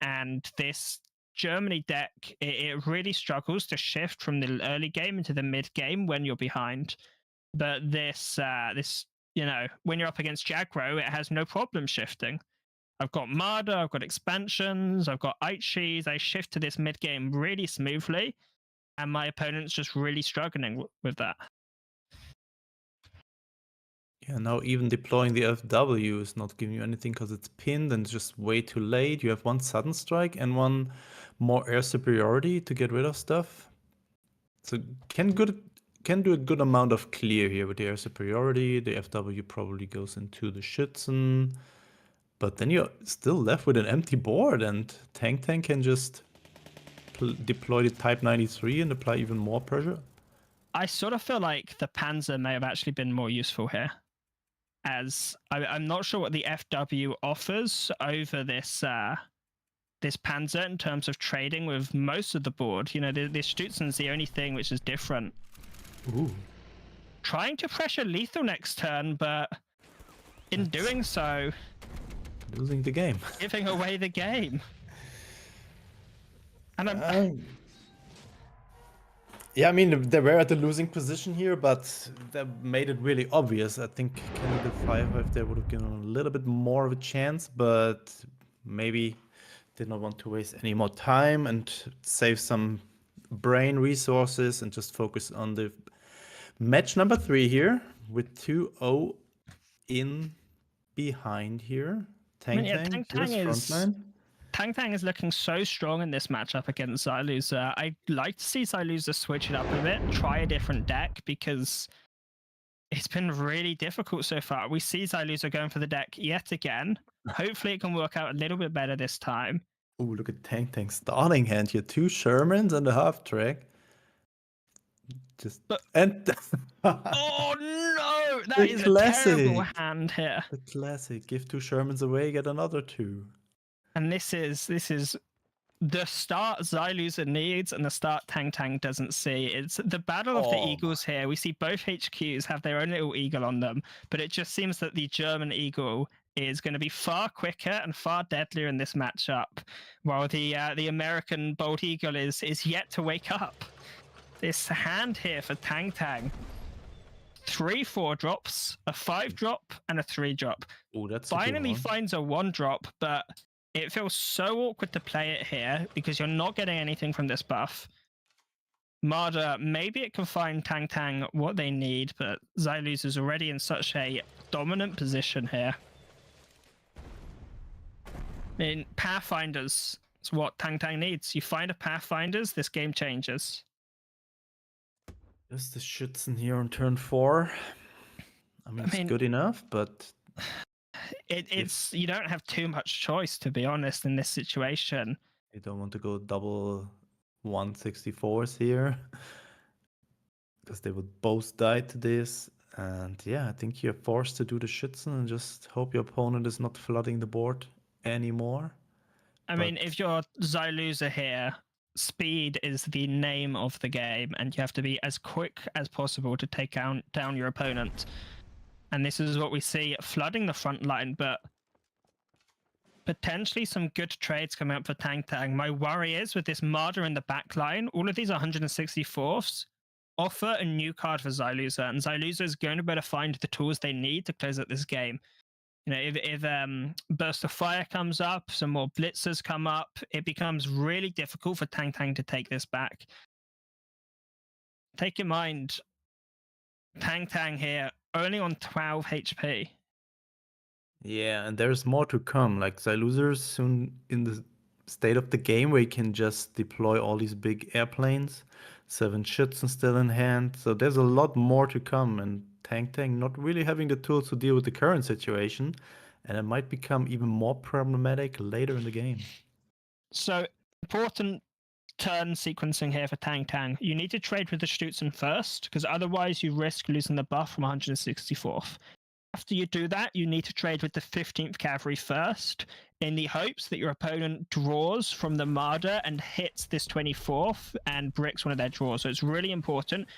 Speaker 3: And this Germany deck, it really struggles to shift from the early game into the mid game when you're behind. But this, you know, when you're up against Jagro, it has no problem shifting. I've got Marder, I've got expansions, I've got Aichis. I shift to this mid game really smoothly, and my opponent's just really struggling with that.
Speaker 2: yeah, now even deploying the FW is not giving you anything because it's pinned and it's just way too late. You have one sudden strike and one more air superiority to get rid of stuff. So can do a good amount of clear here with the air superiority. The FW probably goes into the Schützen, but then you're still left with an empty board, and Tang Tang can just deploy the Type 93 and apply even more pressure.
Speaker 3: I sort of feel like the Panzer may have actually been more useful here, as I'm not sure what the FW offers over this this Panzer in terms of trading with most of the board. You know, the Stutzen's the only thing which is different.
Speaker 2: Ooh.
Speaker 3: Trying to pressure lethal next turn, but in doing so,
Speaker 2: Losing the game.
Speaker 3: giving away the game. And
Speaker 2: Yeah, I mean, they were at the losing position here, but that made it really obvious. I think candidate 5, if they would have given a little bit more of a chance, but maybe did not want to waste any more time and save some brain resources and just focus on the match number 3 here with 2-0 in behind here.
Speaker 3: I mean,
Speaker 2: Tang
Speaker 3: yeah,
Speaker 2: Tang,
Speaker 3: Tang
Speaker 2: just
Speaker 3: Tang
Speaker 2: front
Speaker 3: is
Speaker 2: line.
Speaker 3: Tang Tang is looking so strong in this matchup against Xyluza. I'd like to see Xyluza switch it up a bit, try a different deck, because it's been really difficult so far. We see Xyluza going for the deck yet again. Hopefully it can work out a little bit better this time.
Speaker 2: Oh, look at Tang Tang starting hand here. 2 Shermans and a half track. Just
Speaker 3: But-
Speaker 2: and
Speaker 3: Oh no! That
Speaker 2: The
Speaker 3: is a terrible
Speaker 2: classic.
Speaker 3: hand here.
Speaker 2: the classic. Give 2 Shermans away, get another 2.
Speaker 3: And this is the start Xyluza needs and the start Tang Tang doesn't see. It's the battle of the
Speaker 2: Oh
Speaker 3: eagles here. We see both HQs have their own little eagle on them, but it just seems that the German eagle is going to be far quicker and far deadlier in this matchup, while the American bald eagle is yet to wake up. This hand here for Tang Tang. 3 4-drops, a 5-drop, and a 3-drop.
Speaker 2: Oh, that's a good
Speaker 3: Finally
Speaker 2: one.
Speaker 3: finds a 1-drop, but it feels so awkward to play it here because you're not getting anything from this buff. Marder, maybe it can find Tang Tang what they need, but Xyluza is already in such a dominant position here. I mean, Pathfinders is what Tang Tang needs. You find a Pathfinders, this game changes.
Speaker 2: Just the Schützen here on turn 4. I mean, it's
Speaker 3: mean-
Speaker 2: good enough, but
Speaker 3: It's you don't have too much choice, to be honest, in this situation.
Speaker 2: you don't want to go double 164s here. Because they would both die to this. And yeah, I think you're forced to do the Schützen and just hope your opponent is not flooding the board anymore.
Speaker 3: I mean,
Speaker 2: But-
Speaker 3: if you're Xyluza here, speed is the name of the game, and you have to be as quick as possible to take down your opponent. And this is what we see, flooding the front line, but potentially some good trades coming up for Tang Tang. My worry is with this Marder in the back line, all of these 164ths offer a new card for Xyluza, and Xyluza is going to better find the tools they need to close out this game. You know, if Burst of Fire comes up, some more blitzers come up, it becomes really difficult for Tang Tang to take this back. Take in mind, Tang Tang here only on 12 HP.
Speaker 2: Yeah, and there's more to come. Like Xyluza's soon in the state of the game where you can just deploy all these big airplanes. 7 Schützen still in hand. So there's a lot more to come, and Tang Tang not really having the tools to deal with the current situation, and it might become even more problematic later in the game.
Speaker 3: So, important turn sequencing here for Tang Tang. You need to trade with the Stutzen first, because otherwise you risk losing the buff from 164th. After you do that, you need to trade with the 15th Cavalry first, in the hopes that your opponent draws from the Marder and hits this 24th and bricks one of their draws. So it's really important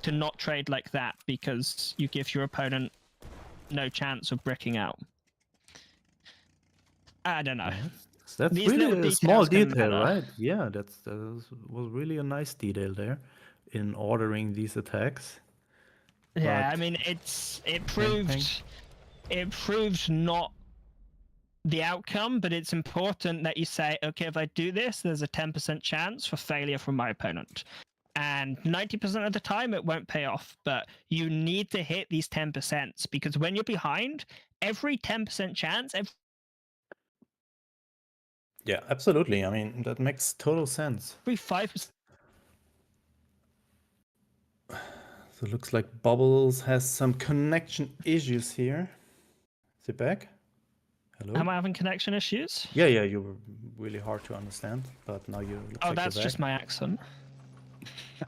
Speaker 3: to not trade like that, because you give your opponent no chance of bricking out. I don't know.
Speaker 2: So that's
Speaker 3: These little
Speaker 2: really a small
Speaker 3: details can
Speaker 2: detail,
Speaker 3: matter.
Speaker 2: right? Yeah, that was really a nice detail there in ordering these attacks.
Speaker 3: Yeah,
Speaker 2: But-
Speaker 3: I mean, it proved not the outcome, but it's important that you say, okay, if I do this, there's a 10% chance for failure from my opponent. And 90% of the time, it won't pay off. But you need to hit these 10%, because when you're behind, every 10% chance,
Speaker 2: Yeah, absolutely. I mean, that makes total sense.
Speaker 3: every 5%.
Speaker 2: So it looks like Bubbles has some connection issues here. Is he back? Hello?
Speaker 3: Am I having connection issues?
Speaker 2: Yeah, you were really hard to understand, but now you look
Speaker 3: Oh,
Speaker 2: like
Speaker 3: that's
Speaker 2: you're
Speaker 3: just my accent.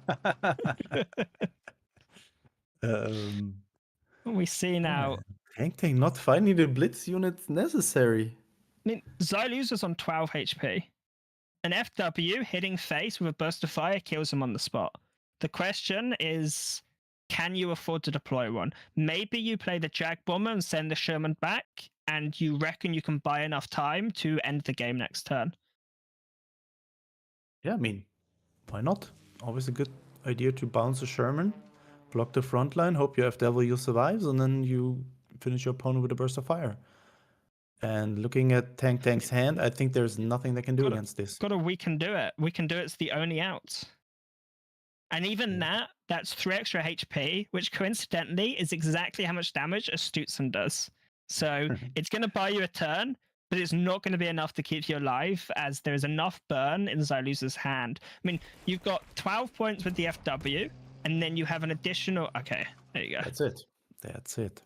Speaker 2: back.
Speaker 3: We see now.
Speaker 2: Tang Tang not finding the blitz units necessary.
Speaker 3: I mean, Xyluza's on 12 HP. An FW hitting face with a burst of fire kills him on the spot. The question is, can you afford to deploy one? Maybe you play the Jag Bomber and send the Sherman back, and you reckon you can buy enough time to end the game next turn.
Speaker 2: Yeah, I mean, why not? Always a good idea to bounce a Sherman, block the front line, hope your FW survives, and then you finish your opponent with a burst of fire. And looking at Tank's hand, I think there's nothing they can do
Speaker 3: Got it.
Speaker 2: against this.
Speaker 3: Got a we can do it. We can do it's the only out. And even that's 3 extra HP, which coincidentally is exactly how much damage a Stutson does. So it's going to buy you a turn, but it's not going to be enough to keep you alive, as there is enough burn in Xyluza's hand. I mean, you've got 12 points with the FW, and then you have an additional... Okay, there you go.
Speaker 2: That's it. That's it.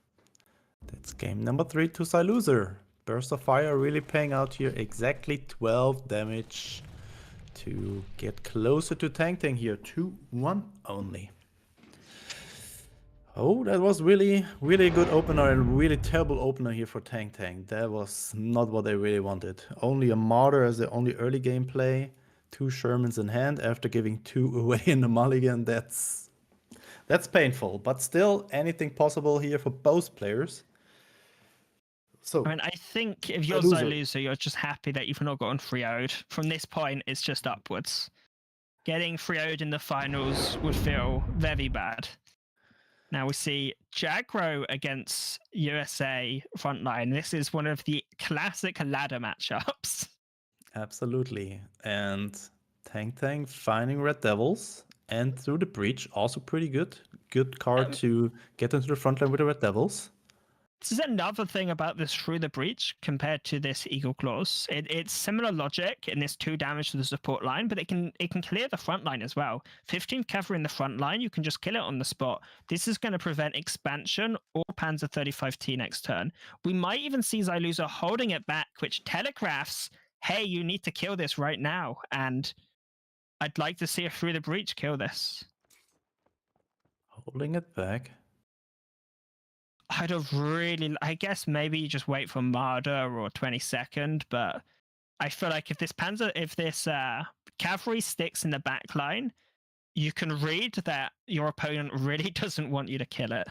Speaker 2: That's game number 3 to Xyluza. Burst of Fire really paying out here. Exactly 12 damage to get closer to Tank here. 2-1 only. Oh, that was really a good opener and really terrible opener here for Tank. That was not what they really wanted. Only a Martyr as the only early game play. 2 Shermans in hand after giving 2 away in the mulligan. That's painful, but still anything possible here for both players. So,
Speaker 3: I mean, I think if you're Xyluza, you're just happy that you've not gotten 3-0'd. From this point, it's just upwards. Getting 3-0'd in the finals would feel very bad. Now we see Jagro against USA Frontline. This is one of the classic ladder matchups.
Speaker 2: Absolutely. And Tank finding Red Devils and through the breach, also pretty good. Good card to get into the front line with the Red Devils.
Speaker 3: This is another thing about this Through the Breach compared to this Eagle Claws. It's similar logic in this 2 damage to the support line, but it can clear the front line as well. 15 cavalry in the front line, you can just kill it on the spot. This is going to prevent expansion or Panzer 35T next turn. We might even see Xyluza holding it back, which telegraphs, hey, you need to kill this right now. And I'd like to see a Through the Breach kill this.
Speaker 2: Holding it back.
Speaker 3: I guess maybe you just wait for Marder or 22nd, but I feel like if this cavalry sticks in the back line, you can read that your opponent really doesn't want you to kill it.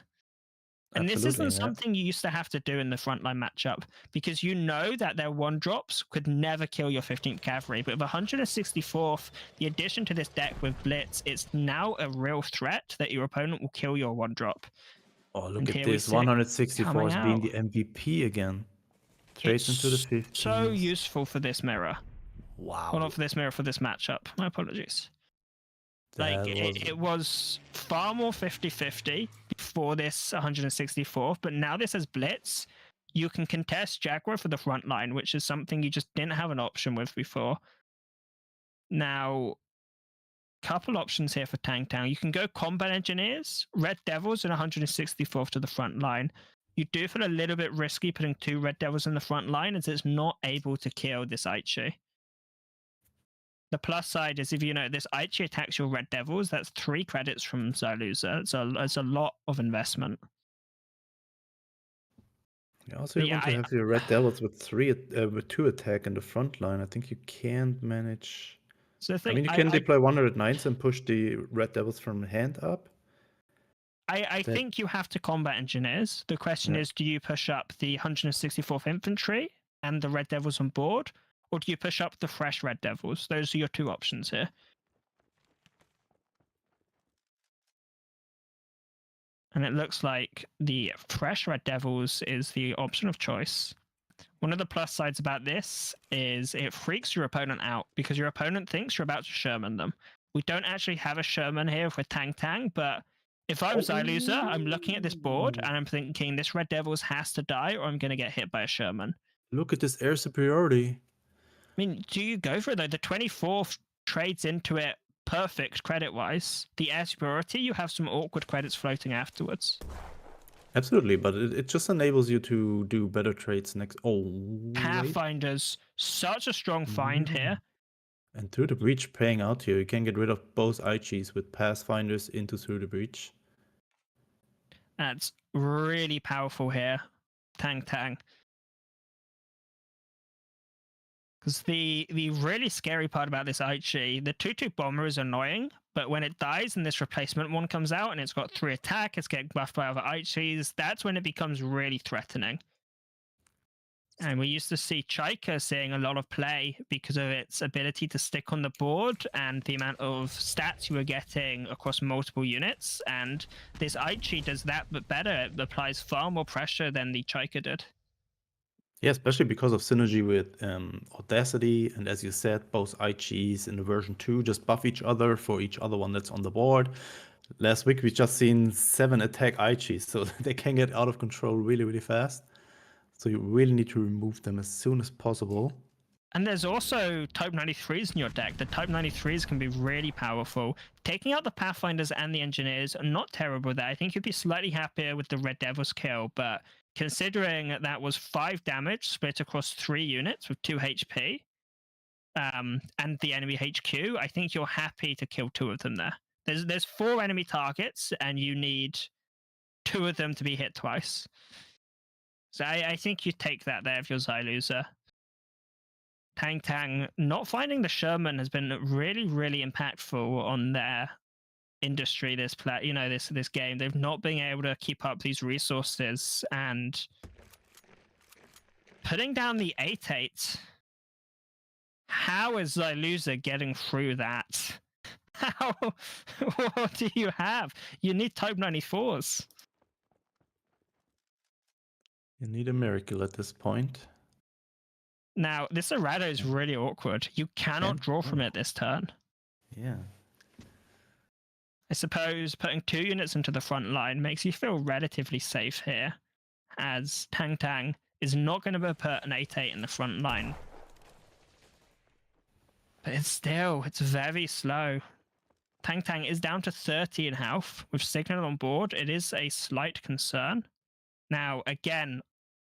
Speaker 3: And this isn't something you used to have to do in the frontline matchup, because you know that their 1-drops could never kill your 15th cavalry. But with 164th, the addition to this deck with Blitz, it's now a real threat that your opponent will kill your 1-drop.
Speaker 2: Oh, look at this. 164 is being the MVP again. Straight into the 50s.
Speaker 3: So useful for this mirror.
Speaker 2: Wow.
Speaker 3: Well, not for this mirror, for this matchup. My apologies. It was far more 50-50 before this 164th, but now this has Blitz. You can contest Jaguar for the front line, which is something you just didn't have an option with before. Now, couple options here for Tank. You can go Combat Engineers, Red Devils, and 164th to the front line. You do feel a little bit risky putting 2 Red Devils in the front line, as it's not able to kill this Aichi. The plus side is if you know this Aichi attacks your Red Devils, that's 3 credits from Xyluza. It's a lot of investment.
Speaker 2: You also want to have your Red Devils with 2 attack in the front line. I think you can't manage. So I mean, you can deploy 109s and push the Red Devils from hand up.
Speaker 3: I think you have to Combat Engineers. The question is, do you push up the 164th Infantry and the Red Devils on board, or do you push up the fresh Red Devils? Those are your 2 options here. And it looks like the fresh Red Devils is the option of choice. One of the plus sides about this is it freaks your opponent out, because your opponent thinks you're about to Sherman them. We don't actually have a Sherman here with Tang, but if I'm Xyluza, I'm looking at this board and I'm thinking this Red Devils has to die or I'm going to get hit by a Sherman.
Speaker 2: Look at this air superiority.
Speaker 3: I mean, do you go for it though? The 24th trades into it perfect credit-wise. The air superiority, you have some awkward credits floating afterwards.
Speaker 2: Absolutely, but it just enables you to do better trades next. Oh,
Speaker 3: Pathfinder's such a strong find here.
Speaker 2: And Through the Breach paying out here. You can get rid of both Aichis with Pathfinders into Through the Breach.
Speaker 3: That's really powerful here. Tang. Because the really scary part about this Aichi, the 2/2 bomber is annoying, but when it dies and this replacement one comes out and it's got 3 attack, it's getting buffed by other Aichis, that's when it becomes really threatening. And we used to see Chaika seeing a lot of play because of its ability to stick on the board and the amount of stats you were getting across multiple units. And this Aichi does that, but better. It applies far more pressure than the Chaika did.
Speaker 2: Yeah, especially because of synergy with Audacity, and as you said, both IGs in the version 2 just buff each other for each other one that's on the board. Last week we just seen 7 attack IGs, so they can get out of control really, really fast. So you really need to remove them as soon as possible.
Speaker 3: And there's also Type 93s in your deck. The Type 93s can be really powerful. Taking out the Pathfinders and the Engineers are not terrible there. I think you'd be slightly happier with the Red Devil's kill, but considering that was 5 damage split across 3 units with 2 HP, and the enemy HQ, I think you're happy to kill 2 of them there. There's 4 enemy targets, and you need 2 of them to be hit twice. So I think you take that there if you're Xyloser. Tang Tang not finding the Sherman has been really, really impactful on their industry. This game, they've not been able to keep up these resources, and putting down the 8/8. How is Xyloser getting through that? How? What do you have? You need Type 94s.
Speaker 2: You need a miracle at this point.
Speaker 3: Now, this errata is really awkward. You cannot draw from it this turn.
Speaker 2: Yeah.
Speaker 3: I suppose putting 2 units into the front line makes you feel relatively safe here, as Tang Tang is not going to put an 8/8 in the front line. But it's very slow. Tang Tang is down to 30 in health with Signal on board. It is a slight concern. Now, again,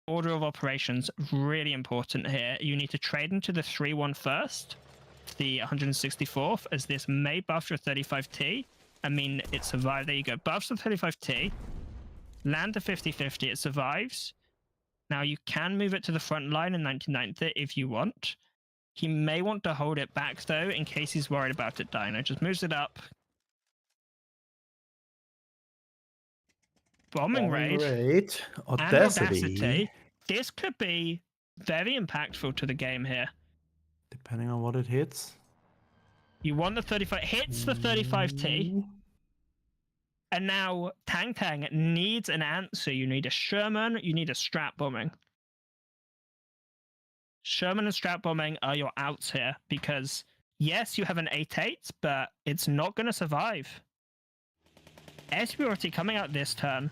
Speaker 3: order of operations, really important here. You need to trade into the 3-1 first, the 164th, as this may buff your 35T. I mean, it survived. There you go. Buffs the 35T. Land the 50/50. It survives. Now, you can move it to the front line in 1990 if you want. He may want to hold it back, though, in case he's worried about it dying. It just moves it up. Bombing raid.
Speaker 2: Audacity.
Speaker 3: This could be very impactful to the game here.
Speaker 2: Depending on what it hits.
Speaker 3: You want the 35, hits the 35T. And now Tang Tang needs an answer. You need a Sherman, you need a Strat Bombing. Sherman and Strat Bombing are your outs here, because yes, you have an 8/8, but it's not going to survive. Superiority coming out this turn.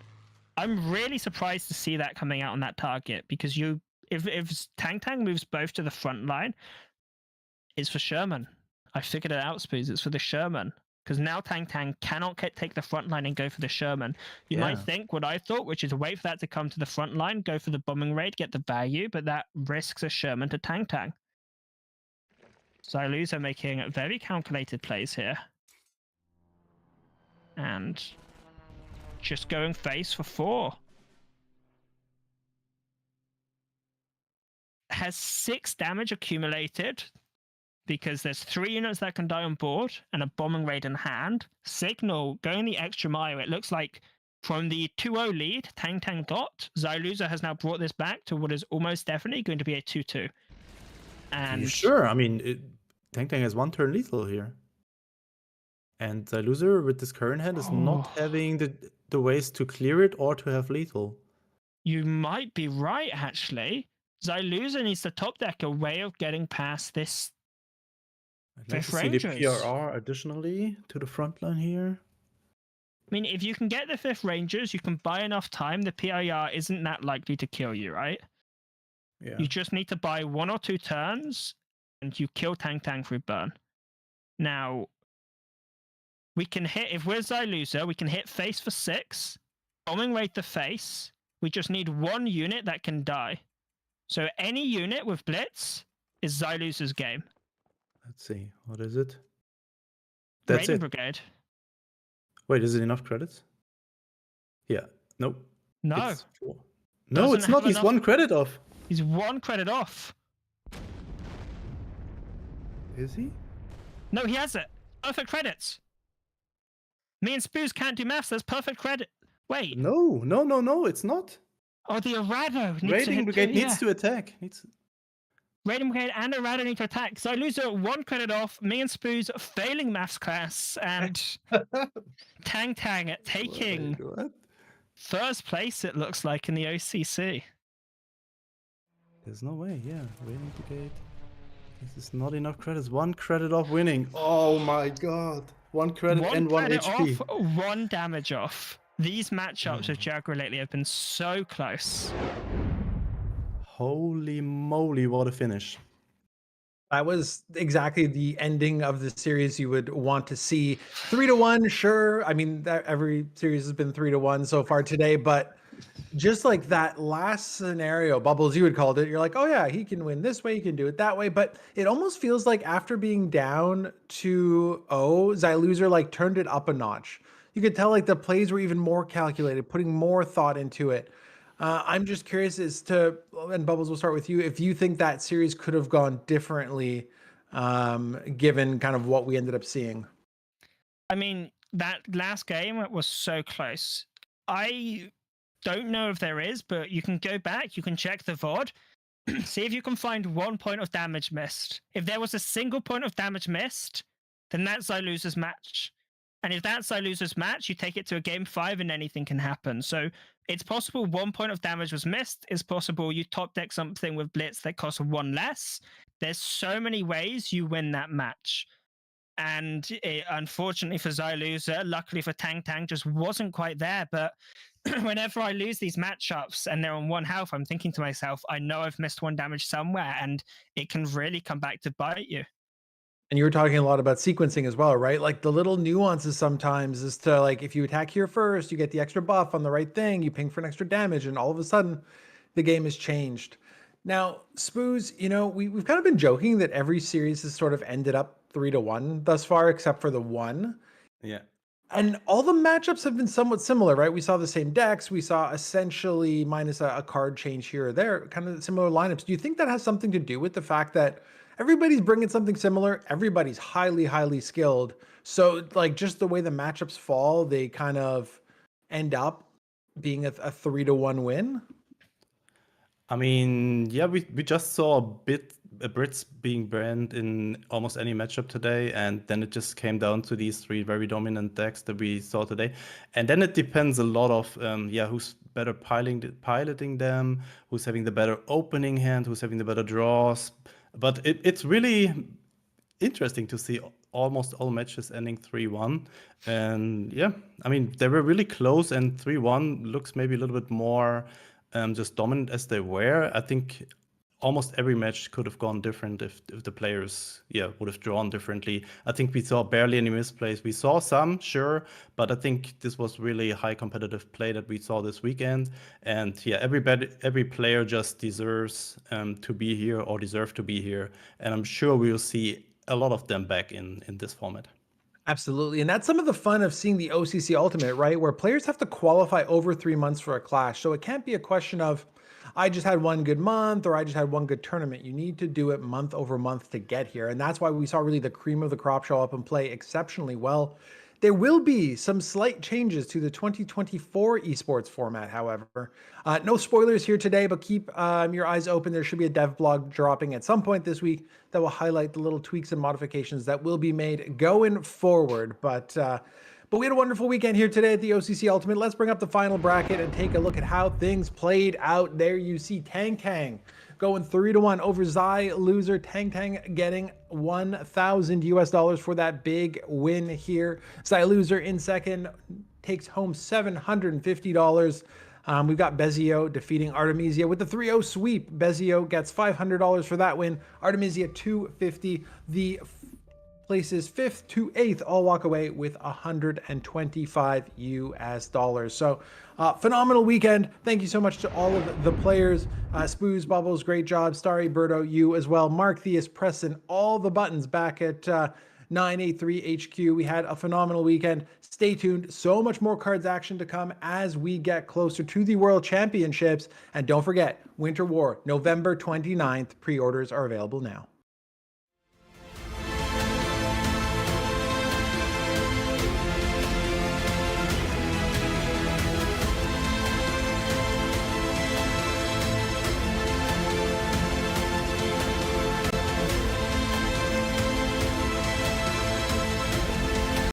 Speaker 3: I'm really surprised to see that coming out on that target, because if Tang Tang moves both to the front line, it's for Sherman. I figured it out, Spooz. It's for the Sherman. Because now Tang Tang cannot take the front line and go for the Sherman. You might think what I thought, which is wait for that to come to the front line, go for the bombing raid, get the value, but that risks a Sherman to Tang Tang. Xyloser making very calculated plays here. And just going face for 4. Has 6 damage accumulated, because there's 3 units that can die on board and a bombing raid in hand. Signal going the extra mile. It looks like from the 2-0 lead Tang Tang got, Xyloser has now brought this back to what is almost definitely going to be a 2-2. And
Speaker 2: you sure? I mean, Tang Tang has 1 turn lethal here. And Xyloser with this current hand is not having the ways to clear it or to have lethal.
Speaker 3: You might be right, actually. Xyloser needs to top deck a way of getting past this.
Speaker 2: I'd like to see the PRR additionally to the front line here.
Speaker 3: I mean, if you can get the 5th Rangers, you can buy enough time. The PIR isn't that likely to kill you, right?
Speaker 2: Yeah.
Speaker 3: You just need to buy 1 or 2 turns, and you kill Tang Tang through burn. Now, we can hit, if we're Xyloser, we can hit face for 6, bombing raid the face. We just need 1 unit that can die. So any unit with Blitz is Xyloser's game.
Speaker 2: Let's see. What is it? That's
Speaker 3: Raiding
Speaker 2: it.
Speaker 3: Brigade.
Speaker 2: Wait, is it enough credits? Yeah. Nope.
Speaker 3: No.
Speaker 2: It's 4. No, it's not. He's 1 credit off.
Speaker 3: He's 1 credit off.
Speaker 2: Is he?
Speaker 3: No, he has it. Perfect credits. Me and Spooz can't do maths. That's perfect credit. Wait.
Speaker 2: No, it's not.
Speaker 3: Oh, the Arado.
Speaker 2: Raiding Brigade needs to attack.
Speaker 3: Raiding Brigade and Arado need to attack. Xyloser 1 credit off. Me and Spooz failing maths class. And Tang Tang taking
Speaker 2: What?
Speaker 3: first place, it looks like, in the OCC.
Speaker 2: There's no way, yeah. Waiting to gate. This is not enough credits. 1 credit off winning. Oh my god. 1 credit and 1
Speaker 3: credit
Speaker 2: HP.
Speaker 3: off, 1 damage off. These matchups with Jagger lately have been so close.
Speaker 2: Holy moly, what a finish.
Speaker 1: That was exactly the ending of the series you would want to see. 3-1, sure. I mean, every series has been 3-1 so far today, but just like that last scenario, Bubbles, you had called it, you're like, oh yeah, he can win this way, he can do it that way. But it almost feels like after being down 2-0, Xyloser like turned it up a notch. You could tell like the plays were even more calculated, putting more thought into it. I'm just curious as to, and Bubbles, we'll start with you, if you think that series could have gone differently, given kind of what we ended up seeing.
Speaker 3: I mean, that last game was so close. I don't know if there is, but you can go back, you can check the VOD, see if you can find 1 point of damage missed. If there was a single point of damage missed, then that's Xyloser's match. And if that's Xyloser's match, you take it to a game 5 and anything can happen. So it's possible 1 point of damage was missed. It's possible you top deck something with Blitz that costs 1 less. There's so many ways you win that match. And unfortunately for Xyloser, luckily for Tang Tang, just wasn't quite there. But whenever I lose these matchups and they're on 1 health, I'm thinking to myself, I know I've missed 1 damage somewhere, and it can really come back to bite you.
Speaker 1: And you were talking a lot about sequencing as well, right? Like the little nuances sometimes is to like, if you attack here first, you get the extra buff on the right thing, you ping for an extra damage, and all of a sudden the game has changed. Now, Spooz, you know, we've kind of been joking that every series has sort of ended up 3-1 thus far, except for the one.
Speaker 2: Yeah.
Speaker 1: And all the matchups have been somewhat similar, right? We saw the same decks. We saw essentially minus a card change here or there, kind of similar lineups. Do you think that has something to do with the fact that everybody's bringing something similar? Everybody's highly, highly skilled. So like just the way the matchups fall, they kind of end up being a 3-1 win.
Speaker 2: I mean, yeah, we just saw a Brits being banned in almost any matchup today, and then it just came down to these 3 very dominant decks that we saw today. And then it depends a lot of who's better piloting them, who's having the better opening hand, who's having the better draws. But it's really interesting to see almost all matches ending 3-1. And yeah, I mean, they were really close, and 3-1 looks maybe a little bit more just dominant as they were. I think almost every match could have gone different if the players would have drawn differently. I think we saw barely any misplays. We saw some, sure, but I think this was really high competitive play that we saw this weekend. And yeah, every player just deserves to be here or deserve to be here. And I'm sure we'll see a lot of them back in this format.
Speaker 1: Absolutely. And that's some of the fun of seeing the OCC Ultimate, right? Where players have to qualify over 3 months for a clash. So it can't be a question of, I just had 1 good month or I just had 1 good tournament. You need to do it month over month to get here. And that's why we saw really the cream of the crop show up and play exceptionally well. There will be some slight changes to the 2024 esports format, however. No spoilers here today, but keep your eyes open. There should be a dev blog dropping at some point this week that will highlight the little tweaks and modifications that will be made going forward. But we had a wonderful weekend here today at the OCC Ultimate. Let's bring up the final bracket and take a look at how things played out. There you see Tang Tang going 3-1 over Xyloser. Tang Tang getting $1,000 for that big win here. Xyloser in second takes home $750. We've got Bezio defeating Artemisia with the 3-0 sweep. Bezio gets $500 for that win. Artemisia $250. The places 5th to 8th all walk away with $125. So phenomenal weekend. Thank you so much to all of the players. Spooz, Bubbles, great job. Starry, Berto, you as well. Mark Theus pressing all the buttons back at 983 HQ. We had a phenomenal weekend. Stay tuned. So much more cards action to come as we get closer to the World Championships. And don't forget, Winter War, November 29th. Pre-orders are available now.